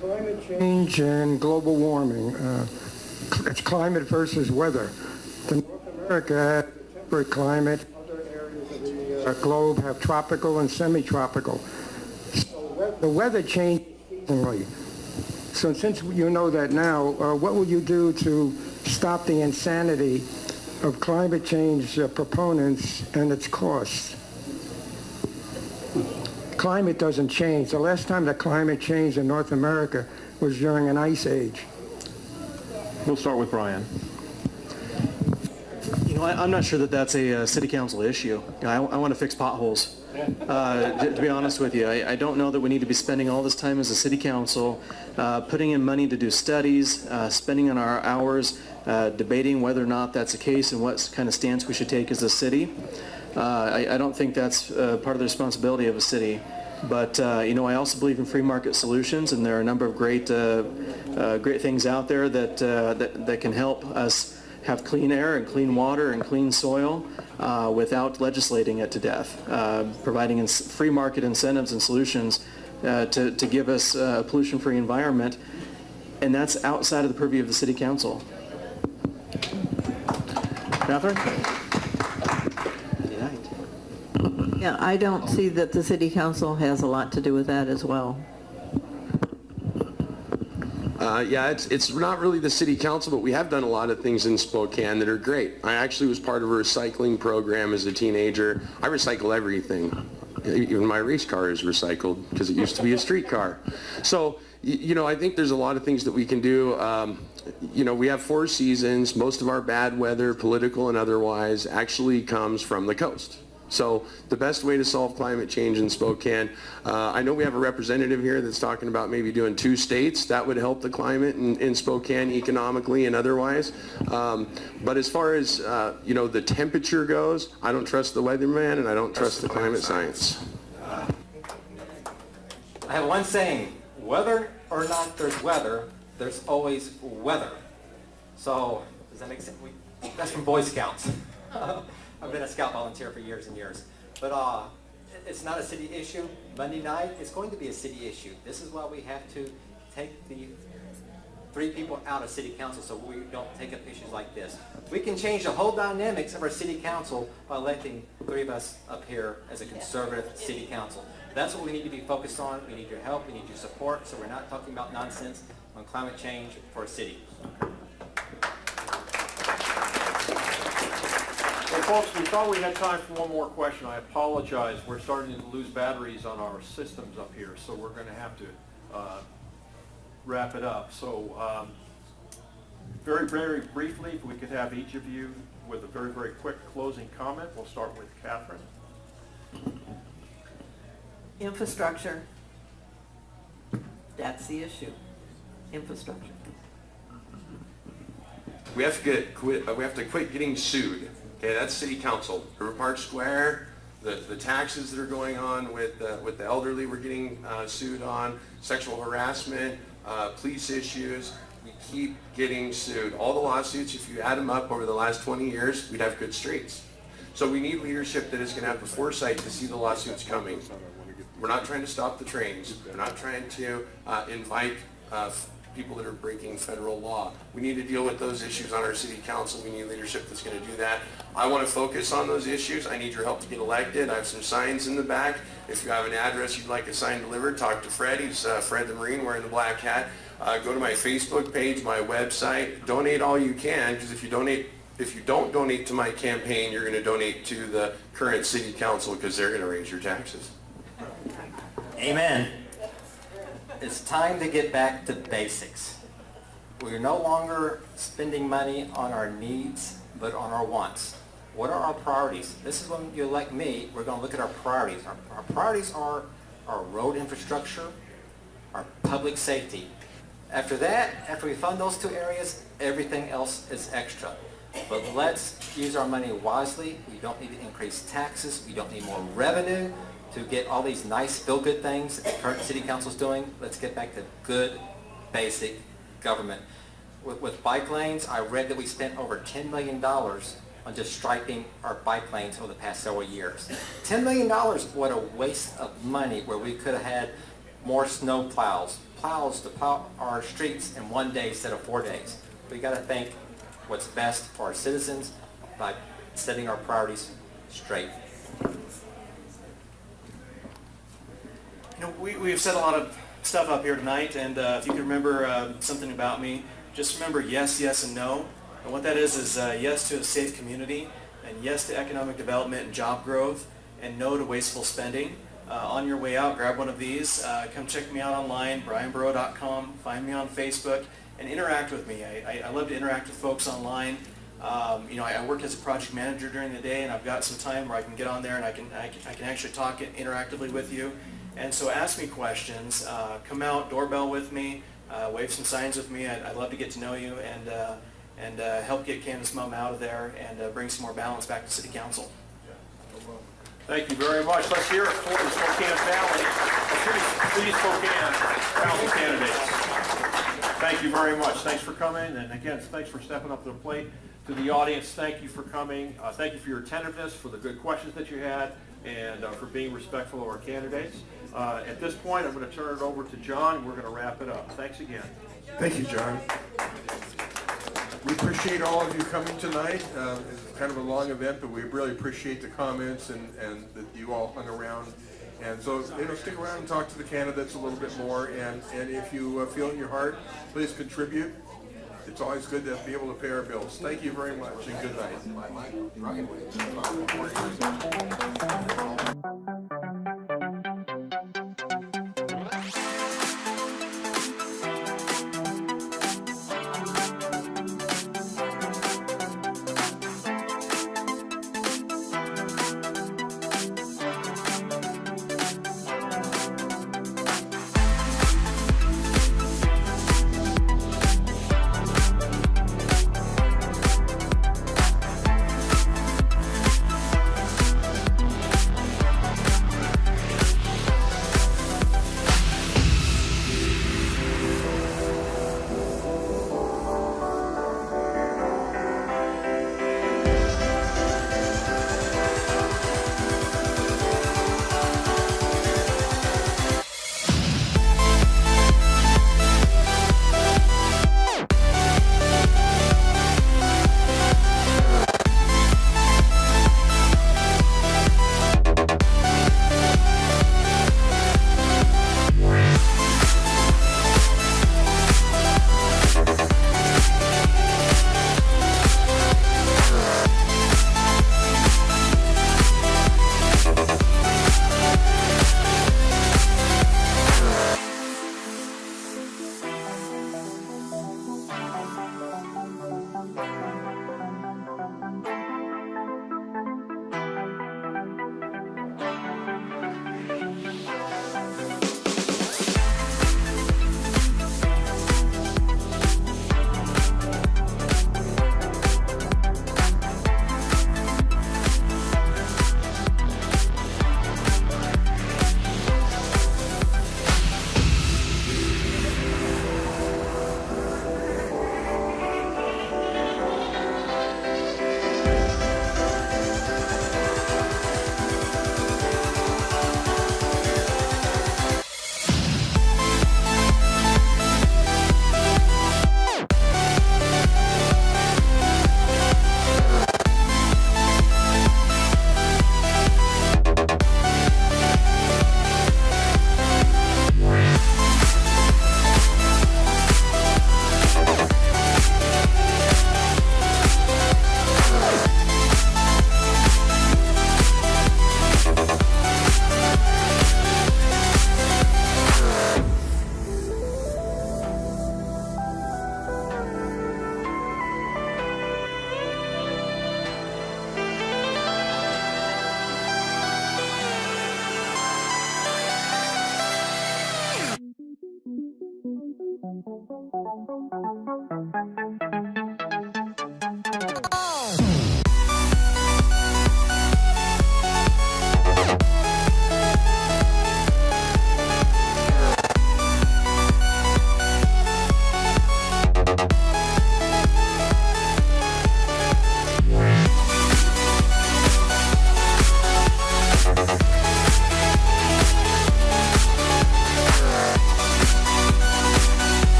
Climate change and global warming. It's climate versus weather. North America has temperate climate. Other areas of the globe have tropical and semi-tropical. So the weather changes seasonally. So since you know that now, what will you do to stop the insanity of climate change proponents and its costs? Climate doesn't change. The last time that climate changed in North America was during an ice age. We'll start with Brian. You know, I'm not sure that that's a city council issue. I want to fix potholes. To be honest with you, I don't know that we need to be spending all this time as a city council putting in money to do studies, spending on our hours, debating whether or not that's the case and what kind of stance we should take as a city. I don't think that's part of the responsibility of a city. But you know, I also believe in free market solutions, and there are a number of great things out there that can help us have clean air and clean water and clean soil without legislating it to death, providing free market incentives and solutions to give us a pollution-free environment, and that's outside of the purview of the city council. Catherine? Yeah, I don't see that the city council has a lot to do with that as well. Yeah, it's not really the city council, but we have done a lot of things in Spokane that are great. I actually was part of a recycling program as a teenager. I recycle everything. Even my race car is recycled because it used to be a street car. So, you know, I think there's a lot of things that we can do. You know, we have 4 seasons. Most of our bad weather, political and otherwise, actually comes from the coast. So the best way to solve climate change in Spokane, I know we have a representative here that's talking about maybe doing 2 states. That would help the climate in Spokane economically and otherwise. But as far as, you know, the temperature goes, I don't trust the weatherman and I don't trust the climate science. I have one saying, whether or not there's weather, there's always weather. So, does that make sense? That's from Boy Scouts. I've been a Scout volunteer for years and years. But it's not a city issue. Monday night, it's going to be a city issue. This is why we have to take the 3 people out of city council so we don't take up issues like this. We can change the whole dynamics of our city council by electing 3 of us up here as a conservative city council. That's what we need to be focused on. We need your help. We need your support so we're not talking about nonsense on climate change for a city. Well, folks, we thought we had time for one more question. I apologize. We're starting to lose batteries on our systems up here, so we're going to have to wrap it up. So very, very briefly, if we could have each of you with a very, very quick closing comment. We'll start with Catherine. Infrastructure. That's the issue. Infrastructure. We have to quit getting sued. Okay, that's city council. River Park Square, the taxes that are going on with the elderly we're getting sued on, sexual harassment, police issues. We keep getting sued. All the lawsuits, if you add them up over the last 20 years, we'd have good streets. So we need leadership that is going to have the foresight to see the lawsuits coming. We're not trying to stop the trains. We're not trying to invite people that are breaking federal law. We need to deal with those issues on our city council. We need leadership that's going to do that. I want to focus on those issues. I need your help to get elected. I have some signs in the back. If you have an address you'd like a sign delivered, talk to Fred. He's Fred the Marine wearing the black hat. Go to my Facebook page, my website. Donate all you can, because if you don't donate to my campaign, you're going to donate to the current city council because they're going to raise your taxes. Amen. It's time to get back to basics. We're no longer spending money on our needs, but on our wants. What are our priorities? This is when you elect me, we're going to look at our priorities. Our priorities are our road infrastructure, our public safety. After that, after we fund those 2 areas, everything else is extra. But let's use our money wisely. We don't need to increase taxes. We don't need more revenue to get all these nice feel-good things that the current city council is doing. Let's get back to good, basic government. With bike lanes, I read that we spent over $10 million on just striping our bike lanes over the past several years. $10 million, what a waste of money, where we could have had more snow plows to plow our streets in 1 day instead of 4 days. We got to think what's best for our citizens by setting our priorities straight. We've said a lot of stuff up here tonight, and if you can remember something about me, just remember yes, yes, and no. And what that is yes to a safe community, and yes to economic development and job growth, and no to wasteful spending. On your way out, grab one of these. Come check me out online, brianburrow.com. Find me on Facebook, and interact with me. I love to interact with folks online. I work as a project manager during the day, and I've got some time where I can get on there and I can actually talk interactively with you. And so ask me questions. Come out, doorbell with me, wave some signs with me. I'd love to get to know you and help get Candace Mum out of there and bring some more balance back to City Council. Thank you very much. Let's hear it for the Spokane Valley, City Spokane Council candidates. Thank you very much. Thanks for coming, and again, thanks for stepping up to the plate. To the audience, thank you for coming. Thank you for your attentiveness, for the good questions that you had, and for being respectful of our candidates. At this point, I'm going to turn it over to John, and we're going to wrap it up. Thanks again. Thank you, John. We appreciate all of you coming tonight. It's kind of a long event, but we really appreciate the comments and that you all hung around. And so, stick around and talk to the candidates a little bit more. And if you feel in your heart, please contribute. It's always good to be able to pay our bills. Thank you very much, and good night.